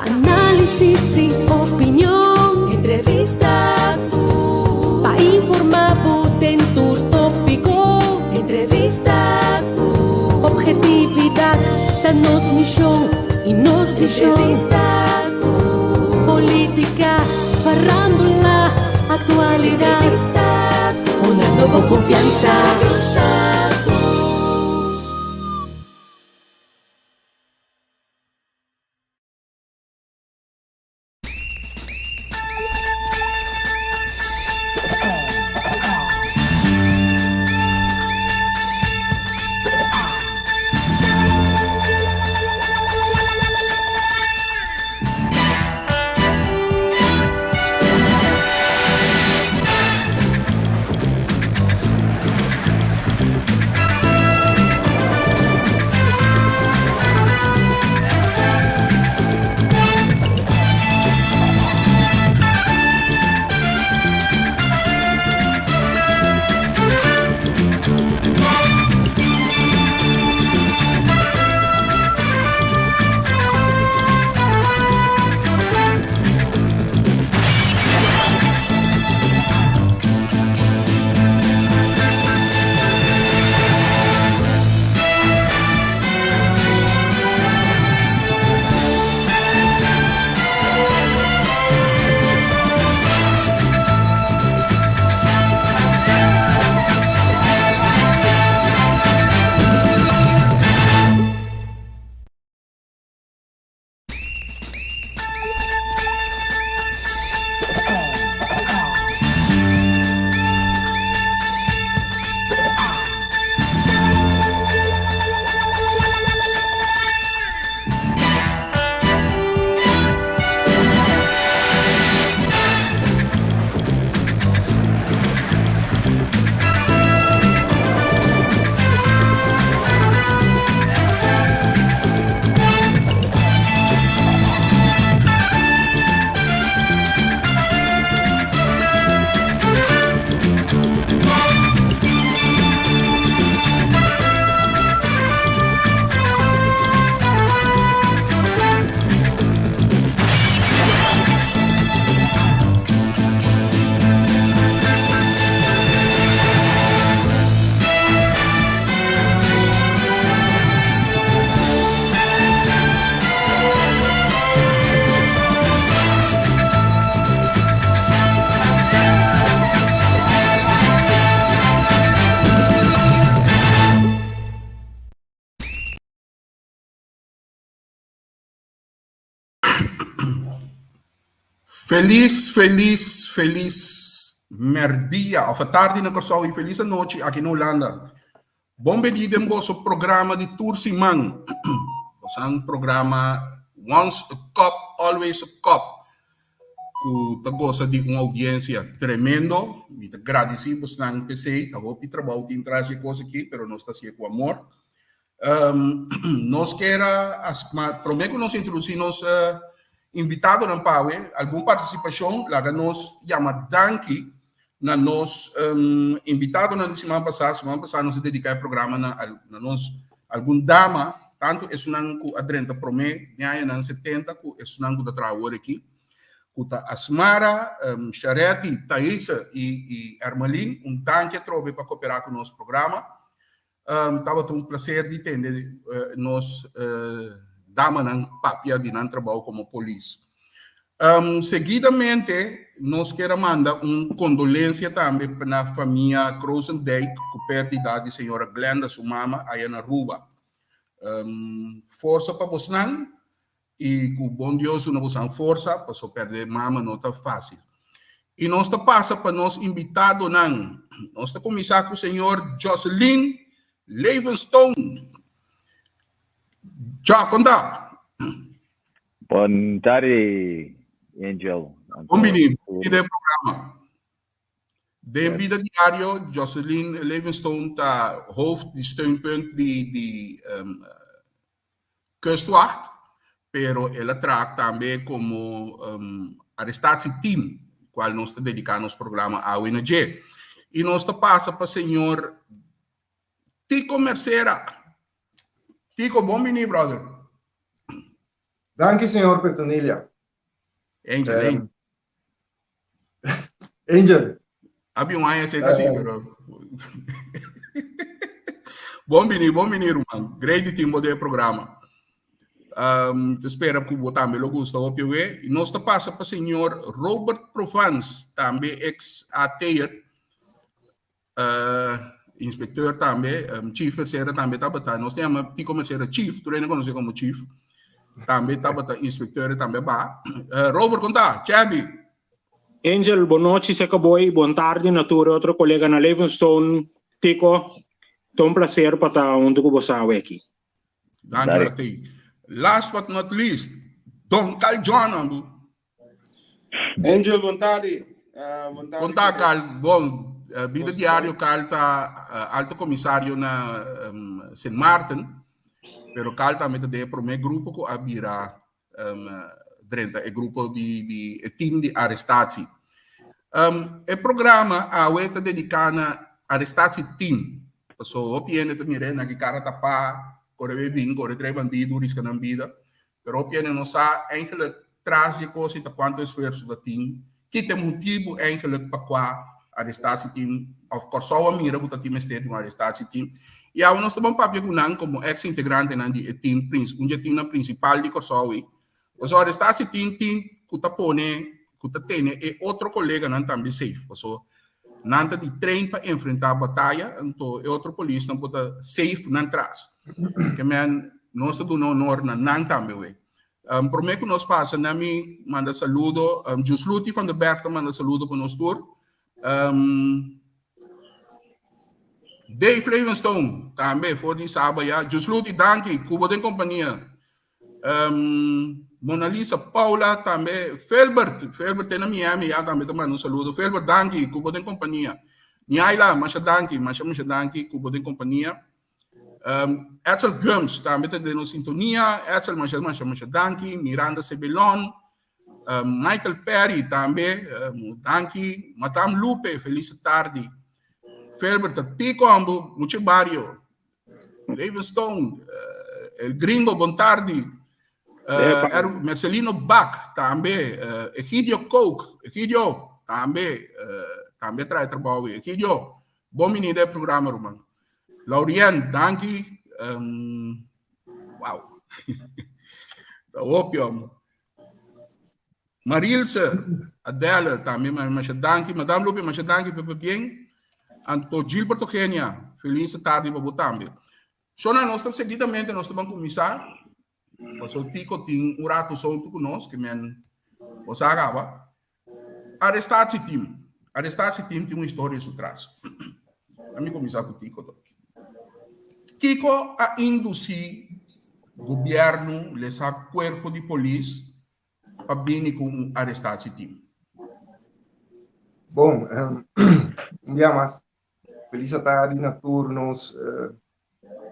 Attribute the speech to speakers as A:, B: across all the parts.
A: Análisis y opinión, entrevista para informar en tu tópico, entrevista objetividad, danos misión y nos entrevista política, farándula, actualidad, una nueva confianza.
B: Feliz merdia, of a tarde na kasau e feliz noite aqui na Holanda. Bom bem-vindo em vosso programa de Tursimang. É um programa Once a Cop, Always a Cop. Que gosta de uma audiência tremendo. Me agradecemos na PC. Eu vou trabalhar em trás de coisa aqui, mas não está assim com amor. Nós queremos, prometo que nós introduzimos invitado na Paue, alguma participação, lá nos chama Danki, na nos invitado na semana passada nós dedicamos ao programa na nós algum dama, tanto é sunang ku adrenta prome, niya na 70 ku é sunang ku da trabalho aqui, kuta Asmara, Chareti, Thaisa e Ermalin, tanque trove para cooperar com o nosso programa. Tava um prazer de ter nós dama ng papia de não trabalho como polícia. Seguidamente, nós queremos mandar condolência também para a família Crozendijk, com perda de senhora Glenda, sua mama, aí na Aruba. Força para você, e com bom Deus, não você força, para só perder mama não está fácil. E nós passa para nós invitado, nós começar com o senhor Jocelyn Levenstone. Tchau, conta.
C: Boa tarde, Angel.
B: Bem-vindo ao programa. De vida diário, Jocelyn Levenstone está hoofd de steunpunt de kustwacht, pero ela trabalha também como arrestatieteam, qual nós dedicamos ao programa AUNG. E nós passa para o senhor Tico Mercera. Tico, bom menino, brother.
D: Danke, signor Petronilla.
B: Angel,
D: Angel.
B: abbiamo aí essa assim, pero. Bom menino, man. Grande tempo do programa. Te espero que você também goste do OPW. E nós passa para o senhor Robert Provence, também ex-ATER, inspector também, chief merceira também está batendo. Nós temos pico merceira chief, tu não conhece como chief. Também está batendo, inspector também ba. Robert, conta, Chabi.
E: Angel, boa noite, Seca Boy, boa tarde, natura, outro colega na Livingstone, Tico, é um prazer para estar onde você está aqui.
B: Danke, last but not least, Don Carl John.
F: Angel, boa tarde.
B: Conta, Carl, bom, vida diário, Carl está alto comissário na St. Martin, pero Carl também tem para o meu grupo que abrirá é grupo de team de arrestatie. O programa é dedicado a arrestatie team. So, opinione te mire na cara tapa, corre bem, corre três bandidos, risca na vida. Pero opinione não sa eigenlijk traz de coisa de quanto esforço da team. Que tem motivo eigenlijk para qual arrestatie team, of course, só a mira que o team esteja um arrestatie team. E aí nós também papel como ex-integrante na team principal de Corsowi. O arrestatie team que tá pone, que tá tendo e outro colega não também safe. Nanta de treino para enfrentar a batalha, então é outro polícia não pode safe não traz. Que men nós estamos no honor na não também. Por mim que nós passa, nami manda saludo, Jusluti van der Bergte manda saludo para nós tour. Dave Livingstone também for die sábado já. Jusluti danke, Cuba de companhia. Mona Lisa Paula também, Felbert tem na Miami, já também manda um saludo. Felbert, danke, Cuba de companhia. Niaila, masha danke, Cuba de companhia. Edsel Gums também tem na sintonia. Edsel, masha danke. Miranda Sebelon, Michael Perry também, danke. Madame Lupe, feliz tarde. Felbert, Pico Ambo, muito barrio. Livingstone, El Gringo, bom tarde. Marcelino Bach também, Egidio Coke, Egidio também traz trabalho. Egidio, bom menino do programa, Roman. Laurien, danke. Wow. Opium. Marilse, Adela, também, mas danke. Madame Lupe, mas danke, Pepe Bien. Anto Gilberto Genia, feliz tarde para você também. Só nós estamos seguidamente, nós estamos começar. Mas o Tico tem rato solto conosco, que men você acaba. Arrestatie team tem uma história por trás. Vamos começar com o Tico. Tico a induzir o governo, o corpo de polícia, para vir com arrestatie team.
D: Bom, um dia mais. Feliz tarde na turnos,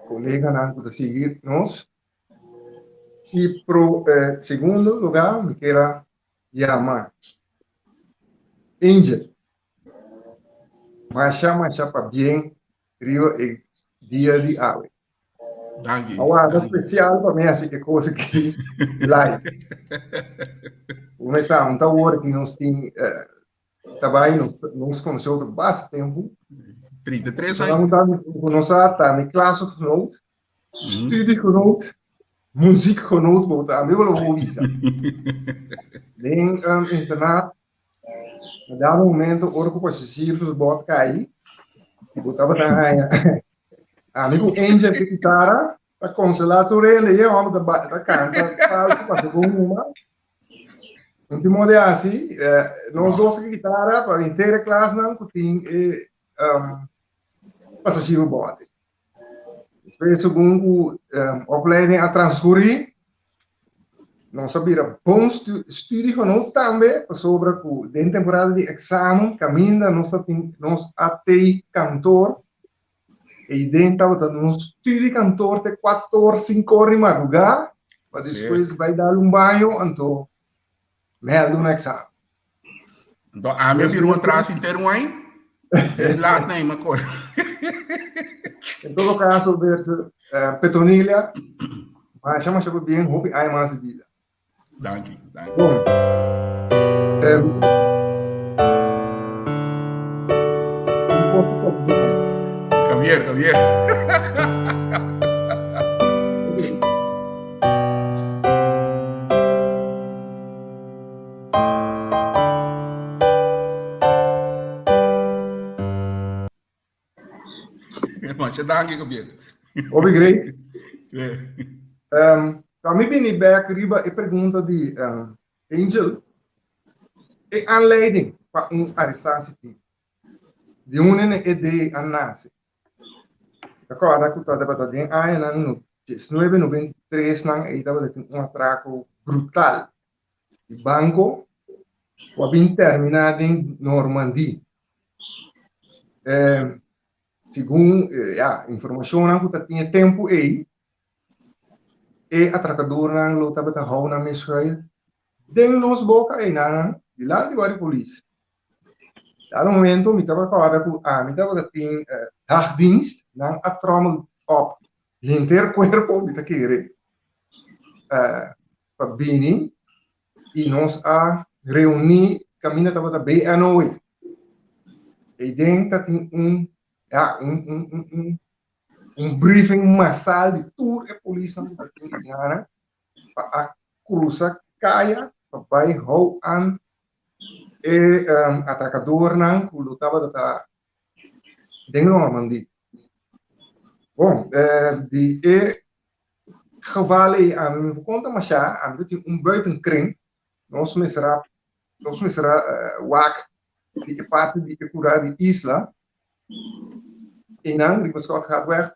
D: colega na que seguir nós. E para segundo lugar, me quero chamar Angel. Mas para bem, rio e dia de ave. Uma especial para mim, assim que coisa que live. Começar um hora que nós temos trabalho, nós conhecemos bastante tempo.
B: 33 anos.
D: Nós estamos em classe genoot, studie genoot. Muziekgenoot wordt aan willen horen. Den internaat, op dat moment ook op een cijfer bot cair. Ik moet dat aan amigo Angel de guitarra, a consolatore lei vamos da canta, salto para uma. Não tem modo assim, nós dois guitarra para inteira classe não tem passageiro bot. Foi segundo opleiding a transcorrer, não sabia bom estudie genoot também sobre o den temporada de exame caminha nós até cantor e dentro da nós estudie cantor de 4 5 horas madrugada, mas depois vai dar banho então me dá exame.
B: Então a minha virou atrás inteiro aí, lá nem uma coisa.
D: Em todo caso, verso Petronilla, mas chama bem, hobby, aí mais vida.
B: Dank je.
D: Bom.
B: Javier. Mas dank je, Javier.
D: Obrigado.
B: Yeah.
D: Kami binibek riba e pergunta de Angel e aanleiding para arrestatie de ideia a nasce. Agora que está debatendo em ano 1993 nang estava de atraco brutal de banco que bem terminado em Normandia. Segundo informação que tinha tempo aí e atracador nang lo estava de hou na Israel den nos boca aí nang de lá de a polícia. Dado momento, me estava de dagdienst nang atrommel op je inteiro corpo me querer para bini e nós a reunir caminho estava da BNOE e dentro tem um briefing massal de tour e polícia para cruzar caia para vai hou an e atracador não que lutava da dentro Normandia. Bom, de geval a me conta mas já a me buitenkring nós será wak die parte de cura de isla e não depois que gaat weg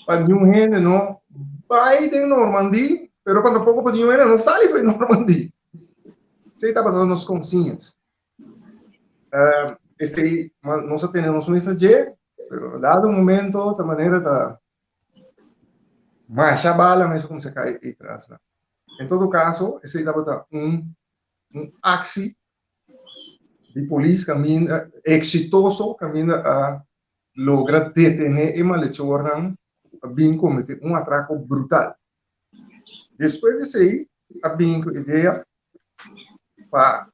D: para New Hene no vai de Normandia pero quando pouco para New Hene não sai de Normandia. Você estava dando as consciências. Esse nós temos mensageiro, pero dado um momento da maneira da mais bala mesmo como se cai aí atrás. Em todo caso, esse estava axi de polícia caminho exitoso caminho a lograr detener e malhechornan bem cometer atraco brutal. Depois disso aí, a bem com ideia para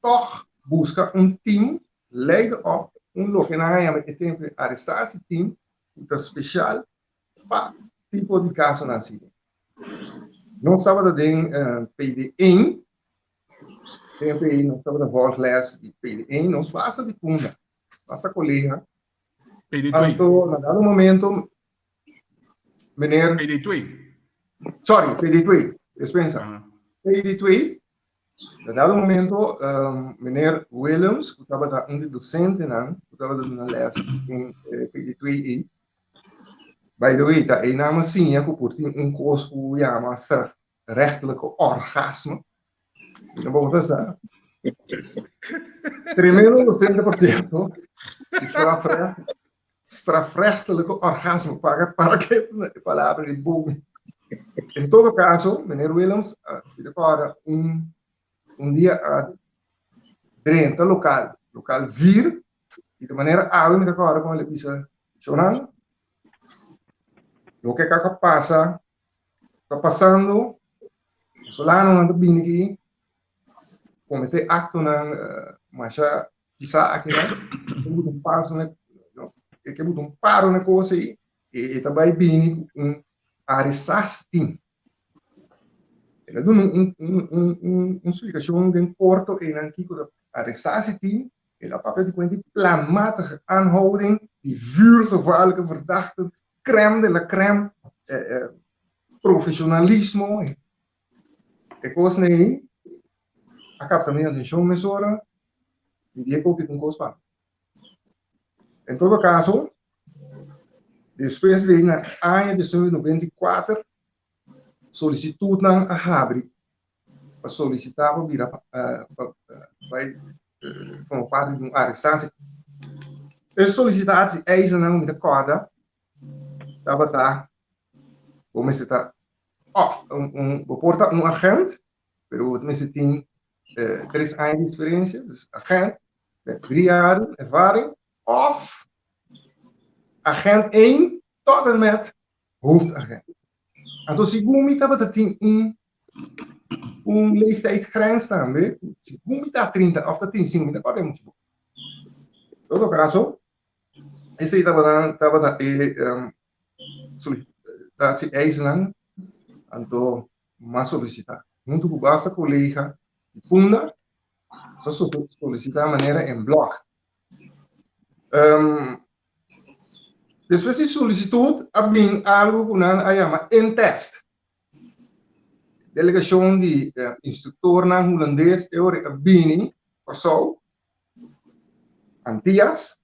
D: toch buscar team leiden op lo que nós chamamos de tempo arrestatie team especial para tipo de caso assim. Nós estávamos em PD1 tempo aí nós estávamos na volta de PD1 nós passa de cuna passa colega então na dado momento meneer PD2 dispensa PD2 na dado momento meneer Williams que estava docente que estava na les em PD2 by the way tá aí na massinha que por curso que chama rechtelijke orgasme. Não vou pensar. Tremendo 100% strafrechtelijke orgasme para que a palavra de boom. Em todo caso, meneer Williams, agora dia a 30 local 4 e de maneira água agora com ele bisa chorando. O que está passando, solano anda bem aqui, cometer acto na marcha, quizá aqui não, que paro na coisa aí, e também bem arrestar tim. Ele dá uma explicação bem curta e não que arrestar tim, ele papel de quanti planmatige aanhouding, die vuurgevaarlijke verdachten. Crème de la crème, profissionalismo, e coisa aí, a captação atenção mesora, e dia que com coisa. Em todo caso, depois de na ano de 1994, solicitou a Habri para solicitar para vir vai como parte de arrestação. As solicitações eis não me acorda. Estava como se está porta agente, pero você tem 3 anos de experiência, agente, 3 anos de ervaring, of agent 1 tot en met hoofdagent. Então, segundo me estava tem leeftijdsgrens também. Se está 30 ou 35, ainda podemos. Em todo caso, esse aí estava solicitado se eisen, então, mais solicitar. Muito que basta colega de punda, só solicitar a maneira em bloco. Depois de solicitude, abin algo que nós chamamos em teste. Delegação de instrutor na holandês, eu abini, por só, antias,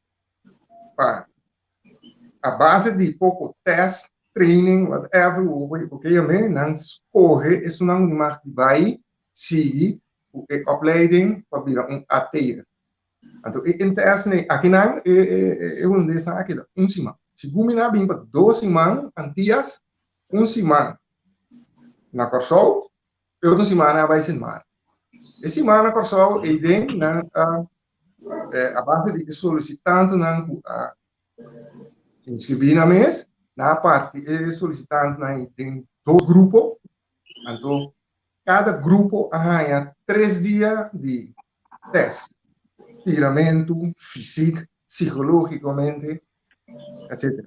D: para a base de pouco teste, training, whatever, porque eu não escorre, isso não mag die vai, seguir, a opleiding, para virar AT. Então, em teste, aqui não, eu não deixo aqui, semana. Se gumina bem para 2 semanas, antias, semana. Na Corsol, outra semana vai ser mar. E semana Corsol, e tem a base de solicitante não inscrever na mês, na parte solicitante tem 2 grupos, então cada grupo arranha 3 dias de teste, tiramento, físico, psicologicamente, etc.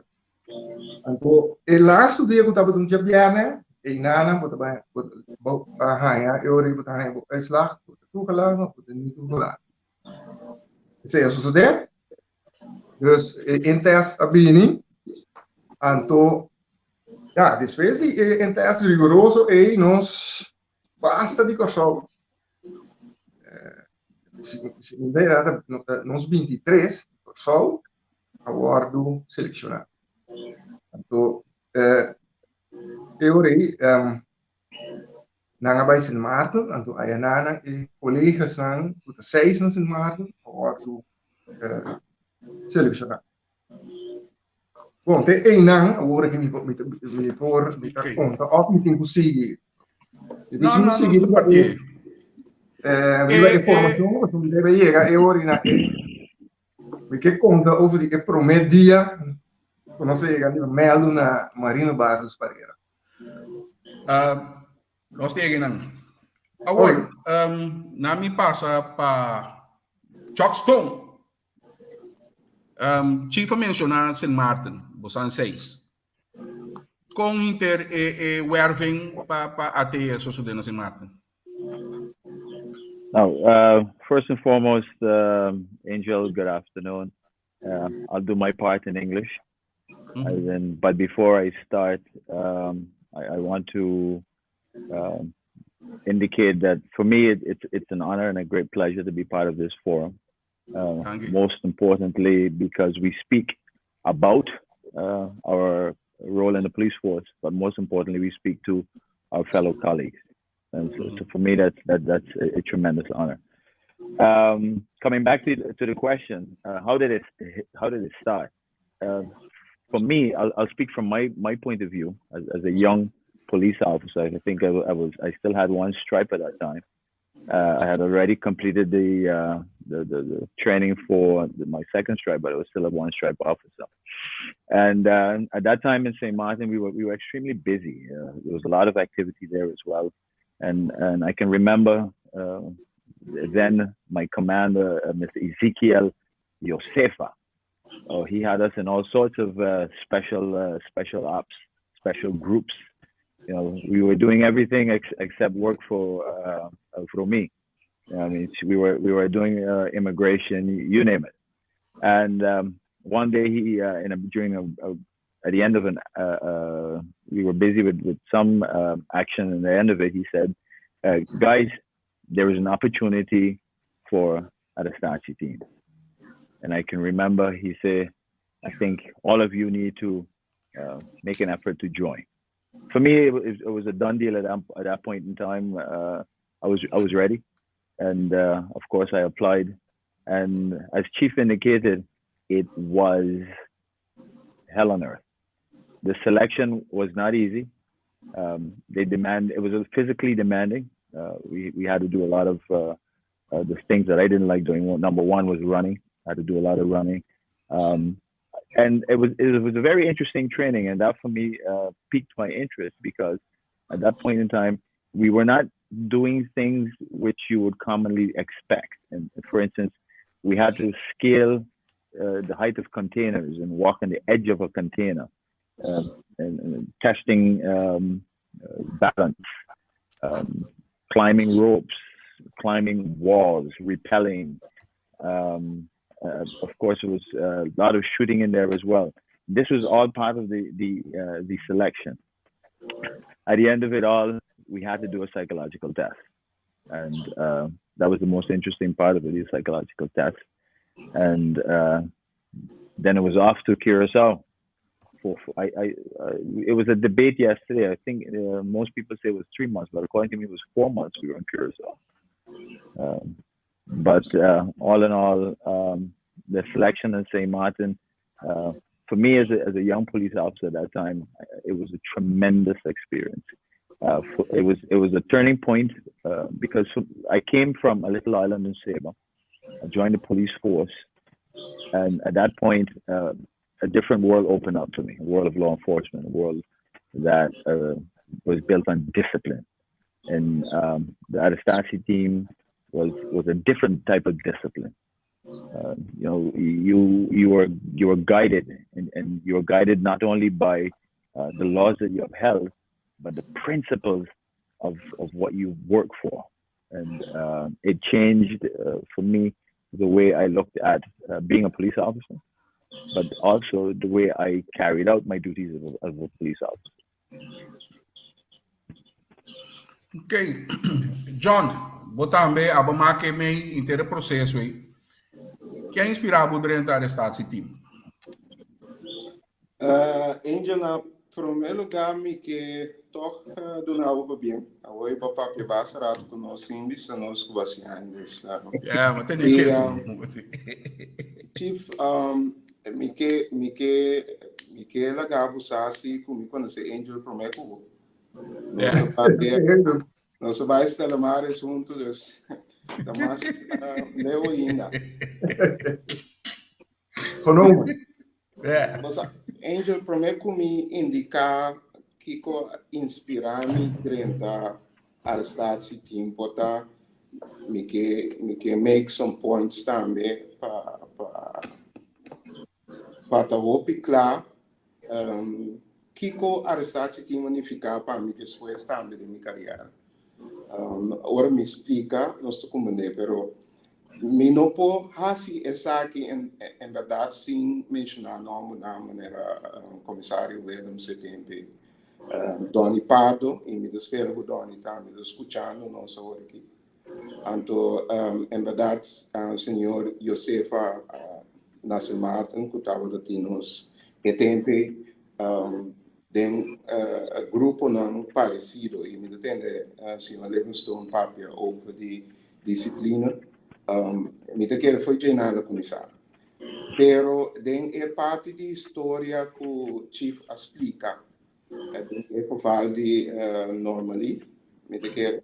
D: Então, o last dia que eu estava no Jabiana, e nana, eu orei para a slag, toegelaten, niet toegelaten. Isso é suceder. Dus in test abini, então, ja, depois de em teste rigoroso, e nós basta de coisa. Se não der nada, nós 23, só aguardo selecionar. Então, eu orei, na Sint Maarten, então a Nana e colegas são, de 6 na Sint Maarten, aguardo selecionar. Bom, tem não, agora que me conta, ou me tem que seguir.
B: Não,
D: seguir
B: porque
D: a informação, você deve chegar, eu orei na porque conta over die promedia, quando você chega no melo na Marino Basis Pereira.
B: Nós temos agora, na minha passa para Chockstone. Chief mencionar St. Maarten, Bosan 6. Com inter werving para até sociedade na St. Maarten.
C: Now, first and foremost, Angel, good afternoon. I'll do my part in English. But before I start, I want to indicate that for me, it's an honor and a great pleasure to be part of this forum. Most importantly, because we speak about our role in the police force, but most importantly, we speak to our fellow colleagues. And so for me, that's a tremendous honor. Coming back to the question, how did it start? For me, I'll speak from my point of view as a young police officer. I think I still had 1 stripe at that time. I had already completed the training for my 2nd stripe, but I was still a 1 stripe officer. And at that time in St. Maarten, we were extremely busy. There was a lot of activity there as well. And I can remember then my commander, Mr. Ezekiel Josefa. He had us in all sorts of special ops, special groups. You know, we were doing everything except work for me. I mean, we were doing immigration, you name it. And one day he at the end of we were busy with some action, and at the end of it, he said, guys, there is an opportunity for a Stasi team. And I can remember he said, I think all of you need to make an effort to join. For me, it was a done deal at that point in time. I was ready. And of course, I applied. And as Chief indicated, it was hell on earth. The selection was not easy. It was physically demanding. We had to do a lot of the things that I didn't like doing. Number 1 was running. I had to do a lot of running. And it was a very interesting training, and that for me piqued my interest, because at that point in time we were not doing things which you would commonly expect. And for instance, we had to scale the height of containers and walk on the edge of a container, and testing balance, climbing ropes, climbing walls, rappelling. Of course, it was a lot of shooting in there as well. This was all part of the selection. At the end of it all, we had to do a psychological test, and that was the most interesting part of it, the psychological test. And then it was off to Curacao. It was a debate yesterday. I think most people say it was 3 months, but according to me, it was 4 months we were in Curacao. But all in all, the selection in St. Martin, for me as a young police officer at that time, it was a tremendous experience. It was a turning point because I came from a little island in Saba. I joined the police force, and at that point, a different world opened up to me, a world of law enforcement, a world that was built on discipline. And the Aristasi team was a different type of discipline. You were guided, and you were guided not only by the laws that you upheld, but the principles of what you work for. And it changed for me the way I looked at being a police officer, but also the way I carried out my duties as a police officer.
B: Okay, John, botambe abamake me intero processo aí. Quem inspirava durante a arrestação team?
F: Angel, na primeiro lugar, me que toch doen algo bem. Agora papai que vai ser rato com nós indis, nós com você ainda.
B: Yeah, mas tem que
F: Chief, me que legal usar-se comigo quando se Angel primeiro. Nós vai estar mais juntos, mas meu ainda. Angel primeiro comigo indicar que inspirar-me durante a arrestação de tempo, tá? Me que make some points também para estar claro. Kiko arrestação de magnificar para mim depois também de minha carreira. Agora me explica, não estou compreendendo, pero me não pode fazer essa aqui em verdade sem mencionar o nome da maneira comissário William Setempe, Doni Pardo, e me espero que Doni está me escutando nossa hora aqui. Então, em verdade, o senhor Josefa Nasser Martin, que estava aqui nos Setempe, tem grupo não parecido, e me entende, o senhor Livingstone papel over de disciplina, me quero foi treinado comissário. Pero tem parte de história que o chief explica, é que fala de normally, me quero.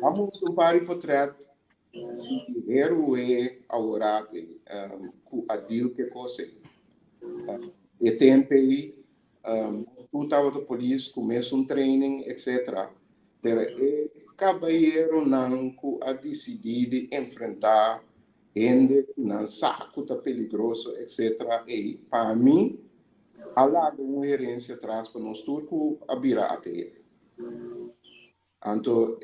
F: Vamos par de portreto de herói agora que adil que coisa. E tempo aí, tu estava da polícia, começa training, etc. Pero cabalheiro não a decidir enfrentar gente não saco tá perigoso, etc. E para mim, há lá uma herência atrás para nós turco a virar até ele. Então,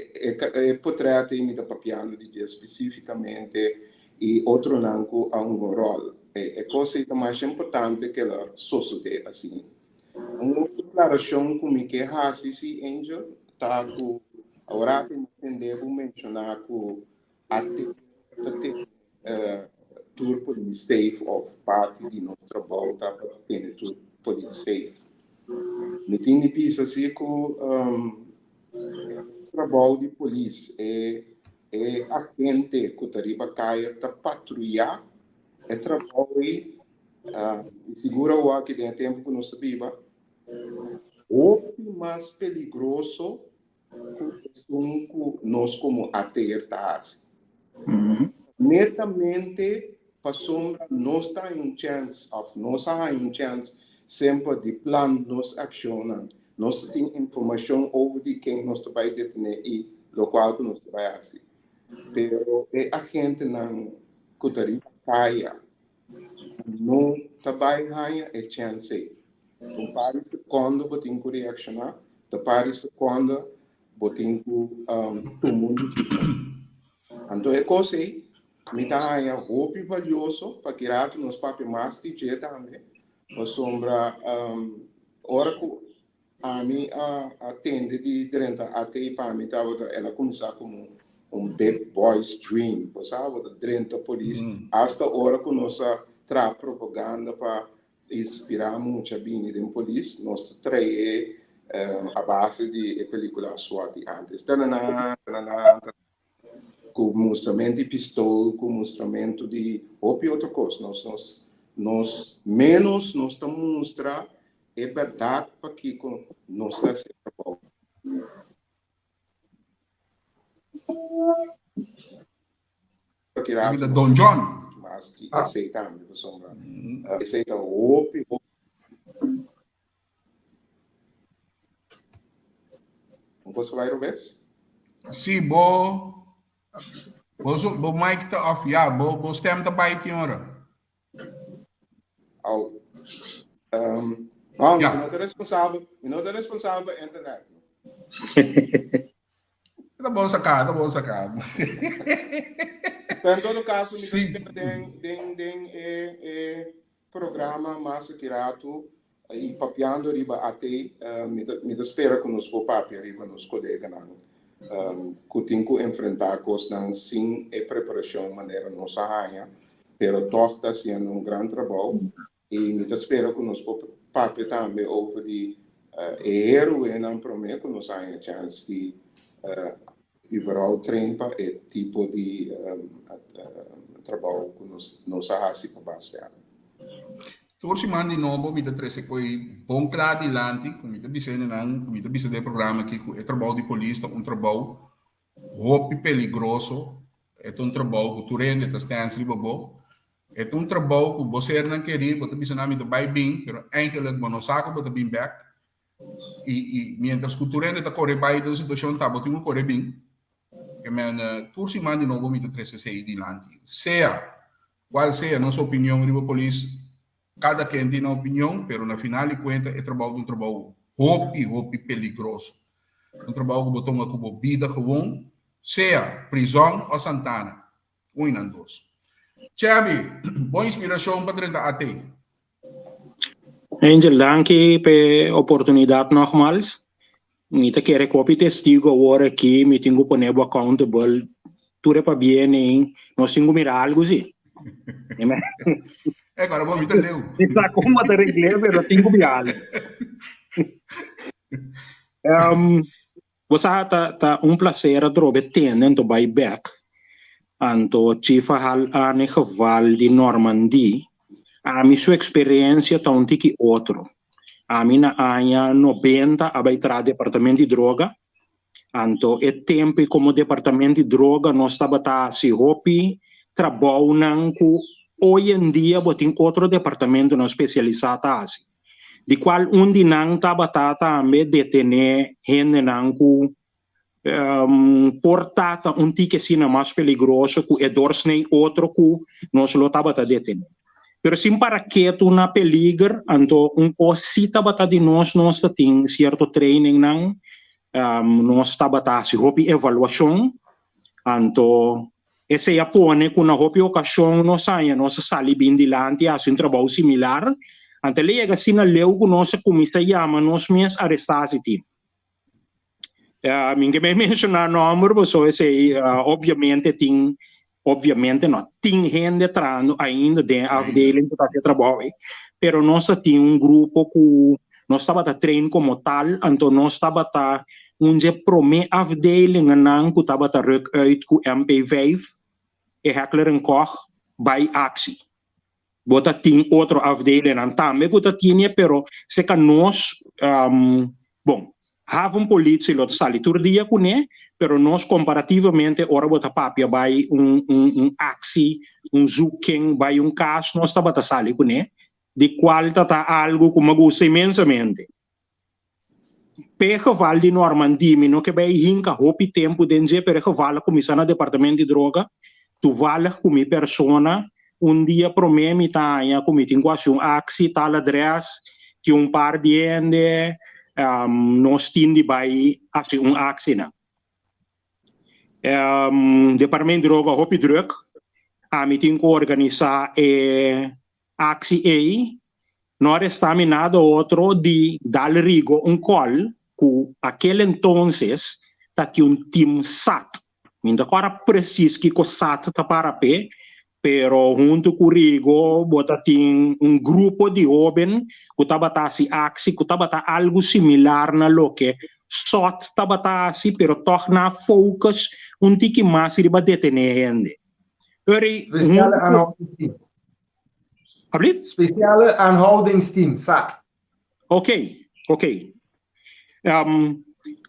F: portreto me está papiando de especificamente e outro não há rol. É coisa mais importante que ela sociedade assim. Uma declaração como que se Angel tá com agora tem entender mencionar que até tour police safe of parte de nosso trabalho tá para ter tour police safe. Me tem de pensar assim que trabalho de polícia é agente que tá riba caia tá patrulhar é trabalho e segura o que tem tempo que não sabia o mais perigoso que nós como atertas netamente para sombra nós está em chance sempre de plano nos aciona nós temos informação over de quem nós vai detener e local que nós vai assim. Pero a gente não cutaria caia, não trabalha é chance. Então parece quando botem que reaccionar, parece quando botem que todo mundo. Então é coisa aí, me dá aí roupa valioso para tirar nos papéis mais de jeito também, para sombra hora que a mim atende de 30 até para mim ela começar como big boy's dream, sabe? 30 por isso, hasta hora que nós traz propaganda para inspirar muito a bem de polícia, nós traz a base de película SWAT antes, com mostramento de pistola, com mostramento de outra coisa, nós menos nós estamos mostrar é verdade para que nós estamos
B: Aqui da Don John.
F: Mas que aceitamos, sombra. Aceita o não posso falar, Roberto?
B: Sim, bo mic tá off, ja, bo stem tá bij die hora.
F: Não é responsável pela internet.
B: Tá bom sacado, tá bom sacado.
F: Em todo caso, tem programa mais tirado e papiando riba até me espera que nos papi riba nos colegas que tem que enfrentar coisas sem preparação maneira nossa rainha, pero toch está sendo grande trabalho e me espera que nos papi também over de erro e não prometo que nos haja chance de überall treinar e tipo de trabalho que nos faz para basear.
B: Torsi man di novo mi da trese coi bom claro di lanti, mi da bisogno del programma che è trabalho di polizia, un trabalho hoppi peligroso, è un trabalho che tu rende ta stans riba bo, è un trabalho che você não querer, você bisogna mi da bai bem, pero eigenlijk mono saco bota bem back. E mientras que tu rende ta corre bai da situação ta bota un corre bem. Que men torsi man di novo mi da trese sei di lanti. Qual sea nossa opinião riba polícia. Cada quem tem uma opinião, pero na final de contas é trabalho hoppi peligroso. Trabalho que botou uma cubo vida gewoon, seja prisão ou Santana. Um e dois. Chabi, boa inspiração para dentro a ti.
E: Angel, danke per oportunidade nogmaals. Me te quero copy testigo agora aqui, me tenho que poner accountable. Tudo para bem, nós temos que mirar algo assim.
B: Agora vou me entender.
E: Está como a inglês, mas eu tenho que mirar. Você tá prazer a trobe tendendo by back. Anto chifa hal ane geval de Normandie. A mi sua experiência tá tiki outro. A minha anya 90 abaitra departamento de droga. Anto é tempo como departamento de droga nós estava tá se hopi trabalho nan ku hoje em dia botem outro departamento não especializado assim. De qual de não estava também detener gente não ku portata tique sina mais peligroso que é dorsnei outro que nós lo estava detener. Pero sim para que tu na peligro, anto cosita bata de nós tem certo training não, nós estava se hopi evaluação, anto esse Japone com a hopi ocasião nós sali bem dilante assim trabalho similar, ante lega sina leu que nós comissa chama nós mes arrestasi ti. Minha me mencionar número, você esse obviamente tem não tem gente entrando ainda dentro da afdeling que está trabalhando, pero nós tem grupo que nós estava treino como tal, então nós estava onde prome afdeling não que estava ruk uit com MP5 e Heckler & Koch by actie. Bota tem outro afdeling não também que tinha, pero se que nós bom have polícia lot sali tur dia kune, pero nós comparativamente ora bota papia by axi, zoeking, by caso nós tá sali kune, de qual tá algo que me gusta imensamente. per geval de Normandie, no que bij hinka hopi tempo denje per geval comissão no departamento de droga, tu vale como persona dia pro me mi tanya como tem quase axi tal adres que par de ende nós tindi bij assim axi na. Departamento de droga hopi druk, a mi tem que organizar axi nós estamos nada outro de dar rigo call que aquele entonces tinha team SAT. Ainda agora preciso que o SAT tá para pé, pero junto com o rigo bota tem grupo de jovens que estava assim axi, que estava algo similar na lo que SAT estava assim, pero torna focus tique mais de detener gente.
D: Speciale aanhoudingsteam, SAT.
E: Ok.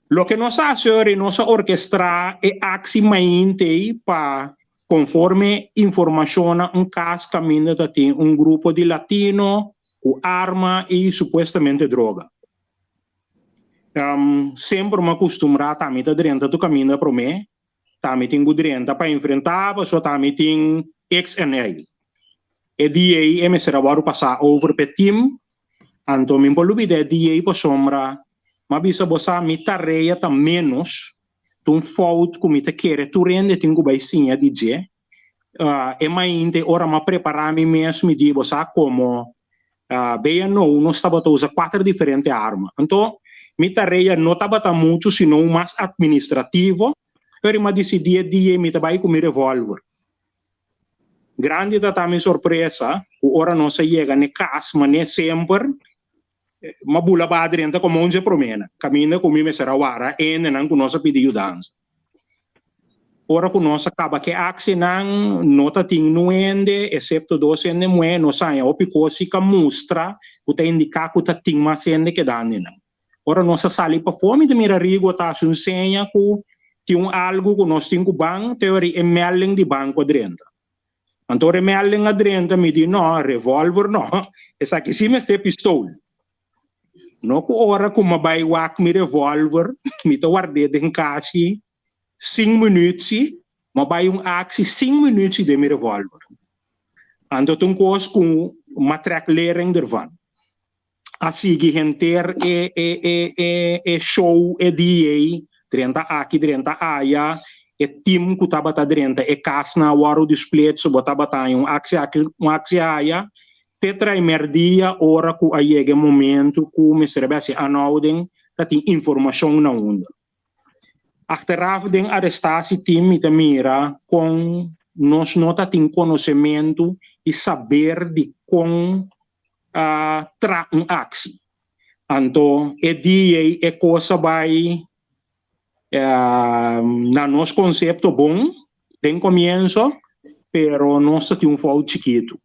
E: Lo que nós hacemos, nós orquestra actie mainte para conforme informação caso caminho tem grupo de latino com arma e supostamente droga. Sempre me acostumar também a drenta do caminho para mim, também tenho drenta para enfrentar, só também tem XNL. E DA me será baru passar over pe team, anto min polubi de DA po sombra, ma bisa bosa mi tareia ta menos, tum fault kumi te kere tu rende tingu bai sinha DJ, e mainte ora ma preparami mesmo mi di bosa como beia no stava to usa 4 differenti arma. Anto mi tareia no tabata muito, sino mais administrativo, per ma decidi DA mi tabai kumi revolver. Grande da também surpresa, o ora não se chega ne casa, mas nem sempre, ma bula badrenta como onde promena, caminha comigo será wara, e não com nossa pedido dança. Ora com nossa acaba que axe não tá tem nuende, exceto dois ende moe, não sai o picosi que mostra, o tá indicar que tá tem mais ende que dane não. Ora nossa sali para fome de mira rigo tá se senha que tem algo que nós tem que banco, teoria emeling de banco adrenta. Antore me allen adrenta mi di no, revolver no, essa aqui sim é pistola. No ko ora ko mabay wak mi revolver, mi to guarde den kasi 5 minutos, mabay aksi 5 minutos de mi revolver. Ando tung kos kung matrak lering dervan. Asigi henter show DA, 30 aqui, 30 aya, e team que estava dentro e casna waru display so botava um axi aya tetra emerdia ora que aí momento que me serve assim anouden que tem informação na onda achteraf den arrestatie team me mira com nós nota tem conhecimento e saber de com tra axi anto e dia e coisa vai na nosso conceito bom, tem começo, pero nós temos fault chiquito.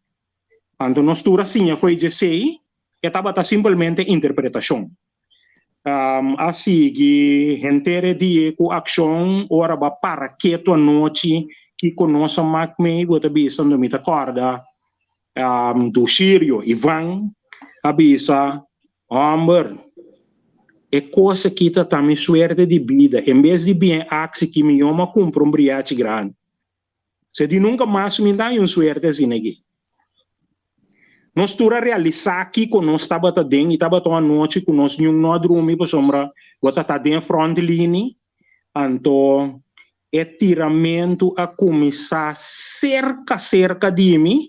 E: Então, nós tura sim, foi de sei, e estava simplesmente interpretação. Assim, que gente de com ação, ora ba para quieto a noite, que conosco mais me, bota bisa no me acorda, do Sírio, Ivan, abisa, Amber, é coisa que está também suerte de vida. Em vez de bem axi que me chama compra briate grande. Se de nunca mais me dá suerte assim aqui. Nós tura realizar aqui com nós estava dentro e estava toda noite com nós não dormir por sombra, bota tá dentro front line. Então, é tiramento a começar cerca de mim,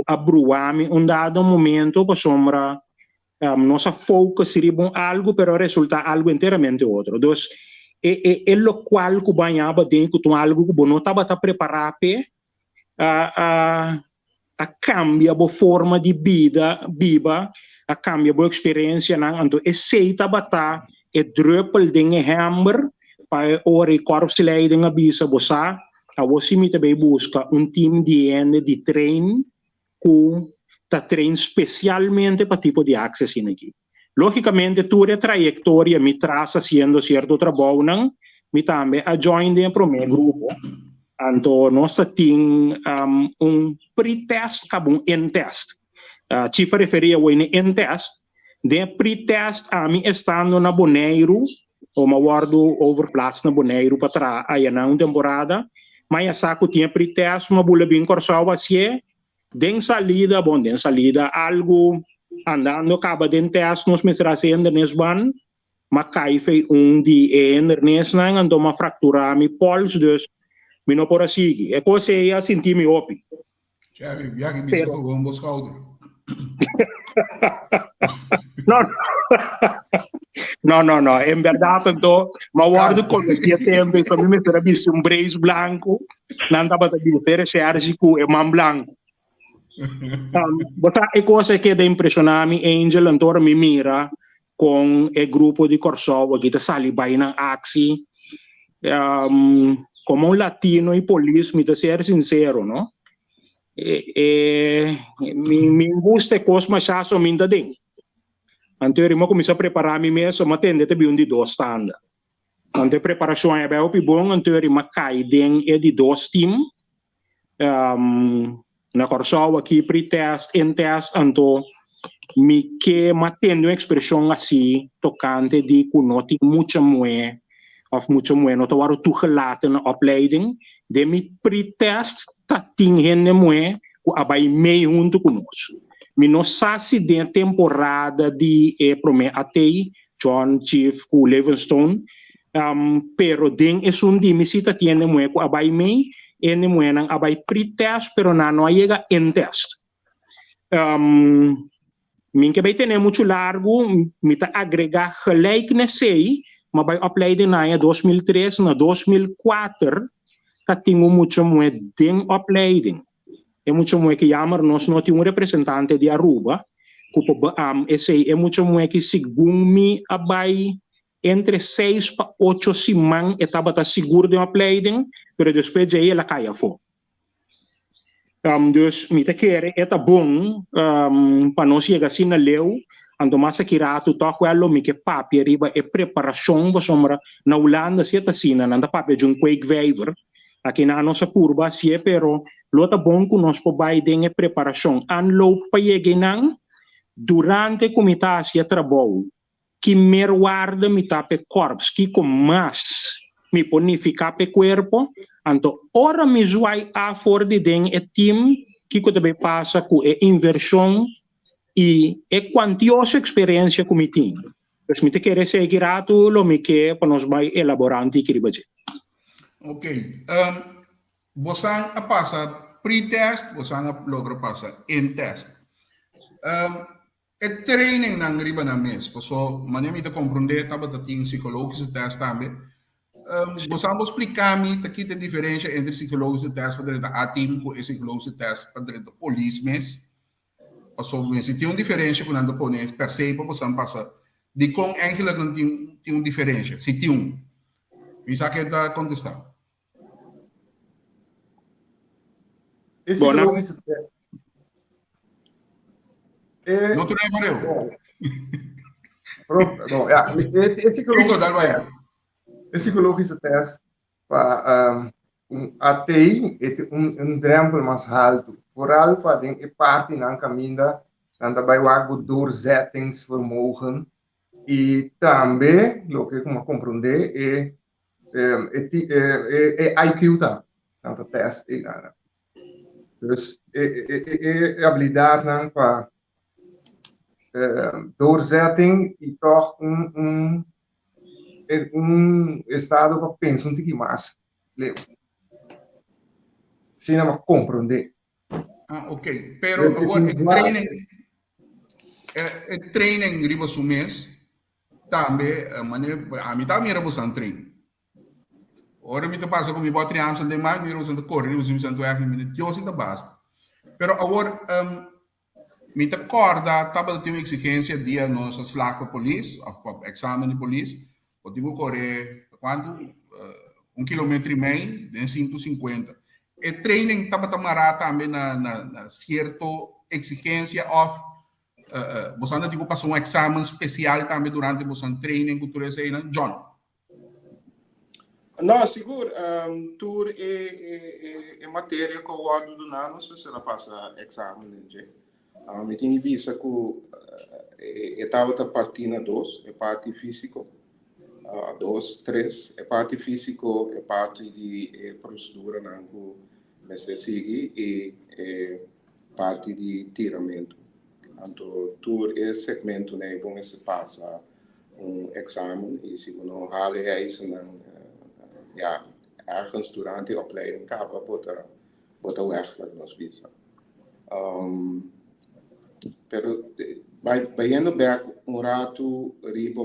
E: abruar-me dado momento por sombra. Nossa foco seria algo, pero resulta algo inteiramente outro. Então, é o qual que banhava dentro de algo que não estava preparado a cambiar a forma de vida, a cambiar a experiência. Então, esse estava druppel dingen hammer, para o korpsleiding abisa bosa, a você me também busca team de trein com está treino especialmente para tipo de access aqui. Logicamente, toda a trajetória me traz fazendo certo trabalho, me também a join dentro do meu grupo. Então, nós temos pretest, um in-test. Chifa referia ao in-test, de pretest a mim estando na Bonaire, ou me guardo overplaats na Bonaire para trás, aí na temporada, mas a saco tinha pretest, uma bula bem corçal assim, den salida, bom, den salida, algo andando, acaba den test, nos mestras ainda nesban, mas cai fei dia nesnan, então uma fractura mi pols, dus, mi não por seguir. É coisa eu senti me opi.
B: Já que bisa ko ang boskaudo.
E: No, em verdade, então, mas guardo quando tinha tempo, para mim, era visto braço branco, não estava a dizer, Sérgio, é man branco. Bota é coisa que dá impressionar-me, Angel, então, me mira com o grupo de Corsova, que está salibai na axi, como latino e polícia, me dá ser sincero, não? Me gusta coisa mais chato, me dá dentro. Então, eu comecei a preparar me mesmo, mas tem de ter de dois standard. Então, a preparação é bem bom, então eu cai dentro de dois times. Na Corsova aqui, pre-test, in-test, então, me que mantendo uma expressão assim, tocante de que não tem muita moeda, ou muita moeda, não estou toegelaten na opleiding, de me pre-test, tá tinha moeda, que abai meio junto conosco. Me não sabe de temporada de Prometei, John Chief, com Livingstone, pero den é dia me cita tiene moeda que abai meio, e ne moeda abai pre-test, pero não chega em test. Min que vai ter muito largo, me tá agregar gelijk na sei, mas vai opleiding na 2003, na 2004, tá tinha muito moeda den opleiding. É muito muito que jammer nós não temos representante de Aruba, que esse é muito muito que segundo me abai entre 6 para 8 semanas estava tá seguro de uma pleiding, mas depois de aí ela cai fora. Dus me te quer é tá bom para nós chegar assim na leu, ando massa que rato tá quello me que papi riba é preparação para sombra na Holanda se tá assim na anda papi de quake waiver. Aqui na nossa curva, se é, pero lo tá bom que nós podemos ter preparação. Anloop para chegar durante como está se trabalho, que me guarda me tape corpos, que com mais me bonifica pe corpo, então ora me vai a fora de den e team que também passa com a inversão e é quantiosa experiência que me tem. Então me te quer ser grato lo me que para nós vai elaborando e que
B: Ok. Você passa pre-test, você logra passa in-test. É training na riba na mês, so maneira me compreender, tava tem psicologische test também. Você pode explicar-me aqui a diferença entre psicologische test para a team e psicologische test para a polícia mês. So, se tem uma diferença quando a polícia percebe, você passa de como eigenlijk não tem uma diferença. Se tem um, me sabe que está contestando.
D: Esse
E: Bom,
D: psicologische test.
B: Não tem problema.
D: Bom, ja, esse psicologische test para ATI é drempel mais alto. Vooral para a parte na caminho, daarbij waar we doorzettingsvermogen e também, o que eu compreender, é IQ tá, tanto test e nada. Dus é habilidade não para doorzetting e toch estado para pensar um pouquinho mais. Sim, mas compreender.
B: Ah, ok. Pero agora training riba su mês também a mim também era bastante treino. Ora me passa com me bota treinar de mais, me usa de correr, me usa de minutos, eu sinto basta. Pero agora me te corda, tava tem uma exigência dia nossa slag para polícia, exame de polícia, eu tive que correr quanto 1,5 km de 150. E training tava tamará também na certo exigência of você ainda tive que passar um exame especial também durante você training que tu recebe, John.
F: Não, seguro. Tudo é matéria que eu ando do nano, se você passa exame, né? Me tem vista que estava a partir na 2, é parte físico, 2, 3, é parte físico, é parte de procedura que você segue e parte de tiramento. Então, todo esse segmento, né, bom, se passa exame e se não hale é isso, ergens durante a opleiding acaba botar weg dat nos visa. Pero bayendo back rato riba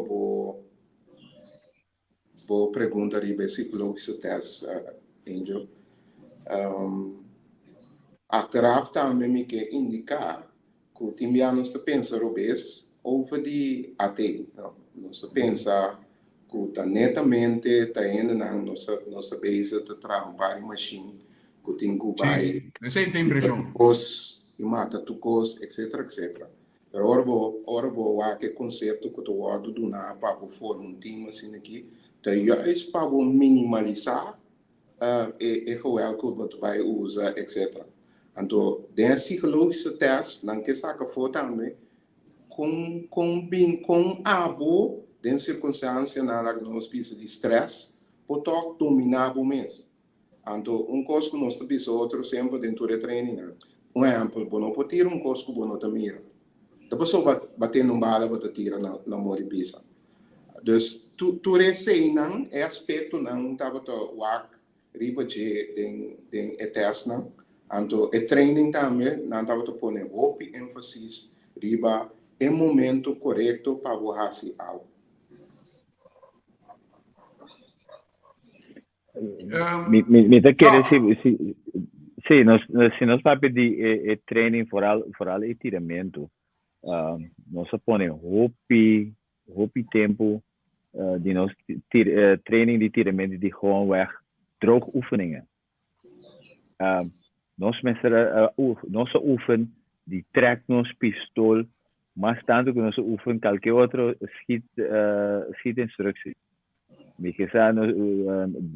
F: bo pergunta riba psicológico test Angel. Achteraf também me quer indicar que o time está pensando obes over de AT, não se pensa que está netamente está indo na nossa base de trabalhar em machine que tem que vai e mata tucos etc. Pero ora vou que conceito que tu ordo do na para formar um time assim aqui, então é para minimalizar e geweld que você vai usar etc. Então, den psicologische test, dan que saca for também com abo, den circunstância na que nós pisa de stress, por dominar o mês. Então, coisa que nós temos outro sempre dentro do treino. Exemplo, não pode tirar coisa que não te mira. Depois só bater num bala, você tira na mori pisa. Dus, tu receina é aspecto não estava to wak riba de den test não. Então, o training também, nós estamos a pôr ênfase riba é o momento correto para fazer algo.
C: Me tá querendo se nós para pedir training foral e tiramento, nós põe roupa tempo de nós training de tiramento de gewoon weg droog oefeningen. Nós oefenen die trekt nos pistool, mas tanto que nós oefenen qualquer outro schiet-instructie. Porque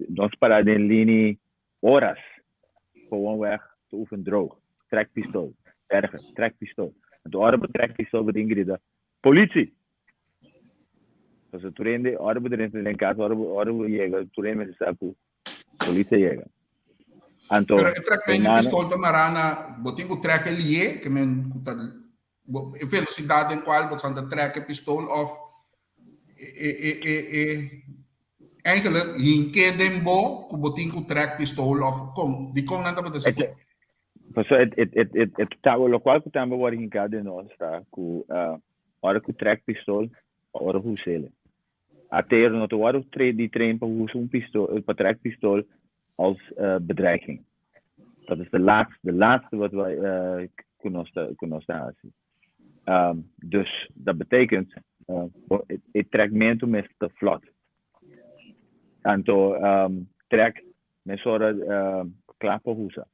C: nós paramos em linha horas, gewoon weg te oefenen droog. Trek pistool, erger, trek pistool. En de orde trek pistool wordt ingereden. Politie! Dus de trainde, orde bedrijf in kaart, orde jäger, trainde met de sapu, politie jäger. Anto,
B: pero track bem de pistol da marana, botin o track ali que men velocidade em qual você anda track pistol of eigenlijk hinke den bo ku botin o track pistol of kom di kom nanda bota se.
C: Então, tava lo qual que tamba war hinkade nós tá ku hora ku track pistol, hora ku sele. Até no to hora die train para usar pistol, para track pistol als bedreiging. Dat is de laatste wat wij kunnen zien. Dus dat betekent, het trajecto is te vlot. En toen trek met zo'n klappenhoesen.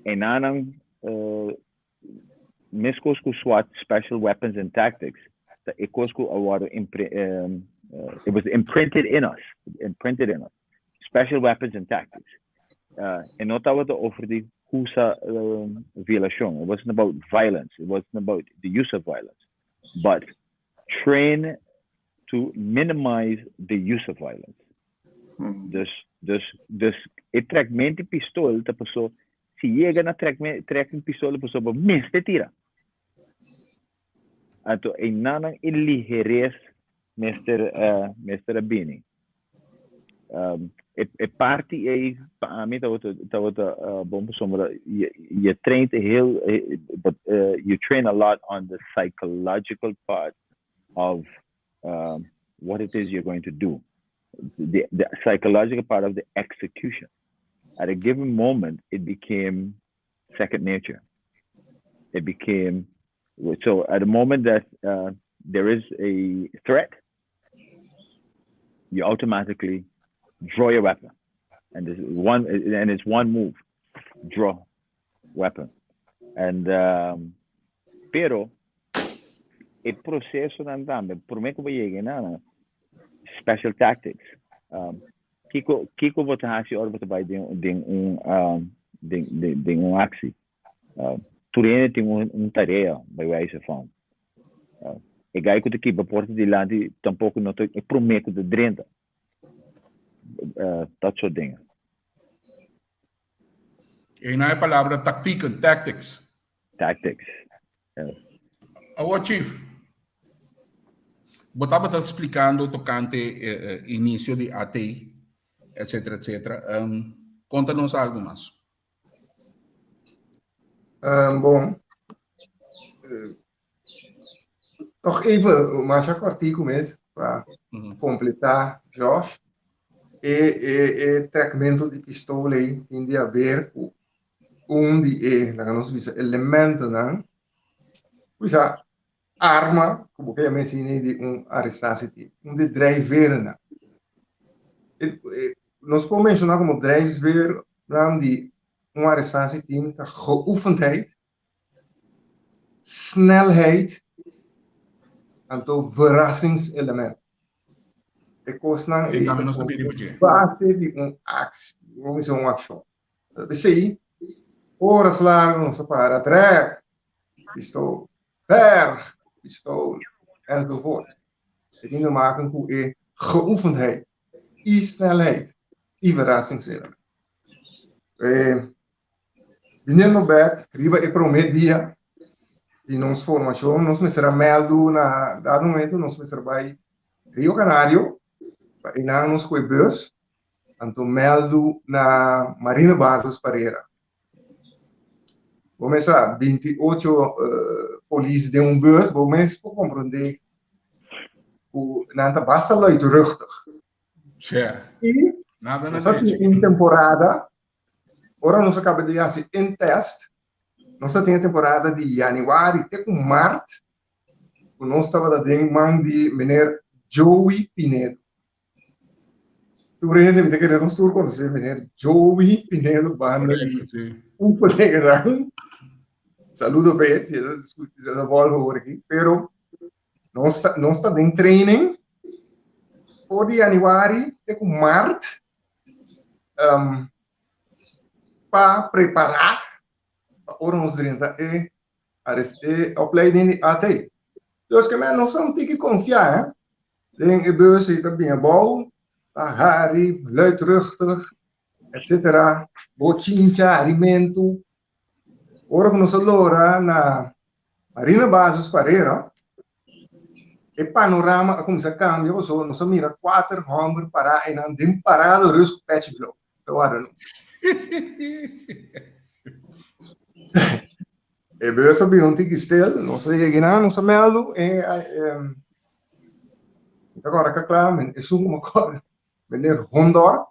C: En dan miskosko SWAT special weapons and tactics. It was imprinted in us. Special weapons and tactics. En not over the Husa violation. It wasn't about violence. It wasn't about the use of violence. But train to minimize the use of violence. Dus het trajecto pistool, a pessoa, se llega na tracking pistool, a pessoa vai minste tira. Então, em nada iligeres, Mr. Abini. E parte aí, para mim, tá bom sombra. You train but you train a lot on the psychological part of what it is you're going to do, the psychological part of the execution. At a given moment, it became second nature. It became so. At the moment that there is a threat, you automatically draw your weapon, and it's one move, draw weapon, and pero el proceso andando por me como llegue nada special tactics. Kiko bota hasi or bota by ding actie. Turene tem tarea by wijze van E gai que aqui para porta de lá tampouco não tô prometo de drenta. Dat soort dingen.
B: E na palavra tática, tactics.
C: Tactics.
B: Agora, Chief, você estava explicando tocante início de AT, etc, etc. Conta-nos algo mais.
D: Bom, nog even, maar já cortico mesmo, para completar, Josh. E trecamento de pistola aí tem a ver com onde nós vimos elementos, não? Pois a arma, como que eu mencionei, de arrestação, onde driver, não? Nós podemos mencionar como driver, não, de arrestatie team, de geoefendheid, snelheid en toch verrassingselement. Ik koos naar een basis die actie, vamos dizer action. We zien, horas largas, ons para trek, pistool, berg, pistool, enzovoort. Het ding te maken met geoefendheid, snelheid, verrassingselement. Vinha no back, riba e prometia de nossa formação, nós me será meldo na dado momento, nós me será vai Rio Canário, e na nos coi bus, anto meldo na Marina Bases Pereira. Vamos a 28 polícia de bus, vamos compreender o nanta basta lá e rustig. E nós em temporada. Ora, nós acabamos de fazer em teste. Nós temos a temporada de janeiro até com março. Nós estávamos dando mão de meneer Joey Pinedo. Tu reende me querer nos turcos você meneer Joey Pinedo banda de ufa de gran. Saludo para ele, se da bola hoje aqui. Pero nós estamos em training por de janeiro até com março. Para preparar para os 30 e a opleiding de AT. Dus que nós temos que confiar, em que bus está bem bom, a Harry, luidruchtig, etc. Bochincha, alimento. Ora que nós lora na Marina Bases Pereira, e panorama como se cambia, nós mira 4 homens para e não tem parado rusco patch flow. Então, e bus op een tikje stil, nós reageren aan, nós melden, agora que claro, men is zo'n elkaar, meneer Hondor,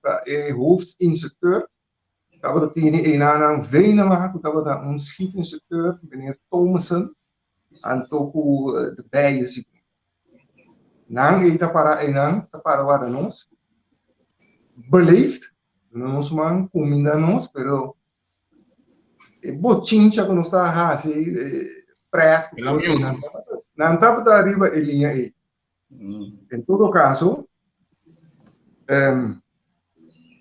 D: hoofdinstructeur, dat we dat die een aan venen maken, dat we dat een schietinstructeur, meneer Thomason, en ook de bijen zien. Nang ita para enang, para waar ons, beleefd, nos man, comida nos, pero bochincha que nós está assim, preto, não estava da arriba a linha aí. Em todo caso,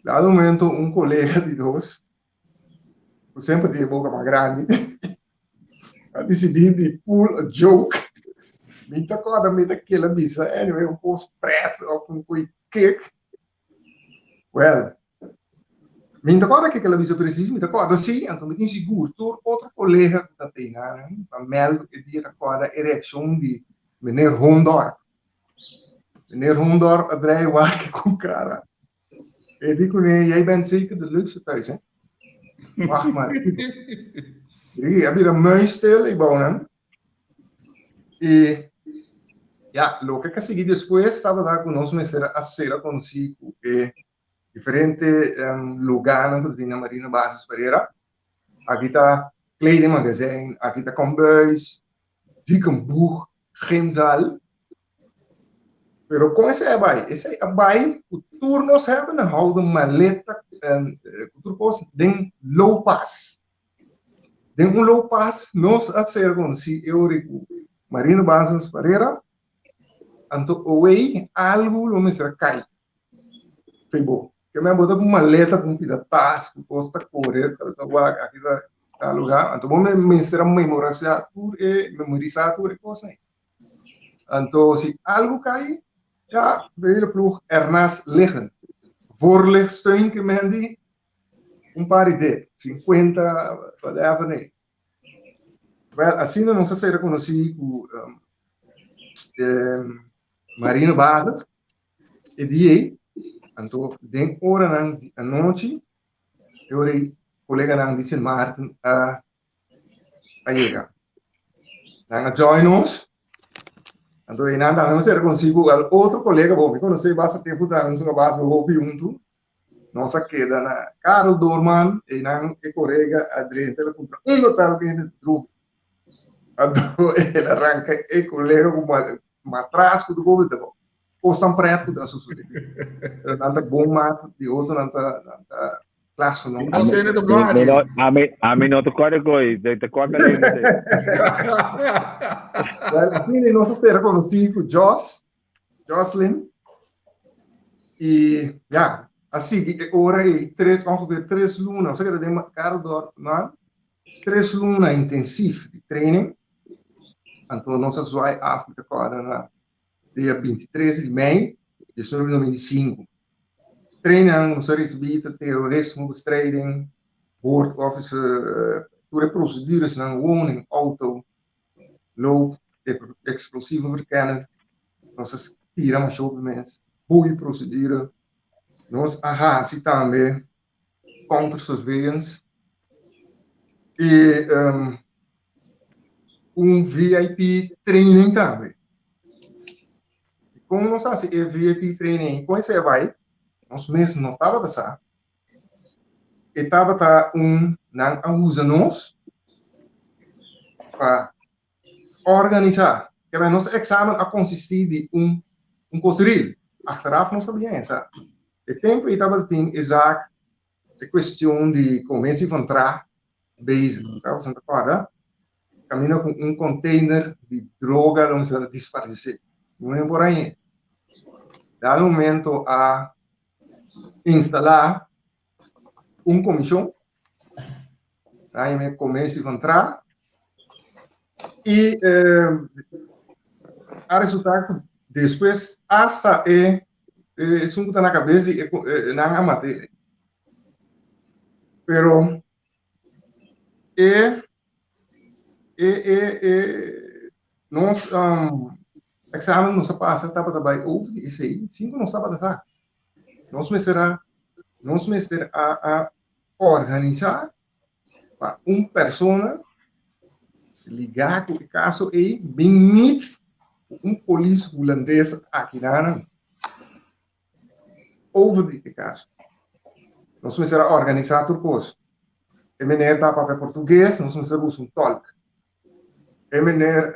D: dado momento, colega de nós, sempre de boca mais grande, a decidir de pull a joke, me acorda me daquela missa, anyway, posto preto, ou kick. Well, me acorda que aquela missa precisa, me acorda sim, então me inseguro, todo outro colega que tem na meldo que dia acorda a reação de meneer Hondor. Meneer Hondor, a draai waken com cara. E digo, nee, jij bent zeker de leukste thuis, hè? Wacht maar. Ik heb hier een muis stil, ik bouw hem. E, ja, lo que consegui después, estava lá com nós, mas era a cera consigo, diferente lugares que tem na Marina Bases Pereira. Aqui está kleding magazine, aqui está kombuis, ziekenboeg, gymzaal. Pero com esse é vai, o turnos hebben, dan houden maleta, turcos, den low pass. Den low pass, nós acercam se eurico, Marina Bases Pereira, anto away, algo lo mesmo cai. Foi bom. Que me botou com maleta com pidatas, com posta correr, aqui tá lugar, anto bom me será memorizar tudo e coisa aí. Então, se algo cai, ja, de hele ploeg ernaast liggen. Voorlichtsteun que mendi, par de 50, whatever, nee. Well, assim não se reconhece com Marine Bases, e die, então, den hora à noite, eu rei colega nang di Sint Maarten a chegar. Nang join us, então, e nang não se reconhece com outro colega, bom, me conheci bastante tempo, nang se base o junto, nossa queda na Karel Doorman, e nang e colega Adriano, ele contra total que ele grupo. Então, ele arranca e colega com uma trasco do governo, ou são preto da sociedade. Nanta bom mato de outro nanta classe não.
B: Não sei nem do blog.
C: A mim não te corta coi, te corta ali.
D: Assim nós se reconheci com Jocelyn e já assim ora e ongeveer 3 lunas, sei que de caro dormir 3 lunas intensivo de training. Então nós vai África agora na dia 23 de maio de 2005. Treinam nos gebieden terrorismebestrijding, boordofficer, procedures naar woning, auto, loop, explosieven verkennen. Nós tiramos sobre mensen, goede procedure. Nós se também counter-surveillance e VIP training também. Como nós fazemos VIP training, com esse vai, nós mesmos não estava dessa, e estava não usa nós para organizar. Que é nosso exame a consistir de costureiro. Achteraf não sabia isso. O tempo estava tem exato a questão de começar a entrar bezig. Sabe, você recorda? Caminha com container de droga, não se desaparecer. Não é por aí. Dá um momento a instalar comissão, aí me começa a entrar e a resultado depois hasta isso está na cabeça e na matéria, pero nós exame não se passa, estava também ouve isso aí, cinco não sabe dessa. Nós começamos a organizar para pessoa ligada com o caso e bem polícia holandesa aqui na over o caso. Nós começamos a organizar tudo coisa. E meneer está para português, nós começamos a tolk. E meneer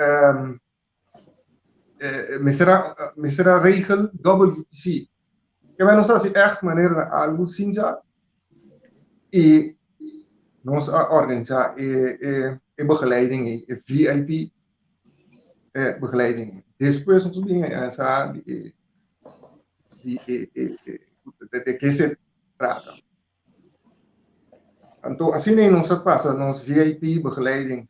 D: será regel WTC. Que vai nos fazer echt maneira algo assim já e nós organizar e begeleiding e VIP begeleiding. Depois nós vamos essa de que se trata. Então assim nem nós passa nós VIP begeleiding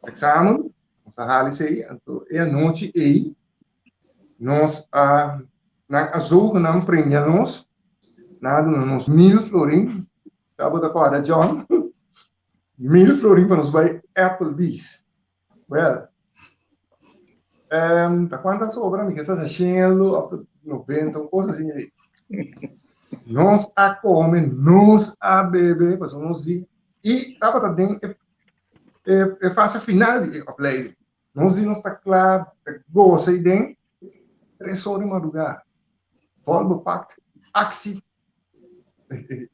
D: examen nós halen então é a noite e nós na zogenaamde premianos, na nos 1000 florin, sabe da quadra John? 1000 florin para nos bij Applebee's. Well, da quantas sobra, me que estás achando, up to 90, coisas assim aí. Nós a comer, nós a beber, mas nós e estava também fase final de opleiding. Nós não está claro, gosta e tem 3 horas de madrugada. Vol bepakt, actie,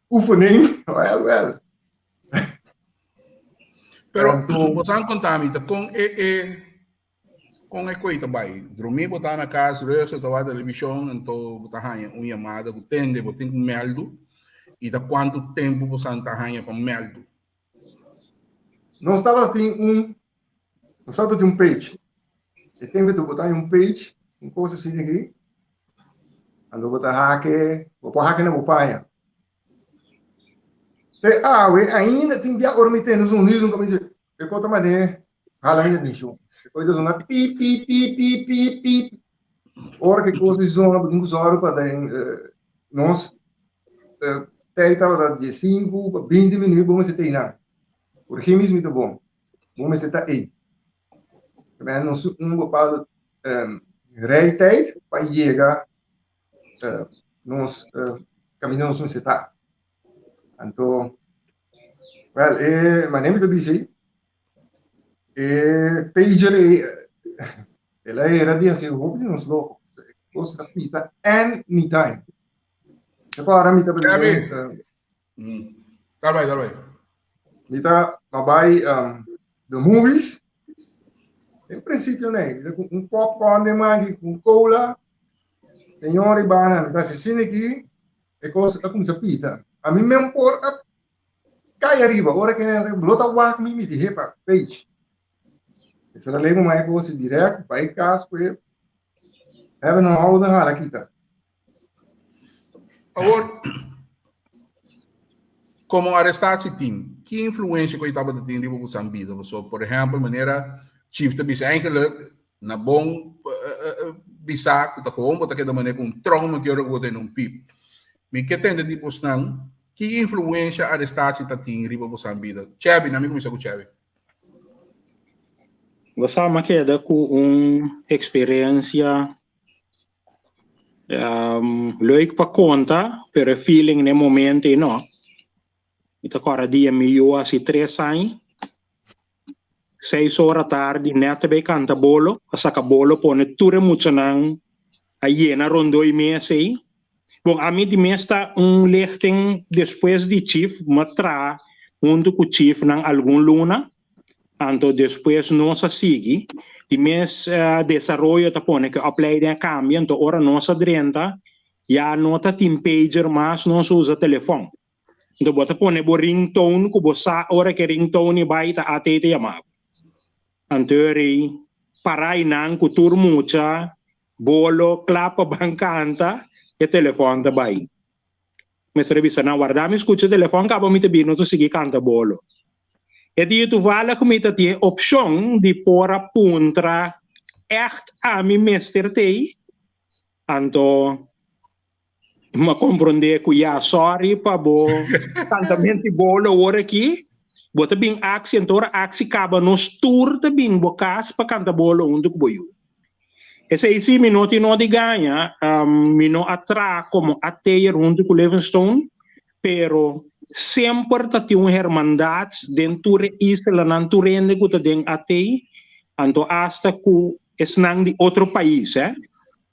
D: oefening, wel.
B: Pero, você não conta me com a coisa vai, dormir botar na casa, resto da televisão, então botar ranha chamada, tem um meldo e da quanto tempo você está ranha para meldo?
D: Nós estava tem um page, e tem que botar page, coisa assim aqui. Ando botar hack, vou hack na bopaia. Ainda tem via ormitendo um livro como diz, eu conto mané, Halang de show. Depois de uma pi. Ora que coisa de zona do usuário para nós tijd dat je 5, 20 minutos vamos ter na. Por que mesmo muito bom. Vamos ter aí. Mas nós bepaalde rijtijd para chegar nós caminhamos nos está. Então, well, my name is Abhishek. Pager ela era de assim, o nos louco. Costa pita anytime. Agora me tá
B: Dale, dale.
D: Me tá vai the movies. Em princípio, né? Popcorn de mangi, com cola. Senhor e banana, tá assistindo aqui. É coisa como se pita. A mim mesmo porta cai arriba. Ora que né, blota walk me de para page. Isso era leva mais coisa direto para ir caso com ele. Hebben een oude harakita.
B: Agora, como arrestatie team, que influência que eu estava tendo em Moçambique? Por exemplo, maneira chief te bisa eigenlijk na bom bisa que tá como tá que da maneira com trauma que eu vou num pip. Me que tem de tipo não, que influência arrestatie tá tem em Moçambique? Chebe, na mim começa com Chebe.
E: Você me queda com uma experiência leuk para conta, pero feeling no momento não. Então agora dia meio assim 3 anos, 6 horas tarde, neta bem canta bolo, saca bolo, põe tudo muito nang, aí na rondo e mês aí. Bom, a mim de mês está lichting depois de chief, matra, junto com chief nang algum luna, então depois nossa sigue. De mês desarrollo tá põe que opleiding cambia, então ora nossa drenta, já nota team pager, mas não usa telefone. Então bota põe bo ringtone, que bosa ora que ringtone vai tá até te chamar. Anterior parai nang ku turmucha, bolo, clapa bancanta, e telefone tá vai. Mas revisa na guarda, me escuta o telefone, acaba me te bino, tu sigue canta bolo. E die tu vale que te die opção de pôr a puntra echt a mi meester te. Então, me compreender que já sorry para bo cantamento bolo ora aqui. Bota bem aksi, então a aksi acaba nos tour de bem bocas para cantar bolo onde que boiu. Esse aí minuto não de ganha, mino atra como ateia onde que Livingstone, pero sempre tem uma hermandade dentro da isla natureza que está dentro até então hasta que é de outro país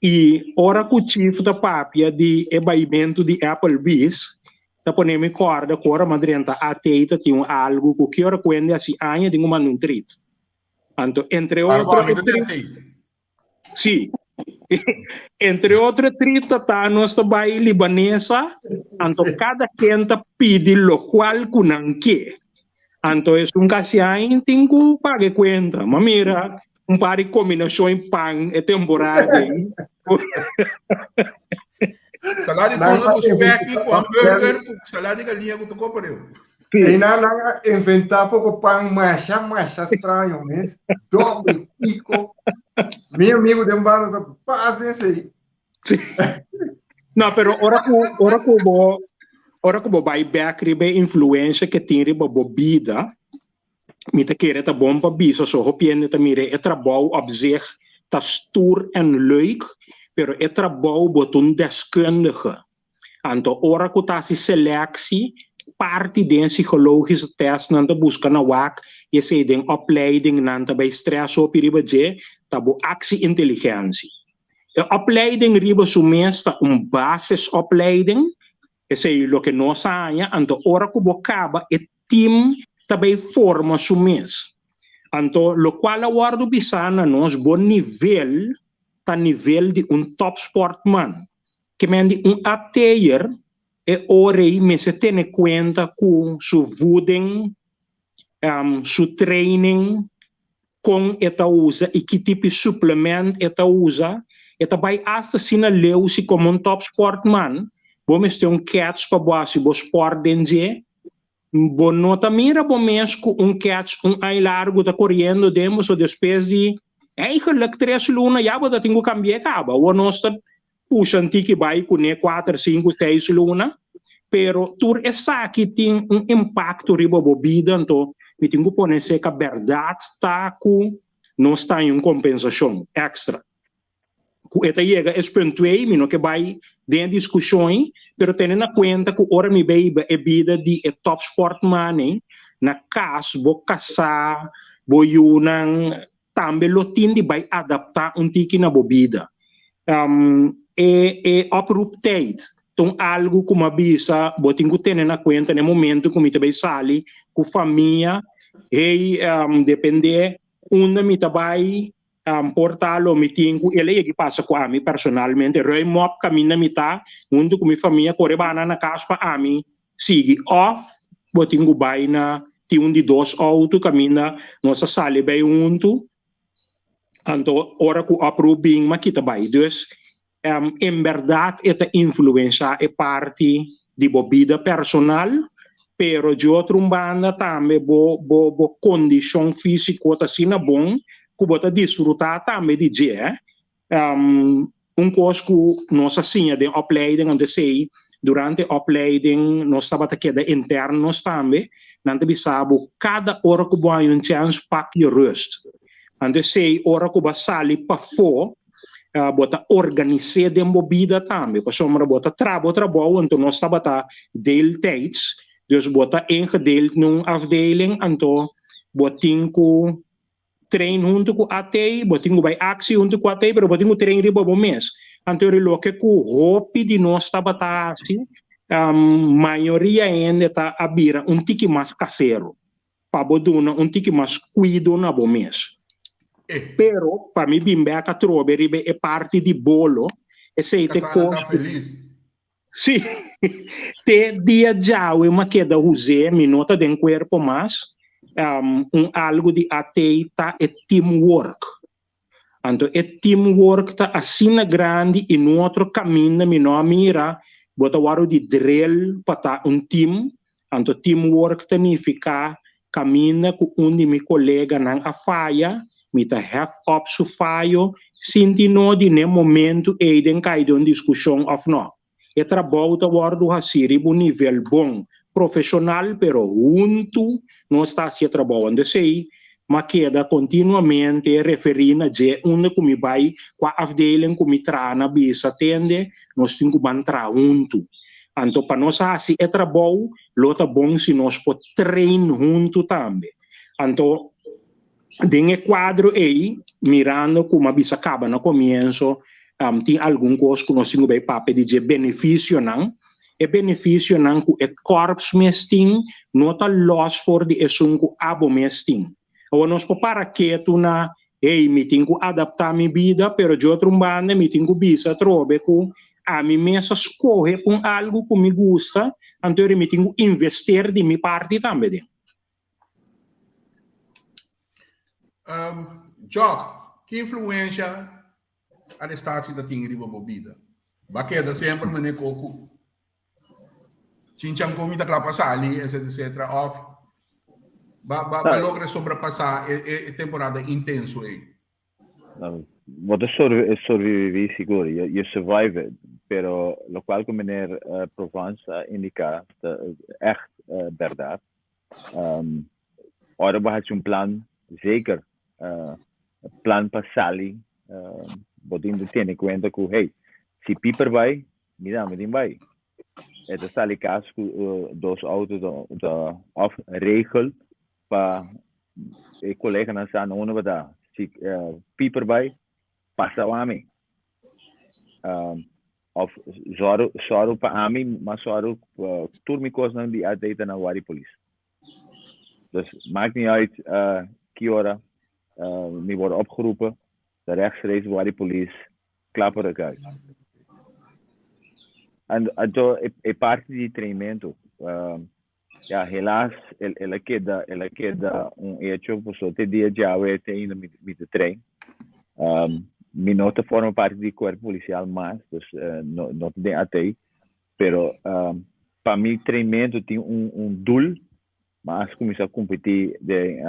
E: e ora que o chief da papia de ebaimento de Applebee's tá ponendo me corda que ora madrenta até tem algo que ora quando assim anya de uma nutrit então entre outros sim. Entre outras trita tá nossa baía libanesa, então cada quenta pede local com que, então é caso aí tem que pagar conta, mas mira par de combinação em pão é temporada.
B: Salário todo do spec com hambúrguer, salário de galinha com tu comprou.
D: E na inventar pouco pão mais estranho, mesmo. Doble pico. Meu amigo de embalo passa esse aí.
E: Não, pero ora que vai back ribe influência que tem ribe bebida. Me te querer tá bom para bisa so hopiende tá mire é trabalho op zich tá stoer en leuk, pero é trabalho botun deskundige. Então ora que tá se selectie parte den psicologische test nanta busca na wak e se den opleiding nanta bij stress op riba je tabu actie intelligentie. De opleiding riba sumesta basisopleiding e se lo que nós saia anto ora que bocaba e team também forma sumes. Anto lo qual aguardo bisana nós bom nível ta nível de top sportman que mendi ateyer e orei me se tiene cuenta com su voeding, su training, com eta usa e que tipo de suplemento eta usa, eta vai hasta sina leu si como top sportman, vamos ter catch para boa si bo sport denje, Bom, nota mira bom mês com catch, ai largo tá correndo demos ou depois de eigenlijk 3 luna já vou tenho que cambiar acaba. O nosso puxa que vai com 4, 5, 6 luna, pero tur essa que tem impacto riba bobida, então me tenho que pôr nessa que a verdade está com não está em compensação extra. Eta chega espentuei, mino que vai dentro de discussões, pero tendo na conta que ora me bebe é vida de top sport money, na casa, vou caçar, vou yunang, também lotin de vai adaptar tiki na bebida. Oproeptijd. Então, algo como a bisa, vou ter que ter na conta no momento que me também sali, com família, e depender onde me vai portalo mi tingu ele que passa com a mim personalmente rei mop caminha mi tá mundo com minha família corebana na casa para a mim sigue off botingu vai na ti de 2 auto caminha nossa sala bem junto então ora com approving makita vai dus em verdade esta influência é parte de bebida personal pero de outra banda também bo condição física tá sina bom que bota desfrutar também de dia coisa que nós assim de opleiding onde sei durante a opleiding nós estava queda internos também não te sabe cada hora que vai chance para que rust onde sei hora que vai sair para fora bota organizar de bebida também para sombra bota trabalho então nós estava deeltijds dus bota ingedeeld num afdeling então botin ku trein junto com a TEI, botinho vai actie junto com a TEI, pero botinho trein riba bom mês. Então, eu que o hopi de nós estava assim, maioria ainda está a bira tiki mais caseiro, para boduna tiki mais cuido na bom mês. Pero, para mim, bimbeca trobe, ribe é parte de bolo, e sei te
B: costa. Feliz?
E: Sim, te dia já, uma queda usé, minota de corpo mais, algo de ateita é teamwork. Então, é teamwork tá assim grande e no outro caminho, me não mira, bota o de drill para team. Então, teamwork significa caminho com de meu colega não a falha, me tá have up su falho, sentindo de nem momento e den caído em discussão of não. É trabalho da guarda assim, um nível bom. Profissional, pero junto não está se trabalhando sei, mas queda continuamente referindo a onde como vai com a afdeling como trana bisa tende, nós temos que entrar junto. Então para nós assim é trabalho, lota bom se nós pode treinar junto também. Então tem quadro aí mirando como a bisa acaba no começo, tem algum coisa que nós temos que vai de benefício não. E benefício não que é corpos mesting, não tá loss for de esunco abo mesting. Ou nós para que tu na, me tenho que adaptar minha vida, pero de outro banda me tenho que bisa trobe com a mim mesmo escolher com algo que me gusta, então eu me tenho que investir de minha parte também.
B: Jock, que influência a estácio da tinha riba bebida? Baqueda sempre me necoco. Cincang comida que passali, etc. Off. Ba logra sobrepassar a temporada intenso aí.
C: Wat is sobreviver seguro, you survive it, pero lo cual que meneer Provence indica echt verdade. Ora we had plan zeker plan passali, bodin de tiene cuenta que hey, si Piper vai, mira me din vai. Het is al caso que dos autos da regel para o colega na sala não vai dar se Piper vai passa a mim of zoro para mim mas zoro turmi coisa não de adeita na wari police dus maakt niet uit que hora me wordt opgeroepen de rechtstreeks wari police klappen eruit. En é parte de treinamento. Helaas, ela queda hecho, por te dia já eu tenho me treino. Me nota forma parte do corpo policial, mas não tem até, pero para mim treinamento tem doel mas começar a competir de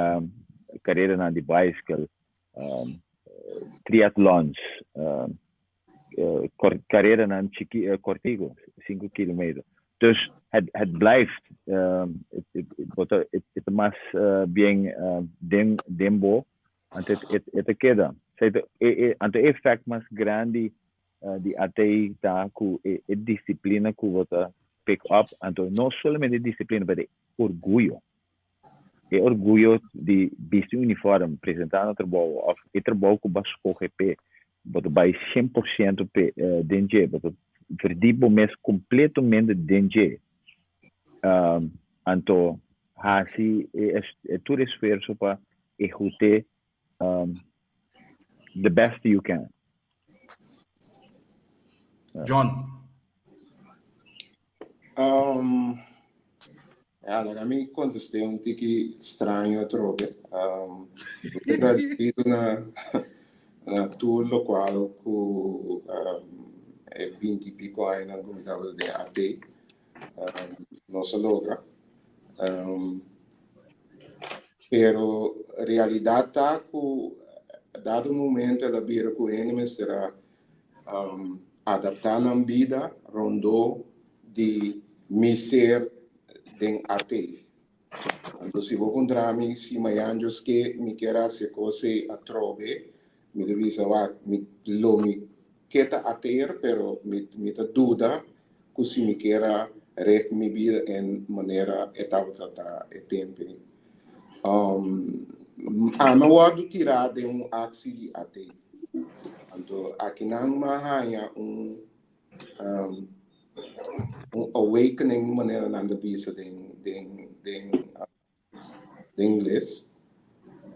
C: carreira na de bicycle, triathlons, carreira na Cortigo, 5 kilometer. Dus het blijft, het mas bien dembo, en het queda. Anto effect mas grande di atei ta ku disciplina ku vota pick up, anto no solamente disciplina, ma de orgulho. E orgulho de vestir uniforme, apresentar no trabalho, of e trabalho com basco GP, vota by 100% DNG, vota verdipo mes completamente DNG. Anto hasi e tu esforço para ejute the best you can.
B: John.
F: Allora, mi contestei un tiki strano troppe. Ho tradito una tour locale con e 20 pico anni nel comitato di AT. Non si logra. Pero realidad ta ku dado momento la bira ku enemy será adaptar na vida rondou de me ser den AT. Então se vou encontrar me se mai anjos que me quer se cose a trove me devi saber me lo me queta ater pero me ta duda que se me quer rec mi vida em maneira etapa e tempo. Ama wadu tirar de axi de AT. Então aqui não mahaya awakening maneira na bisa de inglês.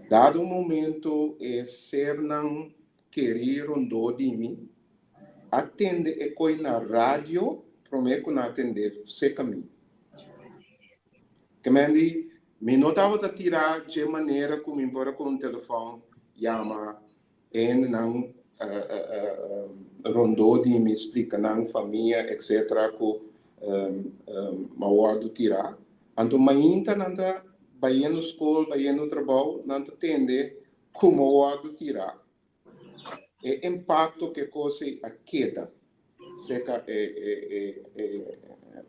F: Dado momento é ser não querer rondou de mim, atende e coi na rádio, prometo não atender se caminho. Que me notava de tirar de maneira como embora com o telefone, chama, e não rondou de me explica não família, etc. com mawado tirar. Então, mainta nanda vai no escola, vai no trabalho, nanda tende como mawado tirar. E impacto que coisa a queda, seca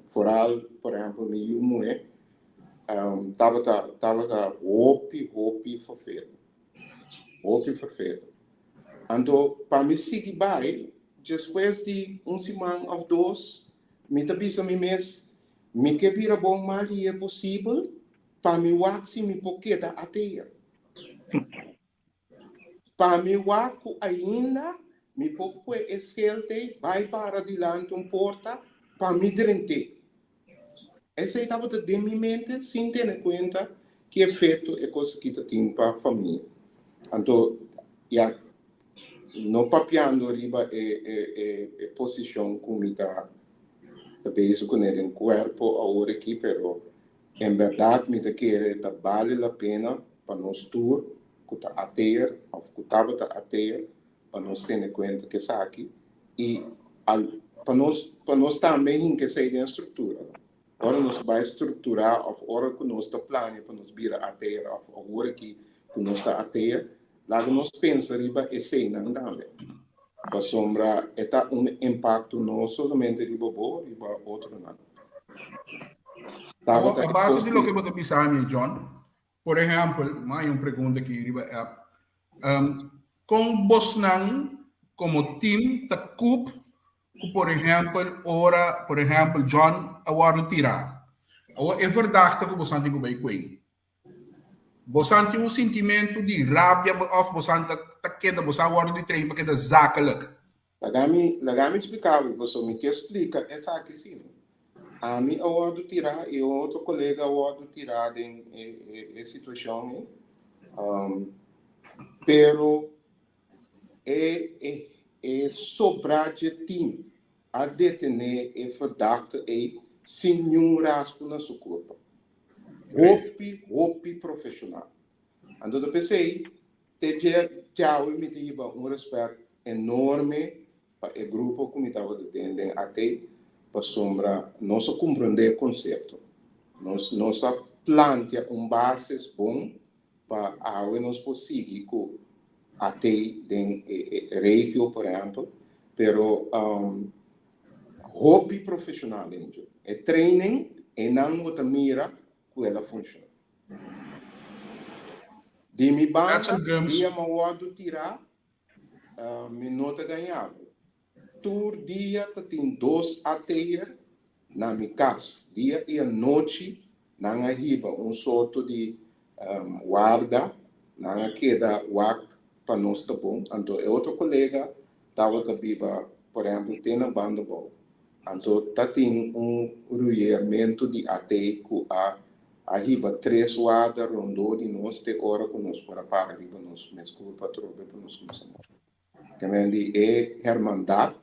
F: foral, por exemplo, me humor tava hopi forfeito. Então, para me seguir bem, depois de semana ou dois, me tabisa me mês, me que vira bom mal e é possível, para me waxi me poqueda até. Para me waxo ainda, me pouco esquelte, vai para adiante porta, para me drente. Essa etapa de minha mente, sem ter em conta que efeito é coisa que tem para a família. Então, não papiando riba posição como está penso com ele em corpo agora aqui, pero em verdade me quer vale a pena para nós tour, que está ater, ou que estava ater, para nós ter em conta que está aqui e para nós também em que sair da estrutura. Agora nós vai estruturar, agora que nós está planejando para nós vir ater, agora que nós está ater, lá nós pensamos riba e cena também. Para sombra está impacto não somente riba boa, riba outro não.
B: A base de lo que você pensar, John, por exemplo, mais uma pergunta que riba com Bosnan como time da CUP, por exemplo, John award tirar. É verdade que você tem que ver com ele. Você tem sentimento de rabia of você tá queda você agora de treino porque da zakelijk.
F: Lagami explicava, você me que explica essa aqui sim. A mim award tirar e outro colega award tirar em situação, pero sobrar de time a detener e verdachte sem nenhum raspo na sua corpo. Hopi profissional. Então, eu pensei, tchau, me diga respeito enorme para o grupo que me estava detendendo até para sombra, nós compreender o conceito. Nós plante basis bom para a nós conseguir com até em regio, por exemplo, pero hobby profissional é training e não outra mira que ela funciona. De mi banda, dia mawado tirar, me nota ganhava. Tur dia tem 2 ateier na minha casa, dia e a noite na riba sorto de guarda na queda wak para nós tá bom. Então outro colega tava cabiba, por exemplo, tem na banda bom. Então tá tem ruimento de atei com a riba 3 guarda rondou de nós te hora com nós para riba nós me desculpa trobe para nós começamos. Também de hermandad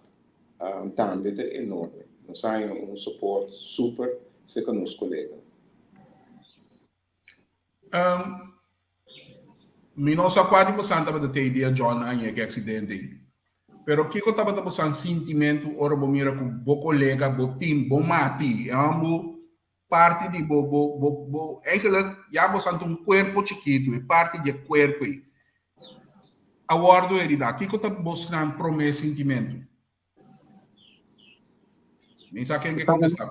F: também é enorme. Nós temos suporte super se com os colegas.
B: Mi non so quasi possiamo da te dia John anche accidente. Pero que eu tava passando sentimento ora bo mira com bo colega, bo team, bo mati, ambo parte de bo eigenlijk já bo santo corpo chiquito, e parte de corpo. Aguardo herida. Que eu tava buscando promessa sentimento. Nem sabe quem contestar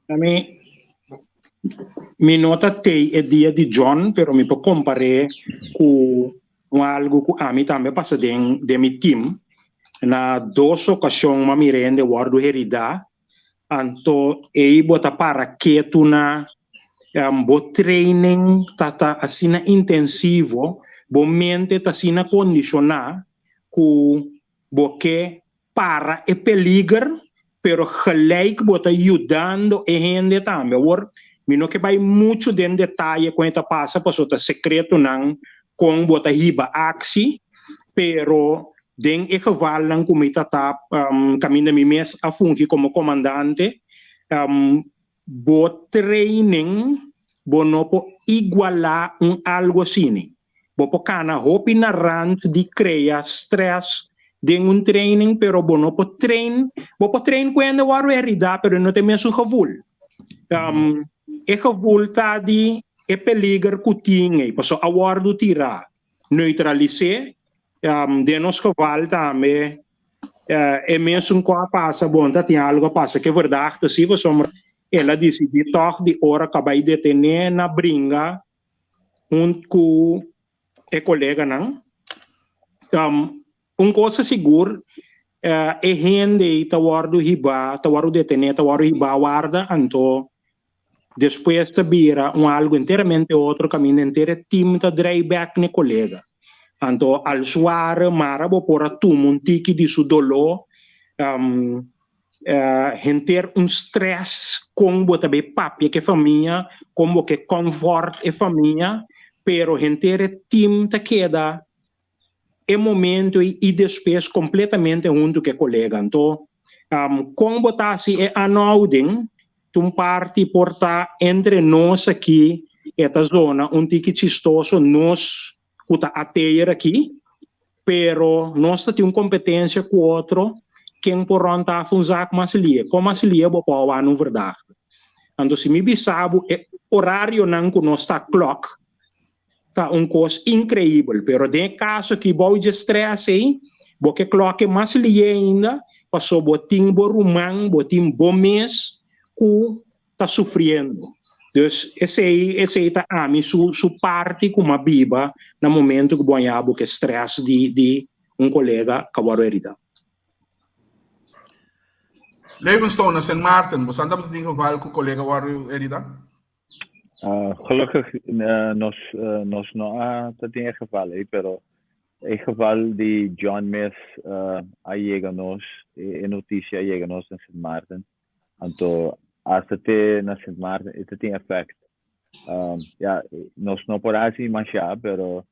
B: para mim.
E: Mi nota te è dia di John, però mi può comparare con algo che a me também passa de mi team. Na 2 occasioni ma mi rende guardo herida, anto e bota para que tu na bo training tata assina intensivo, bo mente ta assina condicionar ku bo que para e peligro, pero gelijk bota ajudando e gente também. Mi no que vai muito de detalhe com esta passa, passou tá secreto não com bota riba axi, pero den e geval não como está caminho mi mês a fungi como comandante, bo training bo no po igualar algo assim, bo po cana hopi na rand de crea stress de training, pero bo no po train quando o realidade, pero não tem mesmo gevoel. E gevoelta di e peligro kutinge, paso awardo tira neutralize de nos geval também e mesmo com a passa bom tá tem algo passa que é verdade se você ela decide toch de hora acabar de ter na bringa com e colega não coisa seguro e gente tawardo hiba tawardo de ter tawardo hiba guarda anto depois de vira algo inteiramente outro caminho inteiro time tá drive back ne colega então al suar mara bo por tum tiki de su dolor ter stress como também papi que família como que comfort e família pero inteiro time tá queda e momento e depois completamente junto que colega então como tá assim é anouding um parte porta entre nós aqui esta zona tique chistoso nós kuta ateir aqui pero nós temos competência com outro quem por onta funzar como asilia bo pau no verdade então se me bisabo horário não com nós tá clock tá coisa incrível pero de caso que bo de stress aí bo que clock mais ali ainda passou botim bo rumang botim bo mês que está sofrendo. Então, esse tá a mim su parte como biba no momento que banhava que stress de colega que vai herida.
B: Levenston, St. Maarten, você anda met dingen geval com colega vai herida?
C: Gelukkig nós não há tanto geval, pero em geval de John Mess chega nós e notícia chega nós em St. Maarten. Então hasta te na St. Maarten isso tem efeito nós não podemos imaginar pero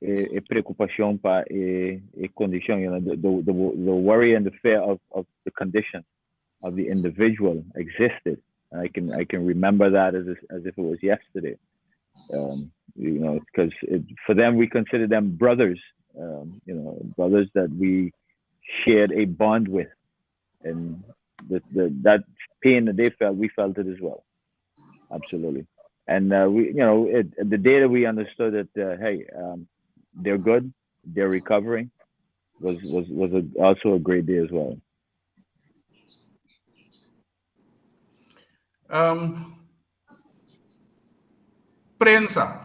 C: é preocupação para a condição the worry and the fear of the condition of the individual existed. I can remember that as if it was yesterday. Because for them we consider them brothers, brothers that we shared a bond with, and that pain that they felt, we felt it as well. Absolutely. And we, the day that we understood that, hey, they're good, they're recovering, was also a great day as well.
B: Prensa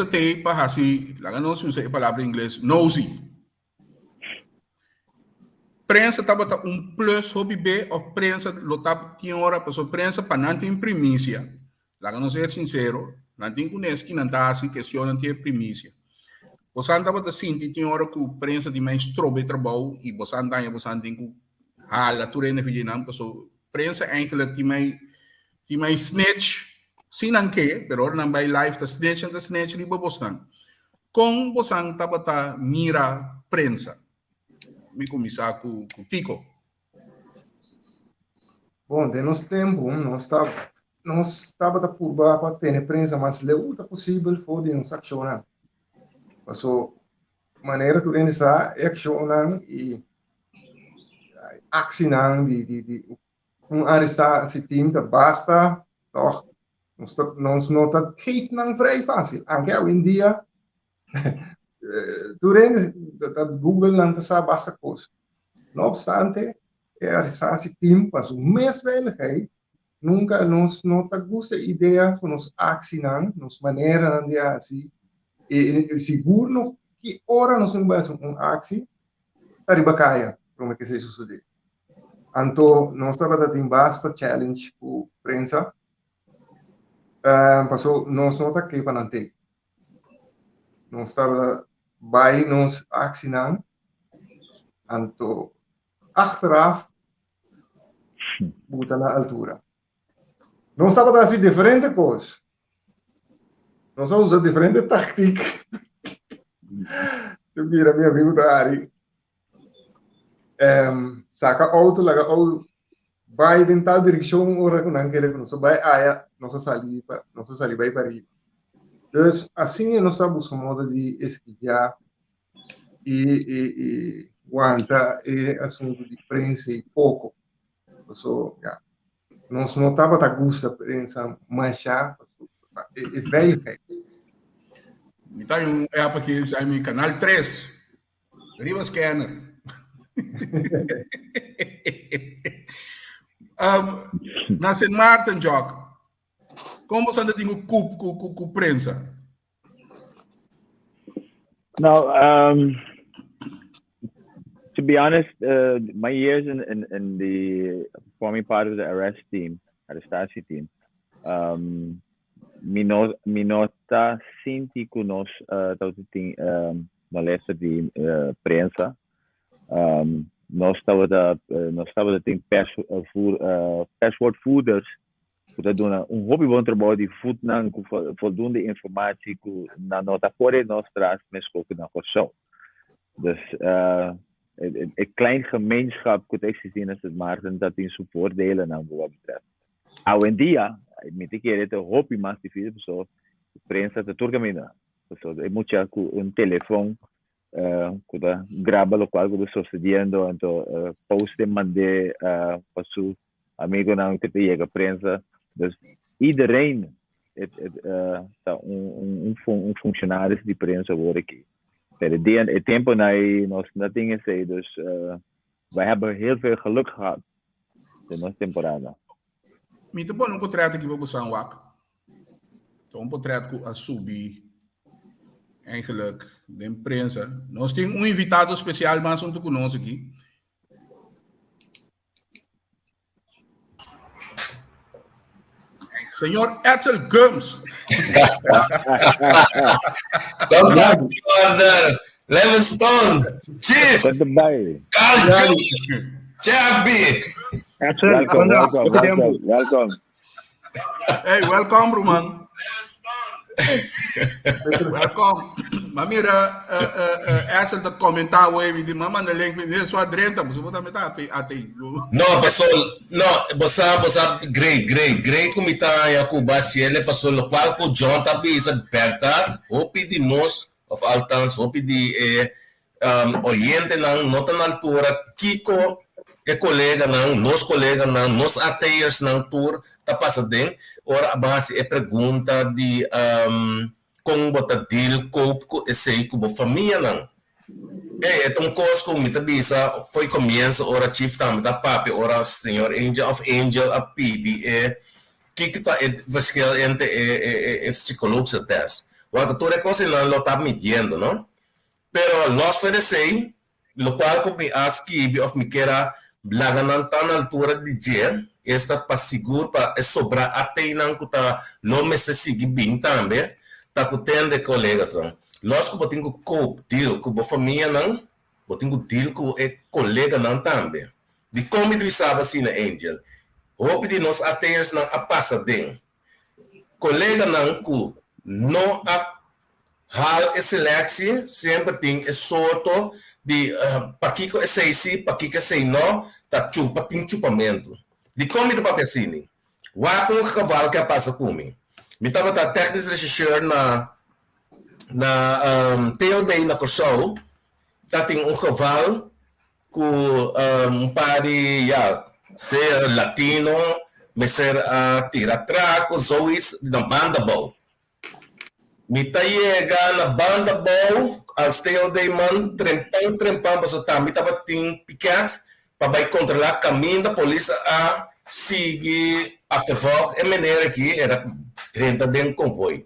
B: te pahasi, la não se usa a palavra em inglês, nosy. Prensa tava plus hobby B of prensa lo tap tinha hora passou prensa para não ter primícia. La não ser sincero, não tem conhece não tá assim questiona ter primícia. Você andava da sinti tinha hora que prensa de mais trobe trabalho e você andava tem que hala tu rene filho não passou prensa eigenlijk die mij snitch sinan ke pero orang by life the snitch liba bostan com bosan tabata mira prensa me começar com Tico.
D: Bom, de nosso tempo nós estava da curva para ter prensa mais leuta possível for de nos accionar. Passou maneira tu realizar accionar e accionar de arrestar esse time da basta toch nos nota geeft não vrij fácil anche hoje em dia durante da Google não sabe basta coisa não obstante arrestar esse time para o mês veiligheid nunca nos nota gosta ideia com nos accionar nos maneira de assim e seguro que hora nos não vai ação arriba caia como que se sucede. Anto non stava dato in basta challenge ku prensa. Passou nos nota que panante. Non stava bij nos accionar. Anto achteraf buta na altura. Non stava da si differente cose. Non so usa differente tactic. Tu mira mia amigo Dari. Saca auto, laga auto, vai em tal direção, ora que não quer que vai aí, nossa sali vai para aí. Então, assim nós estamos com modo de esquivar e aguentar o assunto de prensa e pouco. Então, nós não estava a gosto da prensa, mas já é velho.
B: Então, é para que sai no canal 3, Riva Scanner. Na St. Martin, Jock, como você anda com prensa?
C: Now, to be honest, my years in the forming part of the arrest team, arrestasi team, minota sinti kunos tauting molesta di prensa. Nós estava tem passwordvoerders dat doen hobby bom trabalho de voet na voldoende informatie na nota voor nós traz mes ook na show. Dus een klein gemeenschap kunt existeren als het Maarten dat in zijn voordelen aan wat betreft. Hoy en día, me te quiere te hobby más difícil, so prensa te turgamina. So hay mucha un teléfono kuda graba lo qual kuda sucedendo então poste mande para su amigo não que llega prensa dus iedereen tá funcionário de prensa hoor aqui pero het tempo nós não dingen sei dus wij hebben heel veel geluk gehad in onze temporada.
B: Muito bom, contrato aqui para você wak. Então contrato com a Subi eigenlijk de imprensa. Nós temos invitado especial mais junto conosco aqui. Senhor Edsel Gums.
G: Contact order, Livingstone, Chief, Carl Jones, Chappie.
C: Welcome.
B: Hey, welcome, Roman. Welcome. Mamira, essa do comentário aí de mamãe na link de sua drenta, você pode meter até.
G: No, passou, no, você great comita ya ku basiele passou lo qual ko John tapi isa berta, hopi di nos of altans, hopi di oriente nang nota na altura, Kiko e colega não, nos ateiros não tour, tá passando, ora a base é pergunta de como botar deal com esse com a família não. Então coisa como me tabisa foi começo ora chief tam da papi ora senhor angel of angel a pidi que tá verschil entre psicólogos test. Wat toda coisa não lo tá medindo, não? Pero los fedecei, lo cual como me aski of me quera blaganan tan altura de dia, esta para seguro para sobrar até não que tá não me se seguir bem também, tá com tende colegas não. Nós que botinho com deal com a família não, botinho deal com o colega não também. De como tu sabe assim, Angel, hope de nós ateiros não a passa dentro. Colega não que não a hal esse lexi sempre tem esse sorto de para que esse sim, para que esse não, tá chupa tem chupamento. De como tu papel assim, o ato cavalo que passa comigo. Me tava tá técnico regisseur na TOD na Corsou, tá tem cavalo com pari ser latino, ser tira-traco, zois na banda boa. Me chega na banda boa, als TOD man, trempão, mas tá, me tava tem piquete, para vai controlar caminho da polícia a seguir a cavalo, é maneira que era 30 dentro convoio.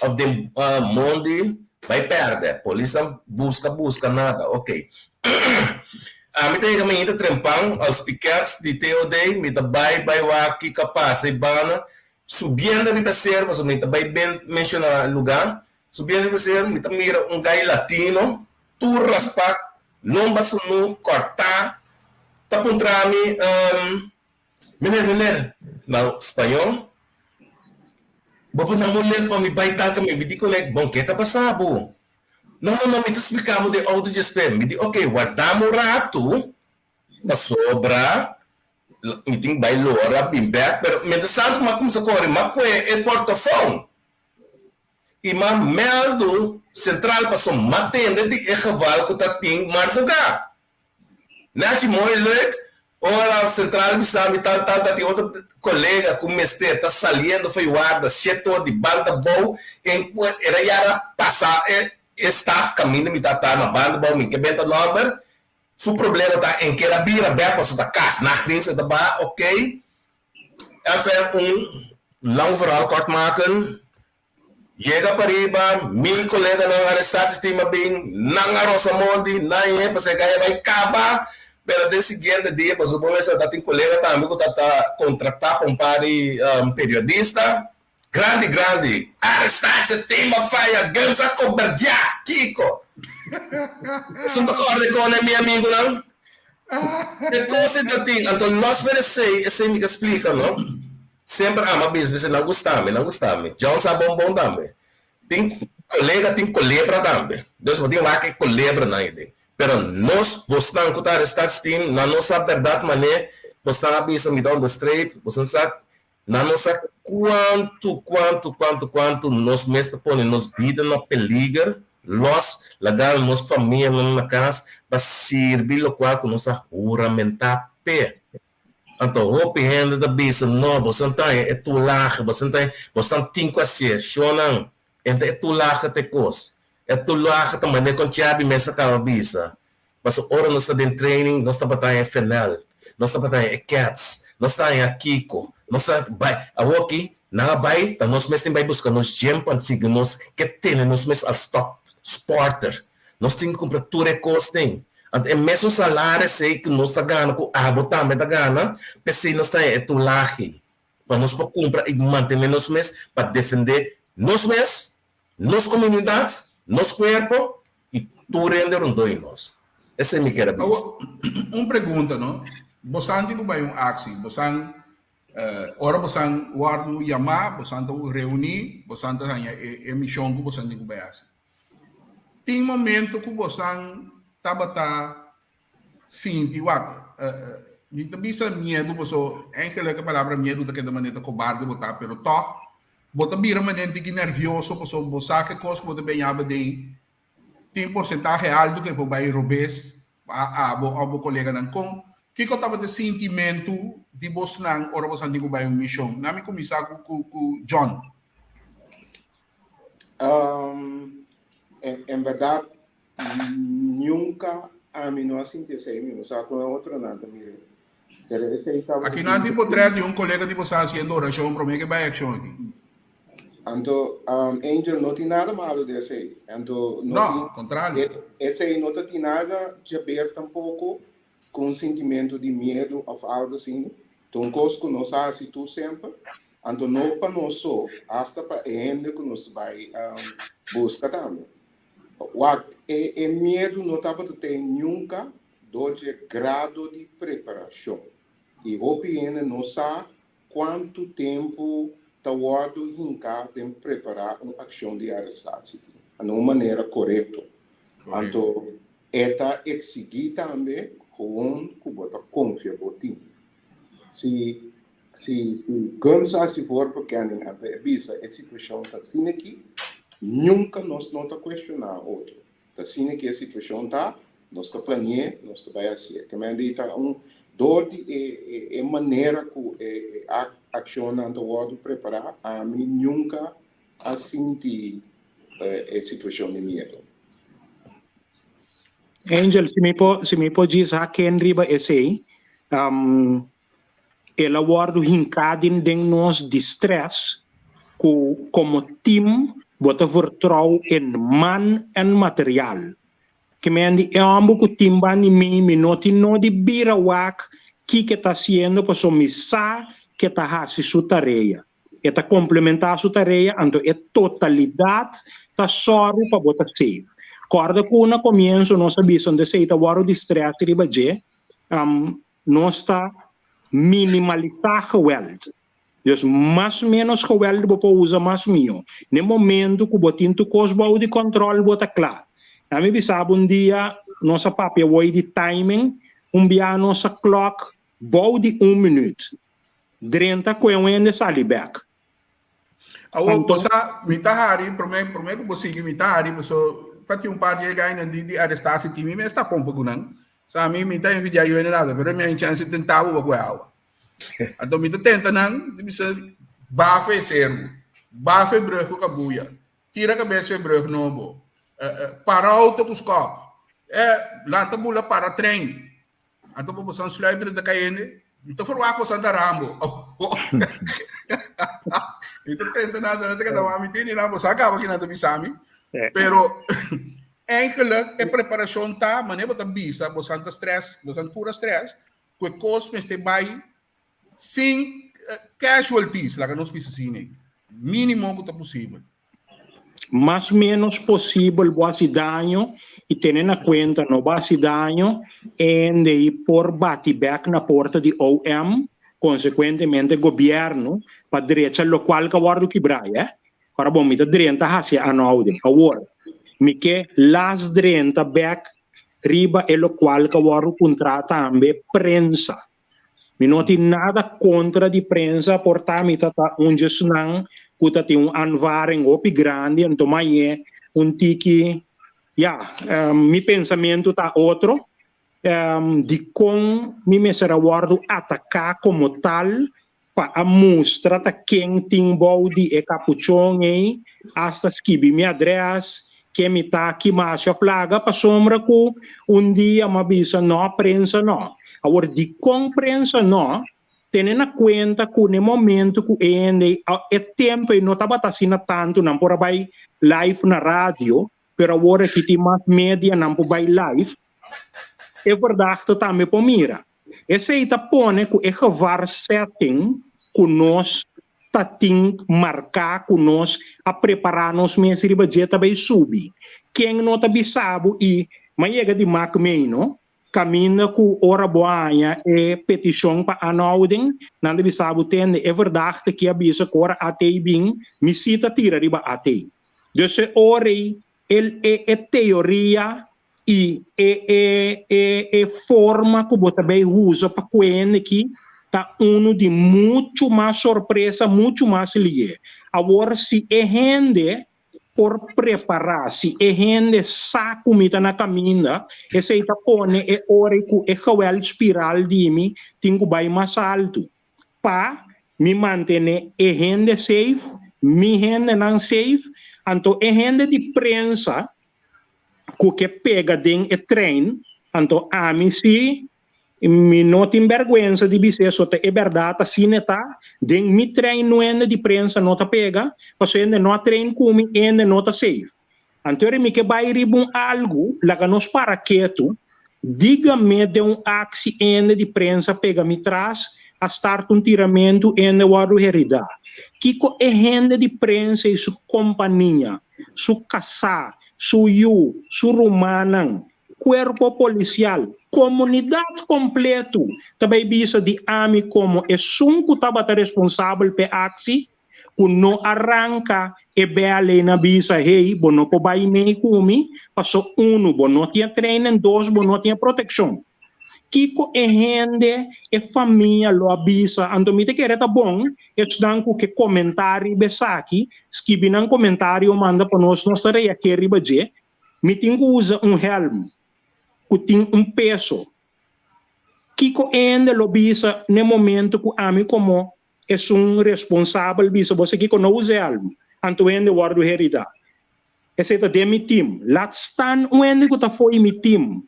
G: Of the Monday vai perder. Polícia busca nada. Ok. Me tem que me trempão aos piquetes de TOD, me vai aqui capaz e bana subindo de ser, mas me vai bem mencionar lugar. Subindo de ser, me mira gai latino, tu raspar, não basta no cortar, tá contra mim, menino, na espanhol. Bapak na mulher para me baitar kami, me digo like, bom, que tá passando? Não, me explicava de auto desespero. Me digo, ok, guardamos rato, na sobra, me tem bailora, bimback, pero mientras tanto, mas como se corre, mas foi o portafone. E mas meldo central passou matendo de cavalo que tá tem mardugar. Nati moi leuk. Ora, central bisa tal, tem outro colega com mestre, está saliendo, foi guarda, setor de banda boa, enquanto era já passar, está caminho, me tá na banda boa, me que benta number, o problema tá em que era bira, bepa, so da casa, nachdien se da ok, even lang verhaal kort maken, chega para riba, meu colega não arrestados, estima bem, não a Rosamondi, não é, para você ganhar, vai acabar. Pero de seguinte dia, mas o bom é que tem colega também que está contratado para um pari periodista, grande, arrestado, tem uma falha, ganhamos a coberdia, Kiko. Você não concorda com meu amigo, não? É coisa que tem, então nós merecemos, esse me explica, não? Sempre ama business, não gostamos, John sabe bom também. Tem colega, tem colebra também. Deus me diga lá que colebra na ideia. Pero nós gostamos de estar assim, na nossa verdade maneira, gostamos de abrir me dar um street, você sabe, na nossa quanto nós mesmos põe nos vida na peligro, nós legal nossa família na casa para servir o qual com nossa juramentar pé. Então, o pehende da bisa não, você não tem tu lacha, você não tem que ser, chonan, então tu lacha te coisa. Tu lacha também com chave mesa cabeça. Mas ora nós está em training, nós está batendo FNL, nós está batendo Cats, nós está em Kiko, nós está vai a aqui, na vai, tá nós mesmo vai buscar nos gym para seguir nós que tem nós mesmo al stop sporter. Nós tem que comprar tudo é costing. É mesmo salário sei que nós está ganhando com a botar me tá ganhando, pensei nós está tu lachi. Para nós para comprar e manter nós mesmo para defender nós mesmos, nossa comunidade, nosso corpo e tu render dois nós. Essa é a minha
B: uma pergunta, não? Você não vai axi, você ora você guarda chamar, você reunir, você emissão que você não vai axi. Tem momento que você tá sentindo, não bisa medo, você a palavra medo daquela maneira cobarde botar, pero toh você vira maneira de nervioso, você sabe que coisa que você bem abre tem porcentagem real do que vai robes a colega não com que estava de sentimento de Bosnan ora você não vai uma missão. Nami começar com John.
F: En verdade, nunca a mim não senti assim, só com outro nada, mire.
B: Aqui não tem portrait de colega de você fazendo oração para mim que vai action aqui.
F: Então, Angel não tem nada malo desse aí. Então,
B: não, contrário.
F: Esse aí não tem nada de ver tampouco com sentimento de medo ou algo assim. Então, conosco nós fazemos tudo sempre. Então, não para nós só, hasta para ainda que nós vai buscar também. O medo não está para ter nunca do grado de preparação. E o PN não sabe quanto tempo está o tem preparar uma ação de arrestação de uma maneira correta. Então, esta exigir também com bota confiança no time. Se for porque a visa a situação está assim aqui, nunca nós não está questionar outro. Está assim aqui a situação está, nós está planeando, nós está vai assim. Que me diz dor de maneira que a ação do outro preparar, a mim nunca a sentir a situação de medo.
E: Angel, se me pode dizer a quem riba esse ela guarda hincadin den nos distress como team bota vertrouw in man en materiaal. Que me andi ambo ku timba ni mi noti no di bira wak que está haciendo para somissar que está haciendo su tarea. Está complementar su tarea, então é totalidade está só para botar safe. Corda que no comienzo nós sabíamos onde se está guardo distress de baje, nós está minimalizar geweld. Dus mais menos geweld para usar mais mio. No momento que botin tu cosbo de controle bota claro. A mim sabe dia nossa papel vai de timing, dia nossa clock bou de 1 minuto. 30 coen sali back.
B: Awo bosa mitahari prometo bosi que mitahari boso pati par de gain de arrestar time me está pompo gunang. Sa mim mita yung video yun nada, pero may chance tentavo ba kuyawa. Ato mita tenta nang bisa bafe zero. Bafe brug ka buya. Tira ka bese brug nobo. Para auto kuskop. Lata mula para trem. Ato po bosan slider da kayene. Ito for wako sa darambo. Ito tenta nada na kada mami tini na bosa ka wag na bisami. Pero enkele preparação tá, mas nem botar bisa, bosanta stress, bosanta pura stress, que cosme este vai sem casualties, lá que nós precisamos, mínimo que tá possível.
E: Mais menos possível vai se dano e tendo na conta não vai se dano e de por back na porta de OM, consequentemente governo para direita local que guarda quebrar, Agora bom, me dá direita hacia a ordem, agora que las 30 back riba e lo qual que waru contrata ambe prensa. Mi não tem nada contra de prensa, portanto, mi tata gestionang kuta tem anvaring opi grande, então mais tiki, mi pensamento tá outro, de com mi será guardo atacar como tal, para mostrar ta quem tem body e capuchon hasta skibi mi adres, que me está aqui mais a flaga para sombra que dia uma bisa não prensa não. Agora de comprensa não, tendo na conta que no momento que é tempo e não estava assim tanto não por vai live na rádio, pero agora que tem mais média não por vai live, é verdade que também por mira. Esse aí tá pone que é var setting que nós tá tem marcar com nós a preparar nos meses de budget vai subir. Quem não tá bisabo e mas chega de mac meino caminha com hora boa e petição para a ordem não deve bisabo tem é verdade que a bisa cora até bem me cita tira riba até. Dus ora é teoria e forma que você vai usar para coene aqui tá de muito mais surpresa, muito mais lié. Agora, se é gente por preparar-se e gente sa comida na caminha e se ita pone e ore ku e geweld espiral di mi tingu vai mais alto pa me manter e gente safe mi gente não safe então e gente de prensa que pega den e trem então a mim se mi não tem vergonha de dizer só é verdade assim tá den mi trem não é de prensa não tá pega porque não trem como ainda não tá safe então me que vai ribum algo lá que nos para quieto diga-me de accidente de prensa pega me traz a start tiramento em o herida Kiko é gente de prensa e sua companhia sua casa sua romana corpo policial comunidade completo também bisa de ami como é sunco tabata responsável pe aksi que não arranca e bele na bisa hey bono po bai me kumi passo bono tinha treino dois bono tinha proteção Kiko e gente e família lo avisa ando mi te que era bom estudanco que comentário besaki escrevi num comentário manda para nós nossa reia que riba je mi tingo usa helm que tem peso Kiko ainda lo bisa no momento que a mim como é responsável bisa você Kiko não usa helm anto ainda guardo herida esse é de mi team laat staan ainda que tá foi mi team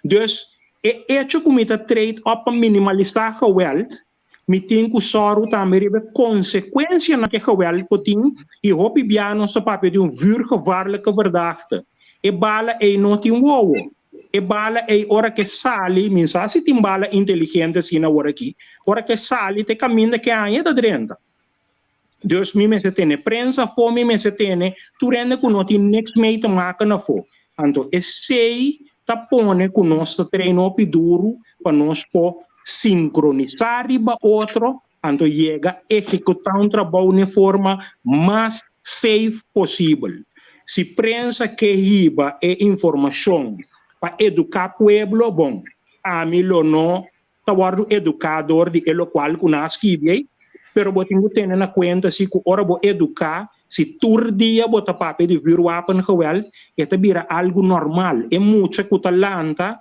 E: dus e hecho que me tá trade up minimalizar geweld me tem que soro também rebe consequência na que geweld que tem e hopi biano sa papel de vuurgevaarlijke verdachte e bala e não tem wow e bala e ora que sali minsa se tem bala inteligente assim na ora que sali te caminha que aí da dentro Deus me se tem prensa fome me se tem tu rende que não tem next mate marca na fo então e sei tá pone com nosso treino duro para nós po sincronizar riba outro então chega executar trabalho de forma mais safe possível se prensa que riba é informação para educar pueblo bom a mim lo não tá guardo educador de lo qual que nas que pero botingo ter na conta se que ora bo educar se tur dia bota papel de vir wapen geweld eta bira algo normal é mucha que talanta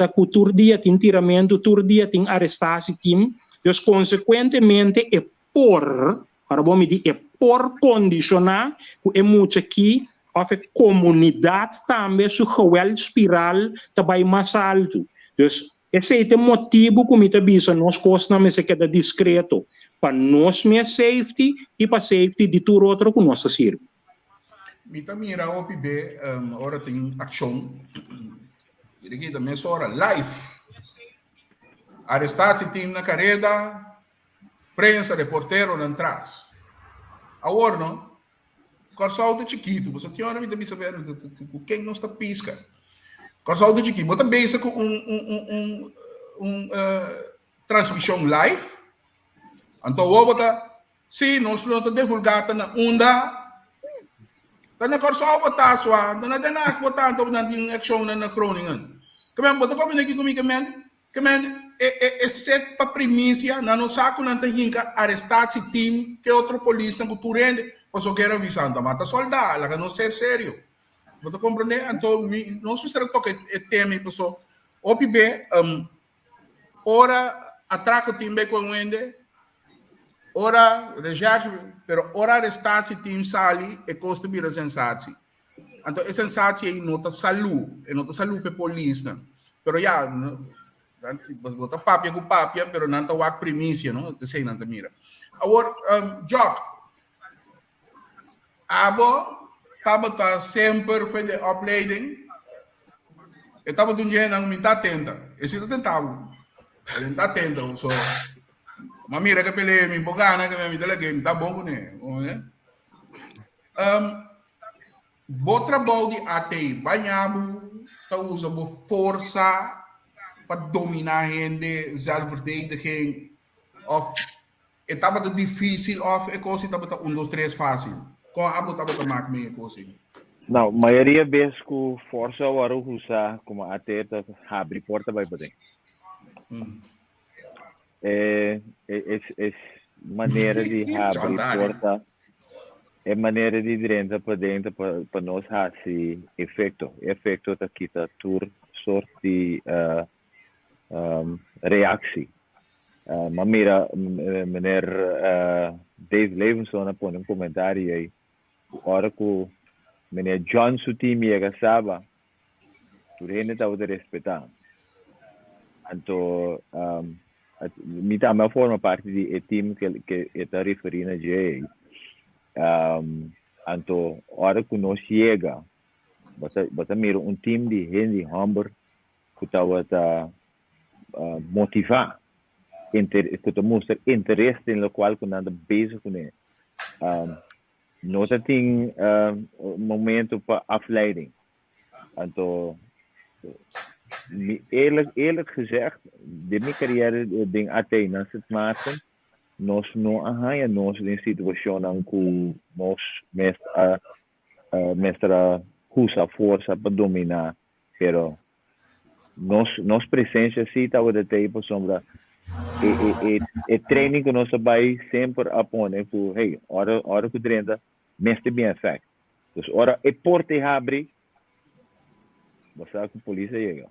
E: que tur dia tem tiramento tur dia tem arrestação tim dus consequentemente é por para bom me di é por condicionar que é mucha que a comunidade também su geweld espiral também mais alto dus esse é o motivo que me tabisa nós costumamos se queda discreto para nós minha safety e para safety de tudo outro que nós sirve.
B: Mita mira o PB ora tem ação. Dirigi da mesa ora live. Arrestado tem na carreta, prensa reportero na atrás. Agora não. Corsal de chiquito, você tinha hora me também saber quem não está pisca. Corsal de chiquito, bota base com transmissão live. Então, o bota, se nós não divulgamos na onda, então na corso bota sua, então na denas bota então na tem action na crônica. Como bota como aqui comigo é set para primícia, na nossa saco não tem que arrestar esse time que outro polícia que tu rende, posso querer avisar, então mata soldado, lá que não ser sério. Bota compreender? Então nós precisamos tocar o tema, pessoal. OPB, ora atraco time com o ende. Ora, regiate, pero ora arrestati tim sali e costo bira sensati. Então, é sensati é nota saúde, é nota saúde para polícia. Pero já, bota papia com papia, pero não tá o primícia, não? Te sei não te mira. Agora, Jock, abo, tava sempre foi de uploading. E tava de um dia não me tá atenta. Esse tá tentado. Ele tá atento, so. Ma mira che pele mi bogana che mi delle game tá bom com né bo trabalho de ATI banhabo tá usa bo força para dominar gente zelfverdediging of etapa de difícil of e coisa tava 1 2 3 fácil com a abo tava maak me coisa
C: não maioria vezes com força agora usa como ATI tá abre porta vai poder é maneira de abrir porta é maneira de dentro para dentro para nós esse efeito tá kita tur sorte de reação. Mas mira, meneer Dave Levinson põe comentário aí. Hora que meneer John Sutim ia sabe, tu rende tá de respeitar. Então, me também forma parte de time que está referindo a Jay. Então, hora que nós chega, bota mira time de gente humble que está motivar, que mostra interesse no qual que nós bezig com ele. Nós temos momento para afleiding. Então, eerlijk gezegd, de mijn carrière ding até na het maken, nós não arranha nós em situação em que nós mestra usa força para dominar, pero nós presença sim está o detalhe por sombra e training que nós vai sempre apone que hey hora que drenda mestre bem feito, então hora e porte abre, você sabe que a polícia chega.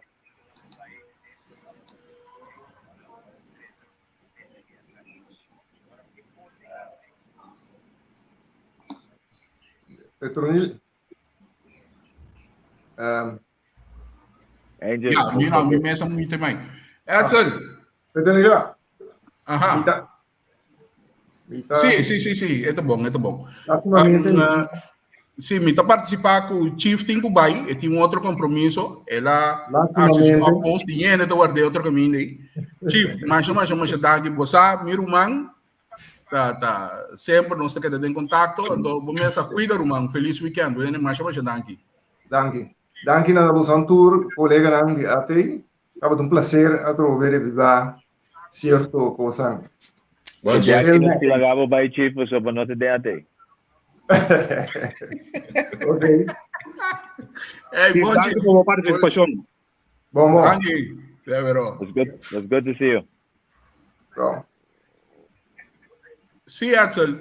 D: Petronil.
B: Ja, mi mesa muito mais. Edson.
D: Petronil.
B: Aha. Sim, é bom. Sim, me participar com o Chief Tinkubai, e tinha um outro compromisso, ela assistiu a post e ainda guardei outro caminho aí. Chief, mas daqui você, meu irmão, tá sempre nós estamos em contato, então começa a cuidar, irmão. Feliz weekend, né? Mas daqui.
D: Danke na Busan Tour, colega Nang até. Estava um prazer a trover viva certo coisa.
C: Bom dia, se lagava by Chief, só para nota de até.
D: Ok.
B: Bom dia.
E: Como participação.
D: Bom.
C: It's good to see you.
D: Bom.
B: Sim, Edson.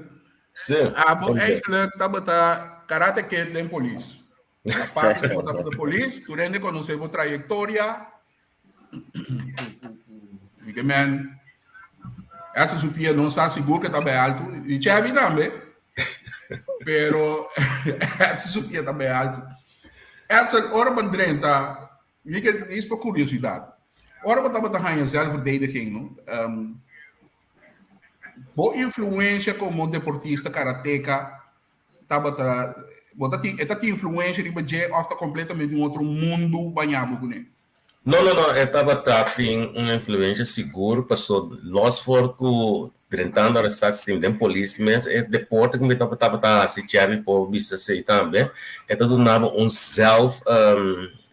G: Sim.
B: Eigenlijk, tá karate kid da polícia. A parte da polícia, tu rende conhecer a trajetória. Porque, man, essa supia não está seguro que está bem alto. E tinha vida também. Pero, essa supia está bem alto. Essa hora para drenta, isso por curiosidade. Hora para trabalhar em zelfverdediging, não? Boa influência como deportista, karateca, tem influência de bater ou está completamente em outro mundo banhado com ele?
G: Não, tem uma influência segura, passou nós for tentando arrestar esse time de polícia, mas é deporte que me estava assistir por vista sei também, é todo nada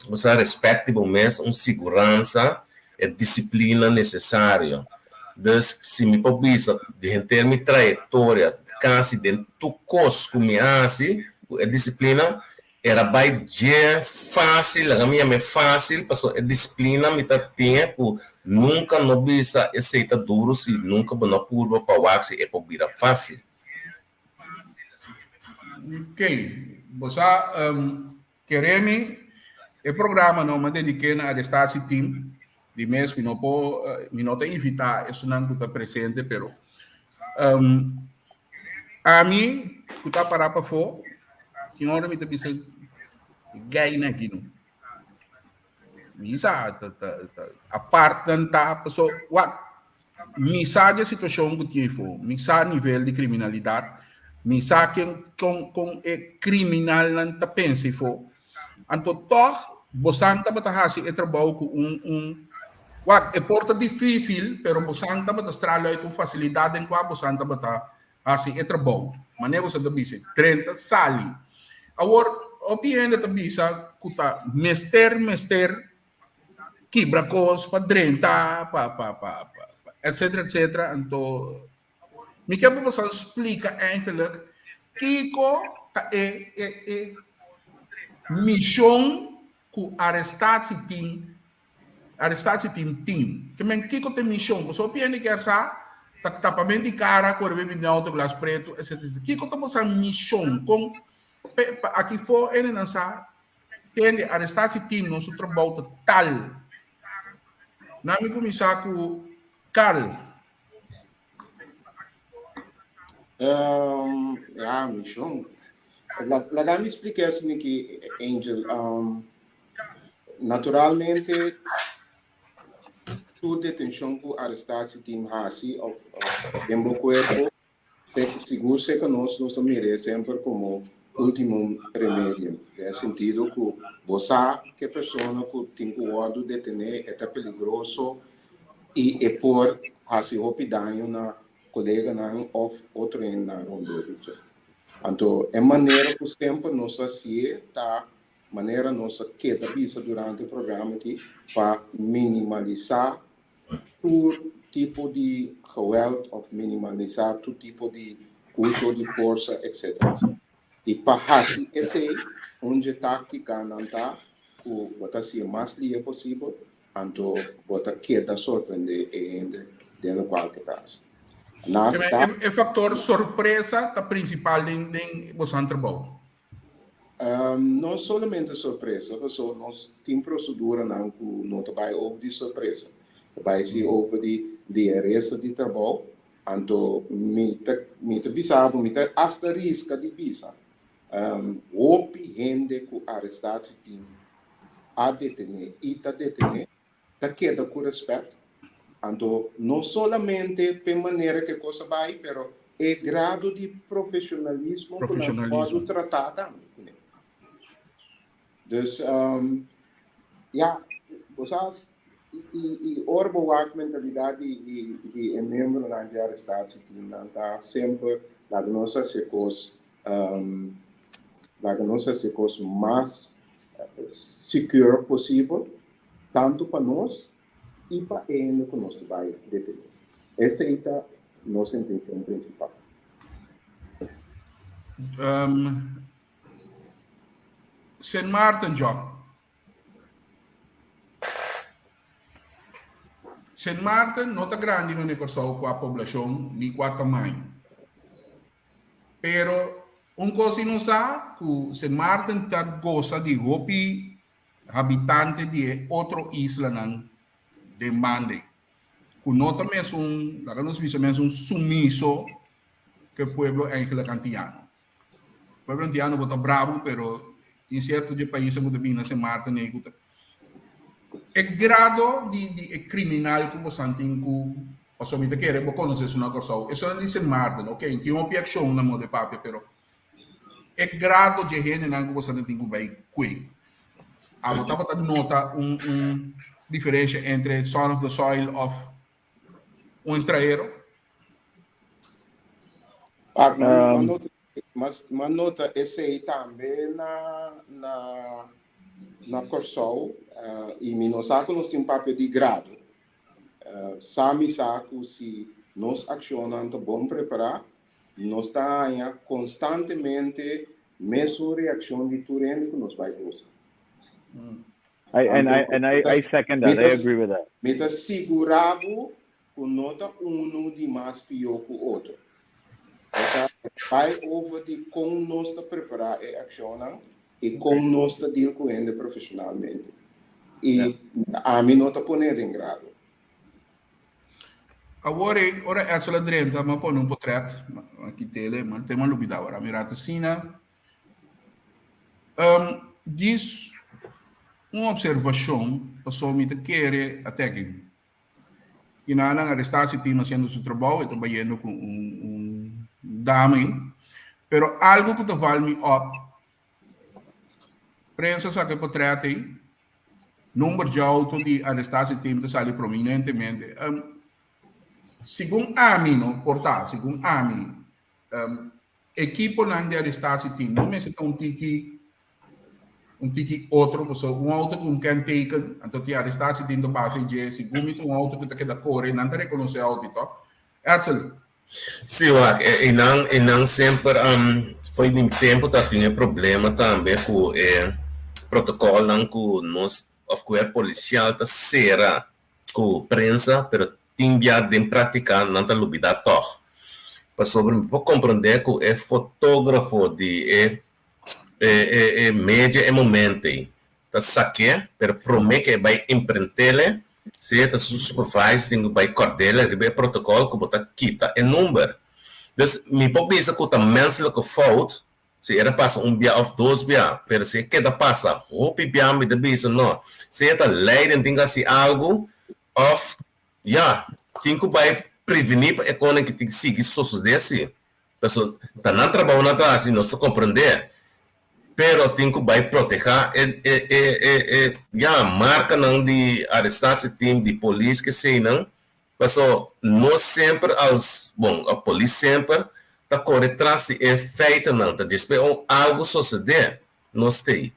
G: você respectable mesmo, segurança e disciplina necessária. Dus se me pobisa de termos de trajetória, quase dentro do curso que me hace, a disciplina era bem fácil, a minha é fácil, porque a disciplina me tinha que nunca não bisa aceita duro, se nunca não curva para o axi é para fácil.
B: Ok, você queremos o programa não me dediquei a esse time. De mês que não tem evitar isso não está presente, pero a mim que está para fora, que hora me está gay aqui não, misa a parte da pessoa, misa a situação que tinha for, misa nível de criminalidade, misa com criminal não está pensa for, então toh bosanta batahasi é trabalho com é porta difícil, pero bosanta bata estrala é com facilidade em qual bosanta bata assim é trabalho. Maneira você deve 30 sali. Agora, obviamente também bisa kuta mester quebra cos para 30 etc. Então, me quer você explica eigenlijk Kiko é missão que arrestatie team que men Kiko tem missão, você pode que essa tapamento de cara, quando vem de auto, glass preto, etc. Que contamos a missão com aqui foi ele lançar tem arrestar esse time no seu trabalho tal. Na minha começar com Carl.
F: Missão. Lá me explica assim que Angel, naturalmente tu detenção com arrestar esse time assim, em meu corpo, seguro se que nós miramos sempre como último remédio, no sentido que você que a pessoa que tem o ordem de detener é perigoso e por assim rapidinho na colega ou outro na onde. Então, é maneira que sempre nós tá maneira nossa que da vista durante o programa aqui para minimalizar todo tipo de geweld ou minimalizar todo tipo de uso de força, etc. E para assim, esse onde tática não está, o botar se mais livre possível, então botar que dá surpreender ainda dentro qualquer caso.
B: É fator surpresa da principal em você trabalho.
F: Não somente surpresa, nós temos procedura não que não vai over de surpresa, vai ser over de resto de trabalho, então me bisava, me hasta risca de visa. Opi gente que arrestado se tem a detener e tá detener, tá queda com respeito. Então, não somente de maneira que a coisa vai, mas é grado de profissionalismo que nós podemos tratar também. Então, vocês, e a mentalidade de membro da arrestado se tem, está sempre na nossa coisa mais segura possível, tanto para nós e para ele que nós vai detener. Essa é a nossa intenção principal.
B: St. Martin job. St. Martin não está grande no negócio com a população nem com o tamanho. Pero coisa não sabe que St. Martin está gosta de hopi habitante de outra isla não demande. Que não também é lá nos visamos sumiso que o pueblo é cantiano. O pueblo cantiano bota bravo, pero em certo de países que também na St. Martin é grado de criminal que você tem que passou me querer vou conhecer uma coisa. Isso não é St. Martin, ok? Tem uma ação na moda papi, pero é grado de gente que você tem que vai cuidar. A você nota diferença entre son of the soil of estrangeiro?
F: Mas nota esse aí também na Corsol e nós temos um papel de grado. Sami saco se nós acionamos bom preparar, nós está constantemente mesmo reação de turno que nós vai usar.
C: I second that. I agree with that.
F: Me está segurado com nota de mais pior que o outro. Vai over de como nós está preparar a ação e como nós está deal com ele profissionalmente. E a mim não está ponendo em grado.
B: Agora essa lá dentro, mas põe um portrait aqui tele, mas tem uma lubida agora. Mirata Sina. Diz uma observação, passou-me de querer até que na arrestação tinha fazendo seu trabalho, trabalhando com dame, pero algo que te vale up, prensa sabe portrait aí, número de auto de arrestação tinha sali prominentemente. Segundo AMI, não, portal, segundo AMI, equipo de arrestação tinha, não me se um tiki outro, auto que can taken, então te arrestação tinha do BFG, segundo auto que te da corre, não te reconhece auto, Edsel.
G: Sim, e não sempre foi um tempo que tinha problema também com o protocolo que nós, of policial, tá será com prensa, pero tinha de praticar nanta lubida toch. Para sobre compreender que é fotógrafo de média e momento tá saque, pero promete que vai empreender se tá supervising vai cordela, ribe protocolo que bota quita e número. Dus me pode dizer que tá menselijke fout, se era passa dia of 2 dia, pero se queda passa, hopi dia me debe não. Se tá leiden tinga se algo of tinha vai prevenir para economia que tem que seguir suceder. Pessoal, tá na trabalho na tá assim, nós tô compreender. Pero tem que vai proteger marca não de arrestar esse time de polícia que sei não. Pessoal, nós sempre a polícia sempre tá corre atrás de feito não, tá esperando algo suceder, nós tem.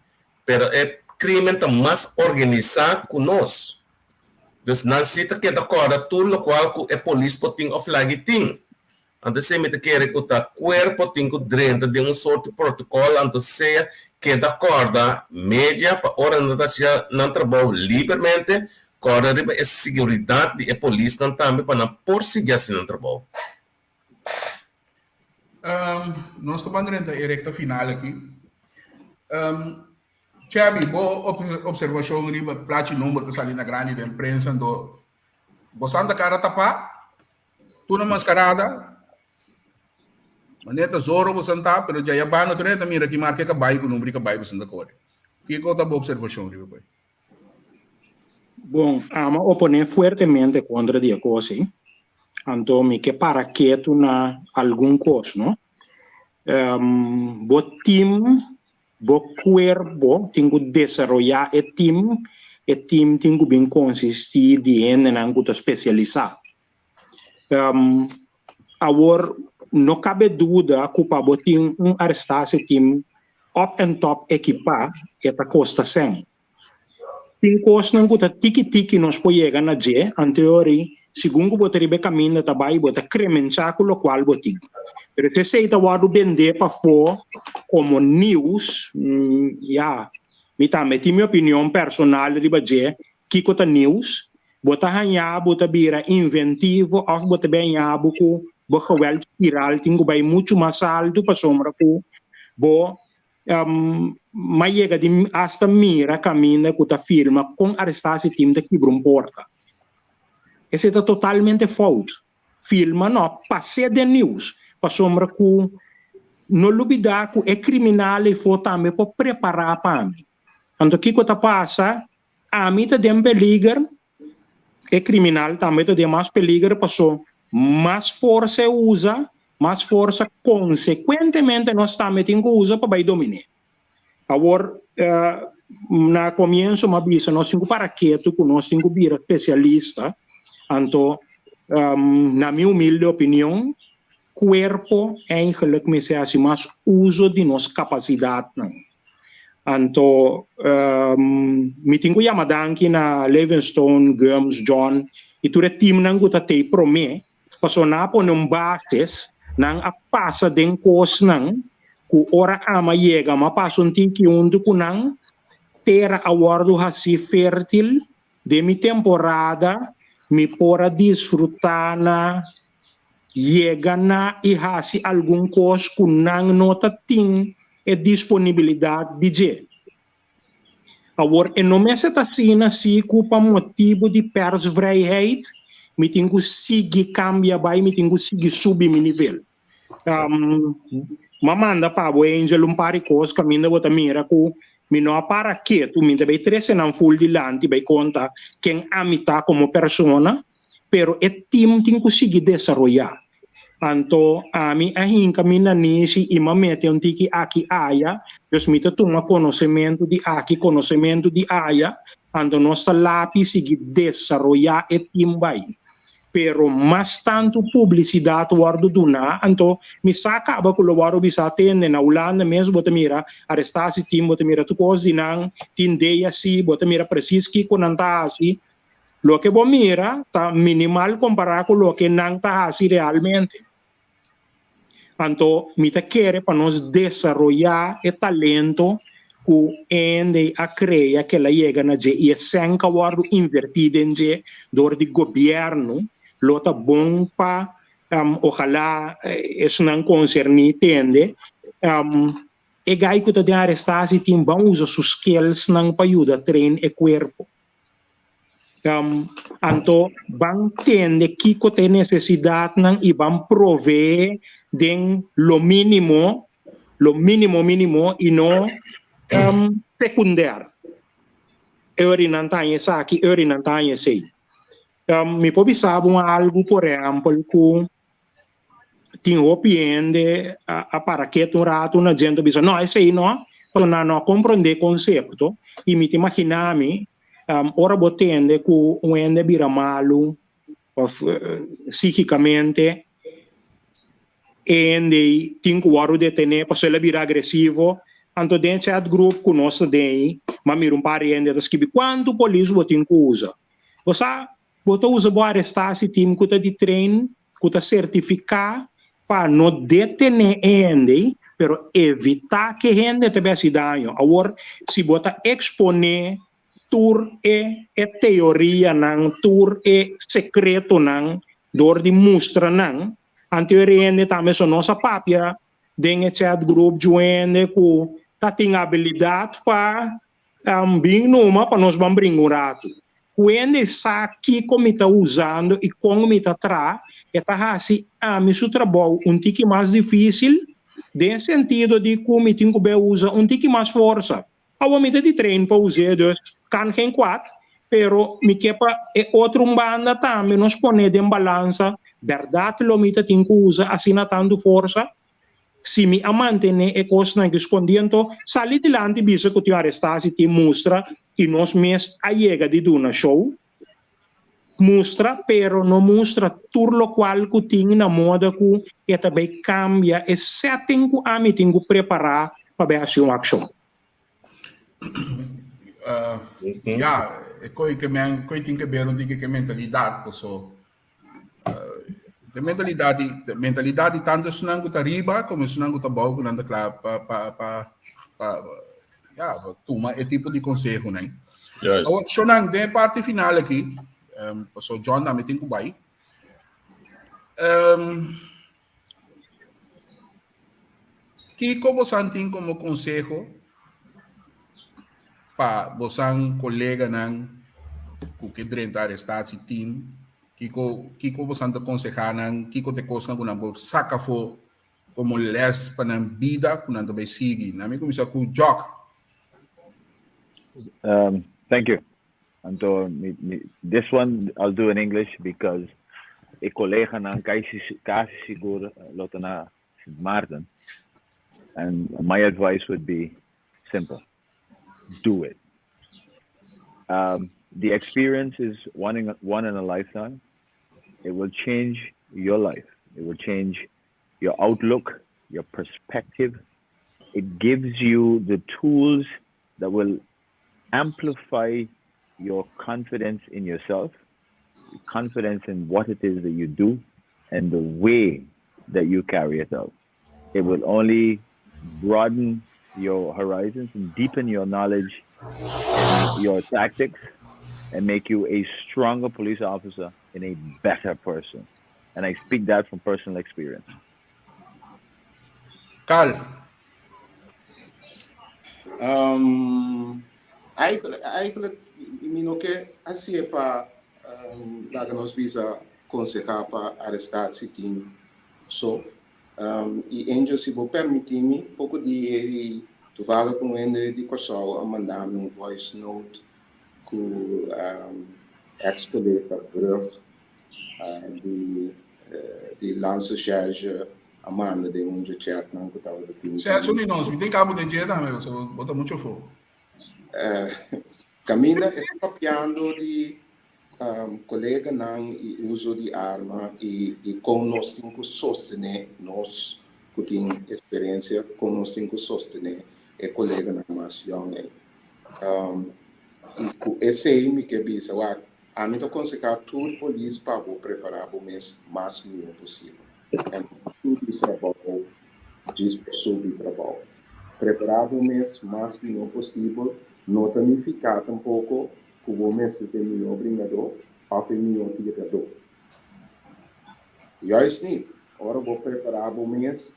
G: Pero crime tá mais organizado que nós. Dus não se tá que da corda tudo o qual que a polícia pode offline tem. Antes se me te quer que o corpo tem que dentro de sorte de protocolo antes se que da corda média para organizar não trabalho livremente, corda de a segurança de a polícia também para não perseguir assim não trabalho.
B: Nós estamos dentro da recta final aqui. Chabi, boa observação ali, plate número que sali na grande da imprensa do bosanda cara tapa, tu na mascarada. Maneta zoro bosanta, pero já ia bano também também aqui marca que vai com número que vai bosanda core. Que coisa boa observação ali, pai.
E: Bom, ama opone fuertemente contra dia coisa. Então, me que para que tu na algum coisa, não? Bo team, bo cuerpo, tengo desarrollar e team tengo bem consistir de gente na anguta especializada. Agora, não cabe dúvida que para botar arrestar esse time up and top equipar esta costa sem. Tem coisa não que tiki nós pode chegar na G, anterior, segundo botar ribe caminho da bairro botar crementar com o qual botar. Pero se sei tá wado vender para fora como news, me também tem minha opinião personal ribe G, que cota news, botar hanha, botar bira inventivo, ou botar bem abuco geweld viral tingo vai muito mais alto para sombra ku bo mas chega de hasta mira caminha que tá filma com arrestar esse time daqui por porta esse tá totalmente falso filma não passe de news para sombra ku no lubida ku é criminal e for também para preparar para mim então que tá passa a mim tá dem peligro é criminal também tá dem mais peligro passou mais força usa, mais força consequentemente nós também temos que usar para dominar. Agora, na começo, nós temos para que nós temos que ser especialista. Então, na minha humilde opinião, corpo é eigenlijk mais uso de nossa capacidade. Então, me tenho que chamar aqui na Livingstone, Gums, John, e todo o time não está te promete. Paso na po ng bases nang apasa den kos nang ku ora ama yega mapason tiki undo kunang terra awardo hasi fértil de mi temporada mi pora disfrutar na yega na e hasi algum kos kunang nota ting e disponibilidade de je. Agora, e não me seta sina si ku pa motivo de persvrijheid me tenho que seguir cambia vai me tenho que seguir subir meu nível mamanda para o angel pari cos caminho bota mira ku me não para que tu me deve trece não full de lante vai conta quem amita como persona pero e team tenho que seguir desenvolver então a mim a hinca mina nisi e mamete um tiki aqui aya jos me toma conhecimento de aqui conhecimento de aya então nossa lápis seguir desenvolver e team vai pero mas tanto publicidade wardo duna então me saca ba kulo waro bisa tende na ulana mesmo bota mira arrestar esse time bota mira tu coisa não tindeia si bota mira preciso que conanta assim lo que bom mira tá minimal comparado com lo que não tá assim realmente então me te quer para nós desenvolver o talento que ende a criar que ela chega na e sem que wardo invertido em door de governo lota bom pa ojalá isso não concerne tende e gai que de arrestasi tim bom usa sus skills não pa ajuda trein e corpo anto bang tende que tem necessidade não e bang prover den lo mínimo e não secundário Eurinantanha aqui, Eurinantanha sei. Me pode saber algo, por exemplo, que tinha opinião para que um rato na gente diz, não, esse aí não, não compreender conceito e me imaginar-me, ora botende que um ende vira malo, psicicamente, e tem que o de ter, para ele virar agressivo. Então, dentro do grupo que nós temos, mas mira parente da escrever quanto polícia você tem que usar. Você usa para arrestar se tem que de treino, que certificar para não detener gente, pero evitar que gente tenha se dano. Agora, se você exponer tur e teoria não, tur e secreto não, dor de mostra não, anteriormente também são nossa papia, dentro do grupo de gente que tem habilidade para bem numa para nós vamos brincar um rato. Quando sabe como está usando e como está atrás, está assim, meu trabalho um tique mais difícil, no sentido de como tem que usar um tique mais força. A momento de treino para usar, dus, kan geen kwaad, pero me quepa outro banda também, nós põe em balança, verdade, lo mita tem que usar assim na tanto força, se me mantém e coisa que escondendo, sali dilante bisa que te arrestar se te mostra e nós mesmos a chega de uma show mostra, pero não mostra tudo o qual que tem na moda que e também cambia e setting que a mim tem que preparar para ver a uma ação.
B: Ja, coi tem que ver onde que mentalidade, so de mentalidade tanto sunang ta riba como sunang ta bau nanda club pa toma é tipo de consejo, né?
G: Yes.
B: So nang de parte final aqui, so John na meeting ko bai. Kiko bosanting como consejo pa bosang colega nang kukidrentar estado team Kiko bosang aconsejanan Kiko te costa kuna bo saka fo como les panang vida kuna to bay sigi nami kumisa ku jock.
C: Thank you. And this one I'll do in English because a collega nang kasi siguro lotana Martin, and my advice would be simple: do it. The experience is one in a lifetime. It will change your life. It will change your outlook, your perspective. It gives you the tools that will amplify your confidence in yourself, confidence in what it is that you do, and the way that you carry it out. It will only broaden your horizons and deepen your knowledge, your tactics, and make you a stronger police officer and a better person. And I speak that from personal experience.
B: Carl.
F: Eigenlijk, que assim é para dar nos visa aconselhar para arrestatie so e angel se vou permitir-me pouco de tu fala com ele de coisal a mandar-me um voice note com ex-colega Brug de lança-charge a manda de chat não que estava aqui.
B: Se assumi nós, me tem cabo de dieta, meu, só bota muito fogo.
F: Camila está copiando de colega não e uso de arma e como nós temos que sostener nós que temos experiência como nós temos que sostener é colega na nação e esse aí me que bisa lá a mim tô conseguindo tudo polícia para preparar o mês mais mínimo possível tudo de trabalho diz sobre trabalho preparar o mês mais mínimo possível não tanificar tampouco que o mês terminou bringador ao terminou tirador Juist niet. Ora vou preparar o mês,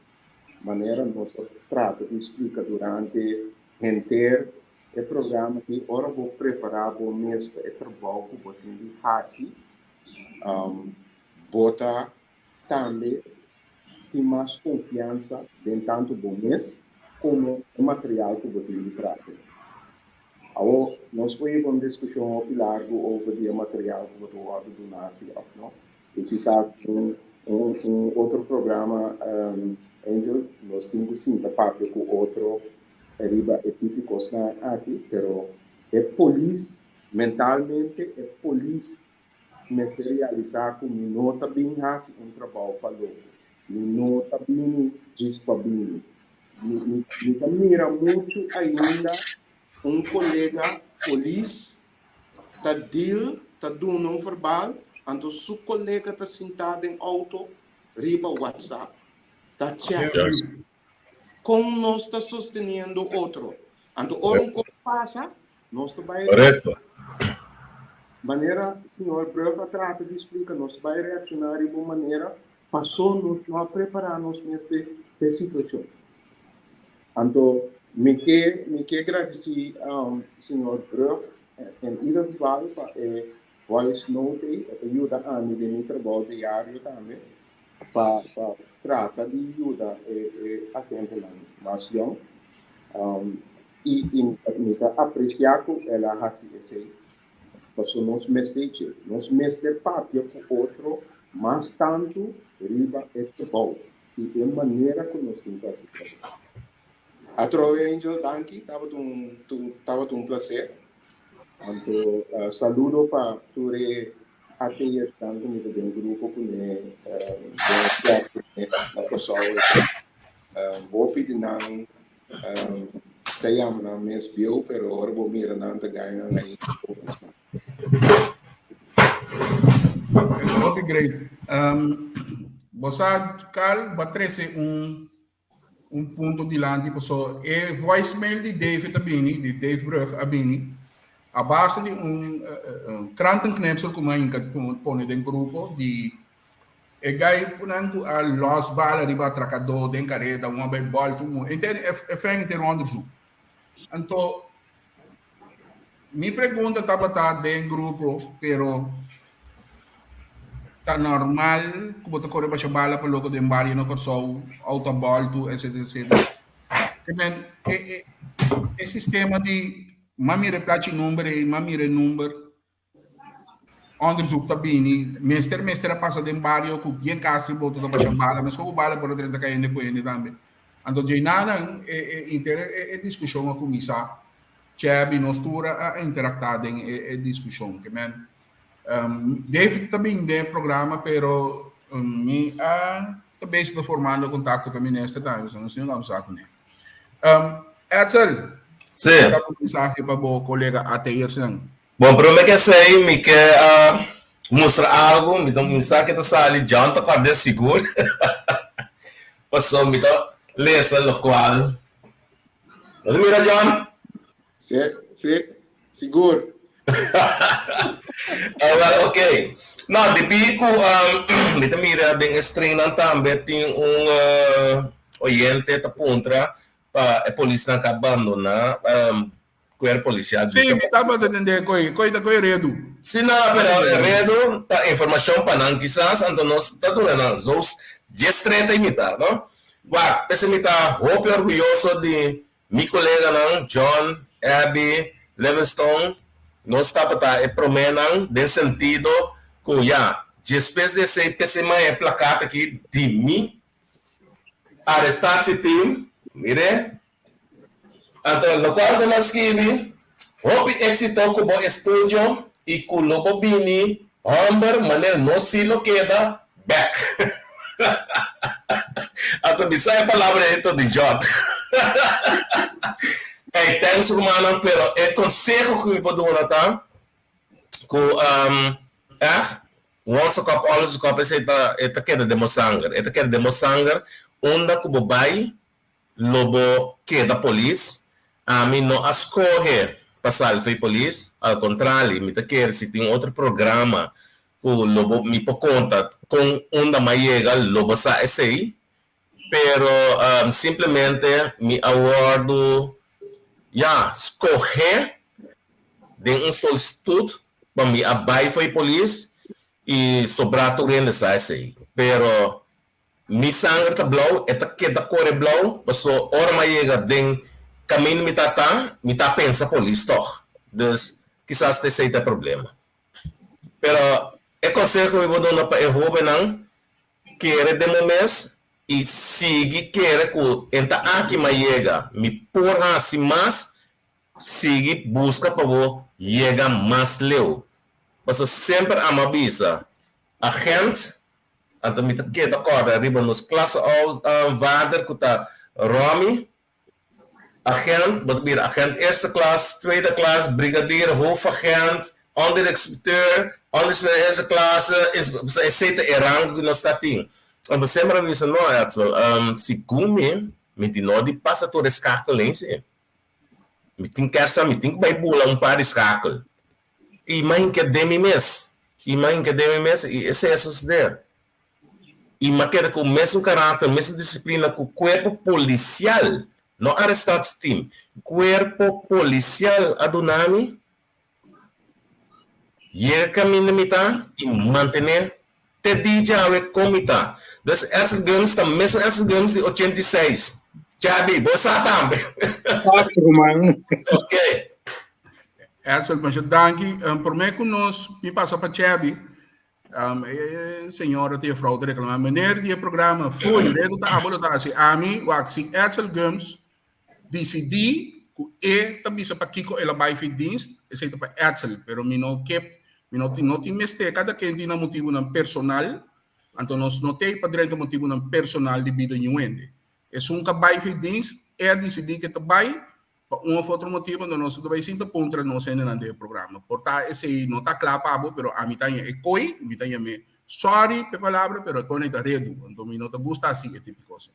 F: maneira nós trata de explicar durante inteiro o programa que ora vou preparar o mês para o trabalho que vou ter de fazer, botar também tem mais confiança em tanto o mês como o material que vou ter de tratar. Agora, nós vamos uma discussão largo sobre o material que vou ter de donar, não? E quizás outro programa, Angel, nós temos sim a parte com outro arriba é típico aqui, pero é polícia mentalmente, é polícia materializar como não está bem fácil trabalho para louco, não está bem disponível. Me mira muito ainda colega polícia está dando verbal. Então, se o colega está sentado em auto, riba WhatsApp, está chat. Como nós está sustentando outro. Então, o que passa, nós vai...
G: Correto.
F: Maneira, senhor Breva trata de explicar, nós vai reaccionar de uma maneira, passou-nos a preparar-nos nessa situação. Então, me quer agradecer ao senhor Breva, em individual, voice note ajuda a mim no trabalho diário também para tratar de ajudar a gente na nação e apreciar que ela faz isso porque nós mestre parte com outro mas tanto riba é trabalho e é maneira que nós temos que fazer. Através Angel, danke, estava um prazer. Então, saludo para todos os que estão comigo no grupo, na pessoa. Vou pedir não, tenho na mês bio, mas agora vou mirar não te ganhar aí.
B: Okay, great. Bossa, Carl, batrese ponto di lanti, so, e voicemail di David Abini, di Dave Brugge Abini, a base di krantenknipsel come in pone del gruppo di e gai punanto a los bala riba tracado den careta uma bel bal tu mu entende é feng ter onderzoek. Então mi pergunta tabata den grupo pero tá normal como te corre para bala para logo den bari no corso auto bal tu etc. Também é sistema de mamire plaatje nummer onderzoek tabini meester passa den barrio ku bien castri boto da basha bala mas ko bala por 30 km depois também ando jainana e discussão com misa chabi nostura a interactada em discussão que men David também de programa pero mi também está formando contato com o ministro também não sei como saco né Edsel
G: Sim.
B: Mensaje para o colega Ateir Sang.
G: Bom, para mim que sei, me quer mostrar algo, me dá um mensagem que está ali, John, está com seguro. Passou, me dá lesa local. Olha, mira, John.
F: Sim, seguro.
G: Ok. Não, de bico, me dá mira, bem estranho também, tem oyente, tá pontra, a polícia não abandonar o policial.
B: Sim, me estava entendendo coi redo.
G: Sim, não, pero redo tá informação para não quizás então nós tá dando os gestreita imitar, não? Vai, pensa me tá roupa orgulhoso de meu colega não, John, Abby, Livingstone, nós tá para promenan de sentido que já, depois de ser PCMA é placata aqui de mim, arrestar-se time. Mire, então, no qual de nós escrevi, hope éxito como estúdio e com o lobo bini, homem, maneira não se lo queda, back. Então, me sai a palavra então de John. Hey, thanks, Romano, pero é conselho que me pode dar, que, once a couple, always a couple, esta queda de moçangar, onda que bobai, lobo que da polícia a mim não escolhe passar foi polícia ao contrário me quer se tem outro programa kung lobo mi po contact kung unda mayega lobo sa essay, pero simplemente mi awardo escolher de solicitud para mi abay foi police e sobrato rin sa essay. Pero mi sangre ta blau, eta queda core blau, paso ora mayega den caminho mi ta pensa police toch. Dus quizás te sei problema. Pero e consejo mi bodo na pa errobe nang querer de momento e sigue querer que enta aqui mayega mi porra si mais sigue busca para vo chega mais leu. Paso sempre amabisa a gente anto mi queda corda riba nos classe vader kuta Romy agent, wat agent eerste klas, tweede klas, brigadier, hoofdagent, onderinspecteur, onderinspecteur eerste klasse, is zitten in rang na stating. En we sembra vi no Edsel, si kumi, mi di no di passa to rescakelense. Mi tin kersa, mi tin bij bula paar rescakel. I main que demi mes, e esse é der. E maquera com o mesmo caráter, mesma disciplina com o corpo policial. No arrestados team, corpo policial adunami, e caminho mita e manter te DJ awe comita. Dus Edsel Gums está mesmo Edsel Gums de 86. Chabi, boa também. Ok.
B: Edsel, mas danke. Por mim que nós me passa para Chabi. Senhora tem fraude reclamar. Meneer die programa foi redo tá abordado assim. A mim, o axi Edsel Gums decidi que também se para Kiko ela vai fazer dienst, esse para Edsel, pero mi no tem meste cada quem tem motivo não personal, então nós não tem para direito motivo não personal de vida nenhuma. É que vai fazer dienst, decidi que vai para outro motivo, então nós vai sentar contra nós no programa. Portanto, esse não está claro para pero a mim é coi, me me sorry pe palavra, pero tô nem tá redo, então me não te gusta assim esse tipo de coisa.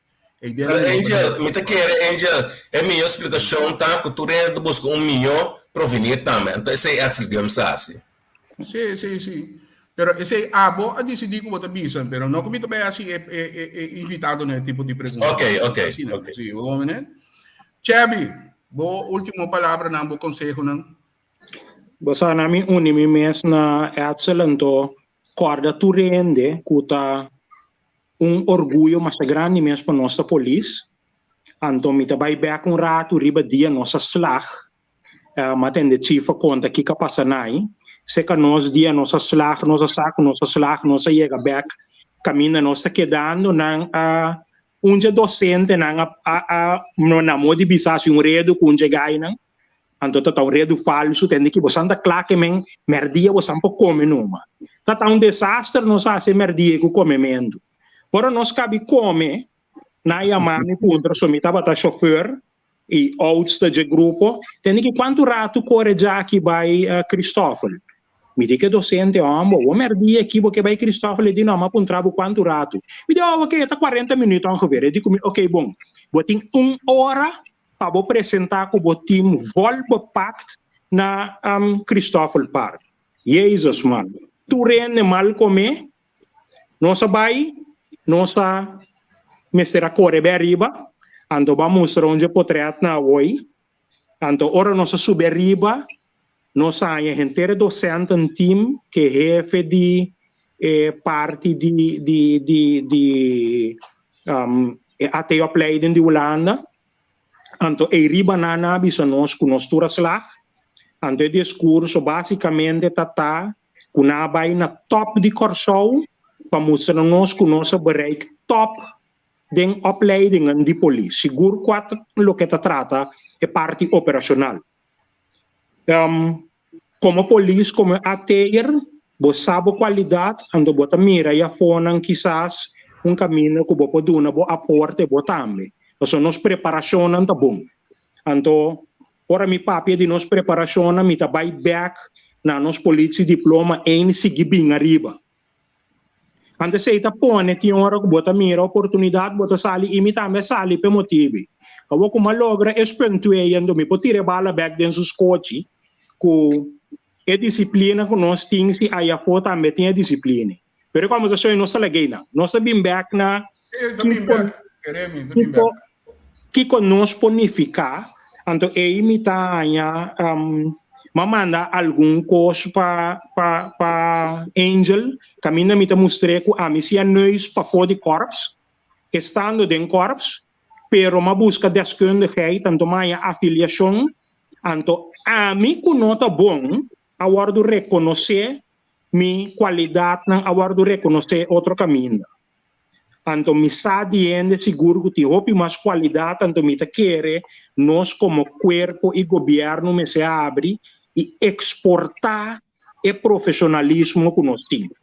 G: Angel, me te quer, Angel, é minha explicação, tá? Que tu rende busca milhão provenir também. Então, esse é Edsel Gums assim.
B: Sim. Pero esse abo a decidir como te avisan, pero não como também assim é invitado nesse tipo de pergunta.
G: Ok.
B: Sim, vamos né? Chabi, boa última palavra na bo consejo não?
E: Basta nami unimi mes na Edsel então corda tu rende kuta orgulho mais grande mesmo para nossa polícia. Então, me vai back rato, riba dia nossa slag, mas tem de chifa conta que passa naí. Se que nós dia nossa slag, nossa saco, nossa chega back, caminha nossa quedando na dia docente na modi bisasi redo com gai não. Então, tá redo falso, tem que você anda claque men merdia você não come numa. Tá desastre nós se merdia com comemento. Ora nós cabe come na Yamami contra somitava a chauffeur e oudste de grupo tem que quanto rato corre já aqui vai Cristófalo me diz que docente o merdia aqui porque vai Cristófalo de não mas puntravo quanto rato me diz ok tá 40 minutos ongeveer digo ok bom botem 1 hora para vou apresentar com o time volta pact na Cristófalo Park Jesus mano tu rende mal come nossa vai nossa mestera corre bem arriba, então vamos mostrar onde potreat na hoje, então ora nossa sube arriba, nossa inteira docente um time que é jefe de parte de até a opleiding de Holanda, então arriba na nabisa nós com nós tura slag, então o discurso basicamente tá com na vai na top de Corsou para mostrar nós que nós bereik top de opleidingen de polícia. Seguro quatro lo que trata é parte operacional. Como polícia, como ATR, você sabe a qualidade, então você mira e a fona quizás caminho que você pode dar um aporte também. Então, nós preparação tá bom. Então, ora mi papi de nós preparação, mi tá vai back na nos polícia diploma em seguir bem arriba. Quando você está pondo, tem hora que você mira a oportunidade, você sali, e também sali per motivi. Quando você logra espentuando, me pode tirar bala back dentro dos coches, com é disciplina que nós temos e aí a foto também tem a disciplina. Pero como eu sou nossa legueira, nossa bimback na que nós ponificar, então aí me tá manda algum coisa para Angel, caminha me tá mostrei que a missão nós para fora de corpos, estando dentro corpos, pero ma busca deskundigheid, tanto mais afiliação, então a mim que nota bom, agora do reconhecer minha qualidade, agora do reconhecer outro caminho. Então, me sabe seguro que tem hope mais qualidade, então me quer nós como corpo e governo me se abre e exportar o profissionalismo que nós temos.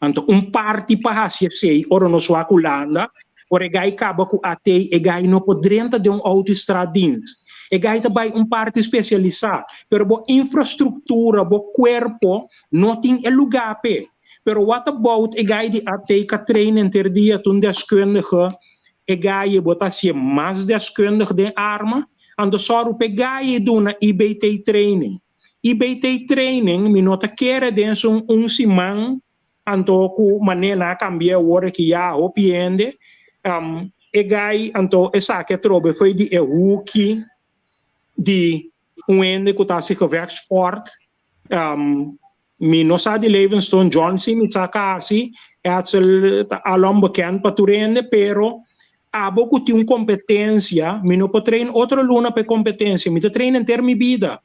E: Então, parte para se sei, ora nós vamos Holanda, ora gai acaba com até e gai não podendo de autoestradins. E gai também parte especializada, pero a infraestrutura, o corpo não tem lugar para. Pero what about e gai de até que treinen ter dia tun deskundige e gai bota se mais deskundige de arma ando só o pegai do na IBT training. IBT training me nota quer dentro simão ando com maneira cambia o hora que já opiende e gai ando essa que trobe foi de Hulk de ende que tá se conversa sport mi no sa di Livingston Johnson mi sa kasi alam bekend paturende pero abo ko ti competência mi no po train outro luna pe competência mi te train in termi vida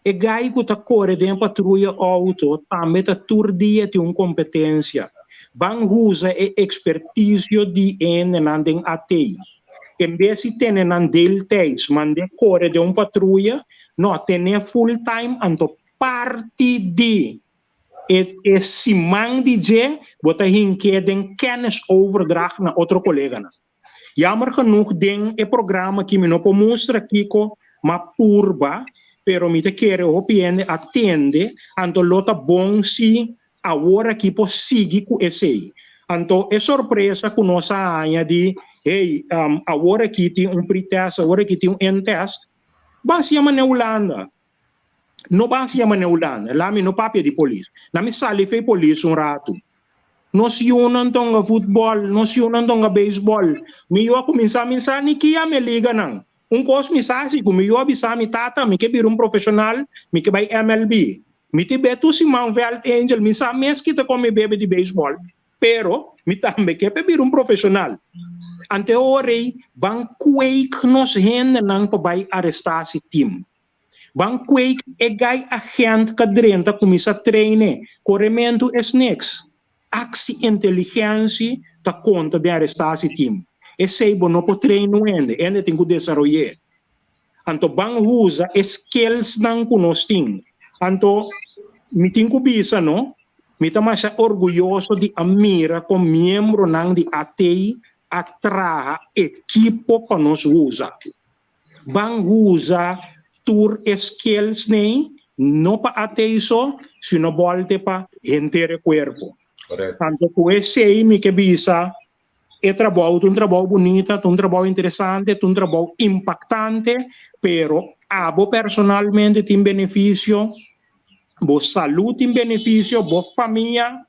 E: e gai ko ta corre de patrulha auto tambe ta tour dia ti competência bang usa e expertisio di nanding atei em vez de ter nandel tais mande corre de patrulha no tene full time anto parte de esse man DJ bota hinke den kennis overdrag naar outro collega. Jammer genoeg den e programa que me não mostra aqui com ma purba, pero me te quer opiende atende anto lota bom si agora que possigi com esse. Anto é surpresa com nossa anha de hey agora que tem pretest, agora que tem test, basicamente na Holanda. No basi ya Holanda, lá me no papel de polícia. Na me sali fei polícia rato. Nós yunan tonga futebol, nós yunan tonga beisebol. Me yo começar ni que ya me liga não. Coisa me sasi, como yo abisa mi tata, me que bir profissional, me que vai MLB. Me te betu si man Veld Angel, me sa mes que te come bebe de beisebol. Pero me tambe que bir profissional. Ante ore, bang quake nos hende nang pa vai arrestar si team. Bang quake e gai agent kadrenta kumisa treine corremento es next aksi inteligência ta conta de arrestar si team e sei bo no po treino ende tem que desenvolver anto bang usa skills nang kunosting anto miting ko bisa no mita masya orgulhoso de amira como membro nang di ATI atraha equipo pa nos usa bang usa tour skills no pa ateiso, sino volte pa entere cuerpo.
G: Correcto.
E: Tanto que esse me que bisa é um trabalho bonito, um trabalho interessante, um trabalho impactante, pero abo personalmente tem benefício, bo saúde tem benefício, bo família,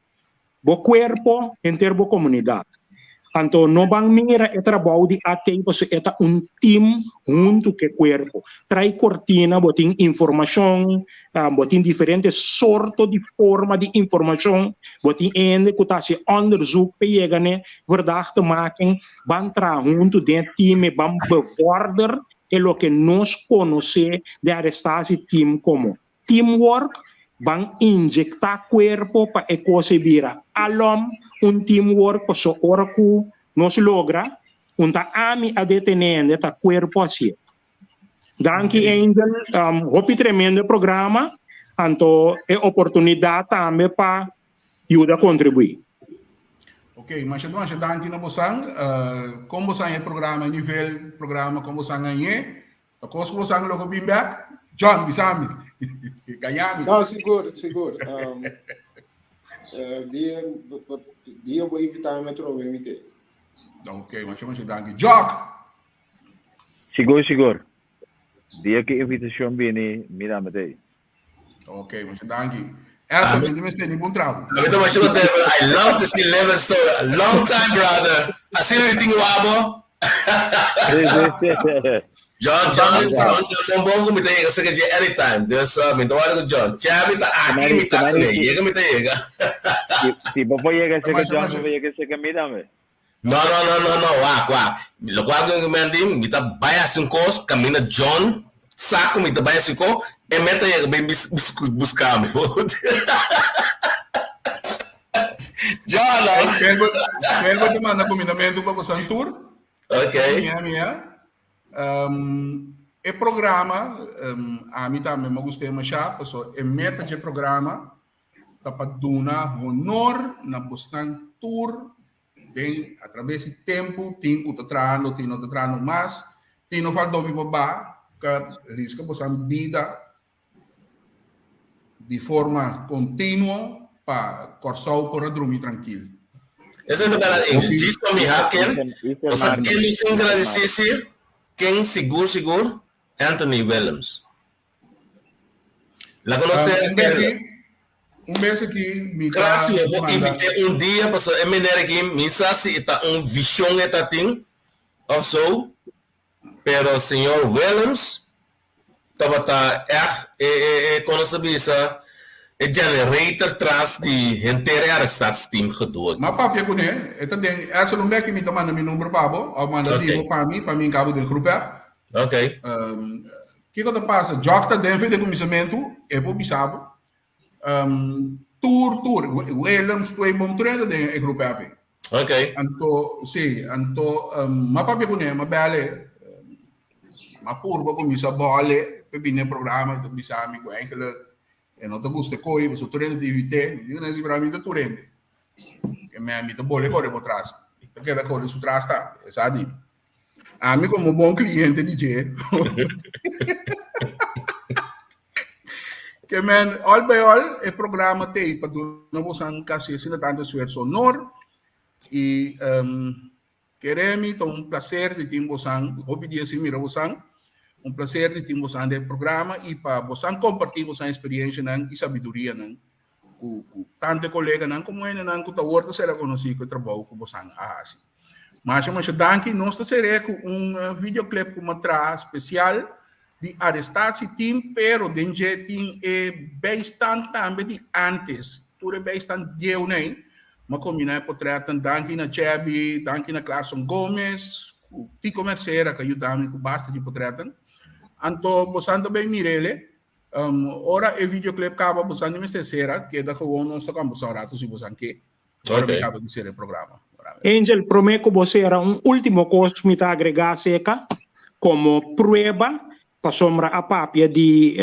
E: bo cuerpo, entere bo comunidade. Então, não vão mirar o trabalho de até você é team junto com o corpo. Trai cortina, botem informação, botem diferentes sortes de forma de informação, botem ainda que está se onderzoek pega, né? Verdade te maken, van tra junto de time, van bevorder o que nós conhecemos de arrestatie team como teamwork, van injectar corpo para conseguir alom teamwork para so hora que nos logra ta ami a detenende ta corpo assim. Danke Angel, hopi tremendo programa, anto é oportunidade também para ajudar a contribuir.
B: Ok, mas danke na bosang, como bosang é programa nível programa como bosang é, kos bosang logo bimbak, John bisami, ganhami.
F: Não, seguro. Dia vou invitar a metro MT.
B: Ok, mas danke. Jock.
C: Seguro. Dia que invitação viene, mira matei.
B: Ok, mas danke. Essa mesmo tem um bom trabalho.
G: I love to see Levin story. A long time, brother. I see everything wabo. John, bom me tem essa que anytime. Deus me dá hora com John. Chame tá aqui me tá né. Chega me tá chega.
C: Si vos llegas a ese John, vos llegas a ese mírame.
G: No. Wak. Lo qual que me andim, me tá bias um cos, camina John, saco me tá bias um cos, e meta chega bem buscar me. John,
B: Quero te mandar combinamento para você um tour.
G: Ok.
B: E programa, a mim também me gostei mais já, porque é meta de programa para dar honor na Boston Tour, bem, através do tempo, tem que estar trano mais, tem não falta de babá, que risca você vida de forma contínua para correr por dormir tranquilo.
G: Essa é a verdade. Diz para mim, Haken, quem me tem que agradecer, quem seguro, Anthony Williams. La conocer
B: um mês aqui, me
G: claro, eu vou invitar dia para a menina aqui, me sabe está visão eta ting, ou so, pero senhor Williams, estava quando se bisa, generator tras de inteira arrestados team geduld.
B: Maar papje kon essa não é que me toma meu número pabo, ou manda digo para mim cabo do grupo.
G: Ok.
B: Que coisa passa? Jogta dentro do comissamento, é por bisabo. Tour, Williams, tu é bom treino do grupo AP.
G: Ok.
B: Mas papje kon mas bele, mas purba comissa bolle, pebine programa, tu bisami com eigenlijk. E non ti gusta correre, ma tu rendi di te, io non si veramente tu rendi. Che mi amico vuole correre per trás, perché la corre su trás sta, e sa di. A me come buon cliente dice che man all by all il programma te per non possiamo quasi essere tanto su sonor e queremi un piacere di Bosan, obbedienza mira Bosan. Um prazer de ter você no programa e para você compartilhar sua experiência e sabedoria com tanto colegas como ele que está wordo será conhecido que trabalha com você assim. Mas danke nós teremos com videoclip com uma tra especial de arrestação team pero dentro team é bastante também de antes tudo é bastante de nem mas combinar portrait danke na Chevy danke na Clarkson Gomes o Tico Mercera que ajuda-me com basta de portrait. Anto bosando bem mirele, ora e videoclip acaba bosando me terceira, que da gewoon nós tocamos rato se bosan que. Ora acaba de ser o programa.
E: Angel, prometo você era último coisa que me tá agregar seca como prueba para sombra a papia de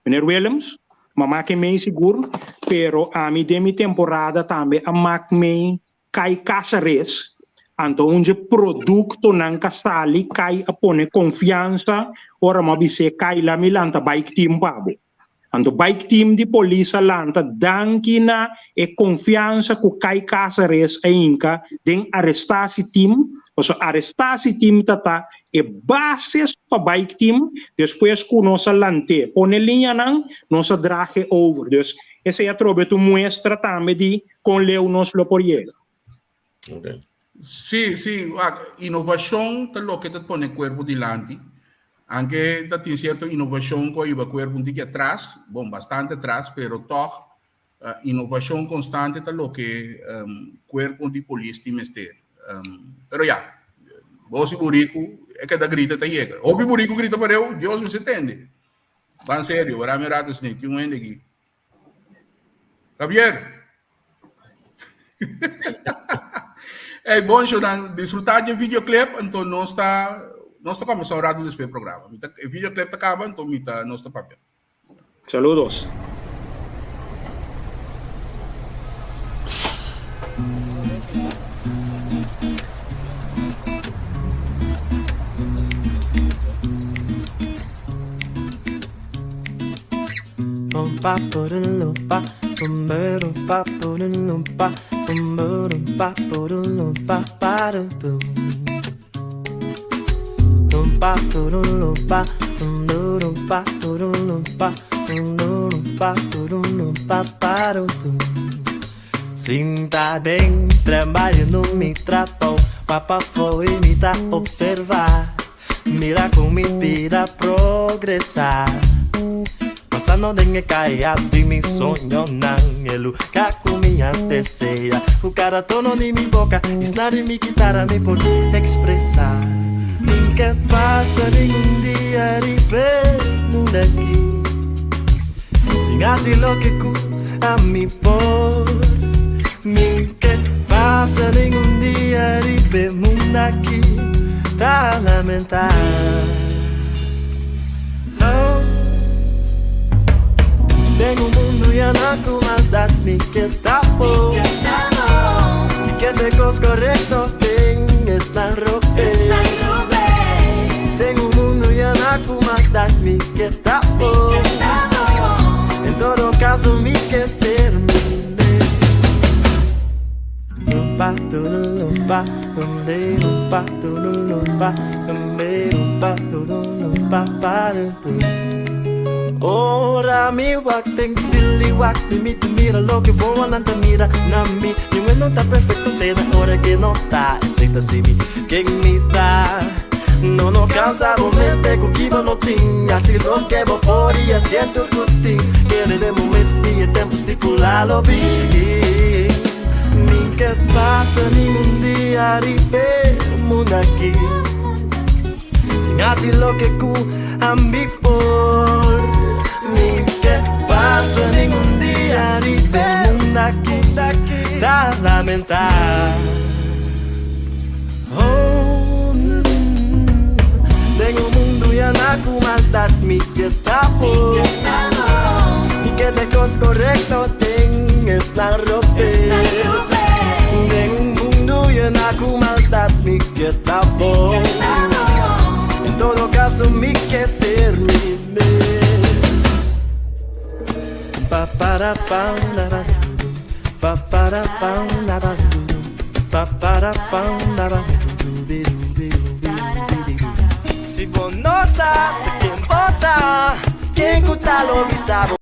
E: Mr. Williams, mamá que me seguro, pero a mim de minha temporada também a mac me cai casares. Então, onde produto não casali cai a pôr confiança, ora mas você cai lá milanta bike team pabo. Então, bike team de polícia lanta dankina e confiança que cai casares ainda den arrestasi team, ou seja, arrestasi team tata e bases para bike team, depois que nossa lante põe linha não, nossa drage over. Dus essa é a trobe tu muestra também de com leu nos lo porieiro.
G: Okay.
B: Sí, inovação é o que te põe o corpo delante. Anche tem certa inovação que iba o corpo um pouquinho atrás, bom, bastante atrás, pero toch inovação constante é o que o corpo de polícia tem que pero já, você burico é que da grita tá chega. Ouve burico grita para eu, Deus me entende. Van sério, agora me rato assim, tem um ende aqui. Javier. É bom desfrutar de videoclip, então nós estamos horário desse programa. O videoclip acaba, então nós estamos papel.
E: Saludos.
H: Sinta bem, trabalho no me tratou. Papa foi me dar observar. Mira como me tira progressar. Passando de cair de mi sonho não. É lugar com minha terceira. O cara tono de minha boca. Estar em minha guitarra me pode expressar. Ninguém passa nenhum dia de mundo aqui. Sin así lo que cu a mi por. Ninguém passa nenhum dia de mundo aqui. Tá lamentar. Oh. Tengo un mundo lleno con maldad, mi que tapo. Y que te cos correcto, es tan rope. Tengo un mundo lleno con maldad, mi que tapo. En todo caso, mi que ser mi. Lumpa, lumpa, lumpa, lumpa, lumpa, ora mi wak things Billy wak mi mira lo que vos te mira na mi ninguém não tá perfeito tem na hora que não tá aceita se mi quem me dá não cansa mente com que não tinha se lo que vos podia siento curtir queremos mês e tempo estipular lo bem ninguém passa nenhum dia de mundo aqui sin así lo que cu a mi por passa nenhum dia de mundo aqui tá lamentar. Oh, tenho um mundo lleno com maldade, me que tapo. E que te cos correcto tens na rope. Tenho um mundo lleno com maldade, me que tapo. Em todo caso, me que ser mi pa para pa na na pa para pa na na pa para pa na na si vos no sabes quién vota quién gusta lo bizarro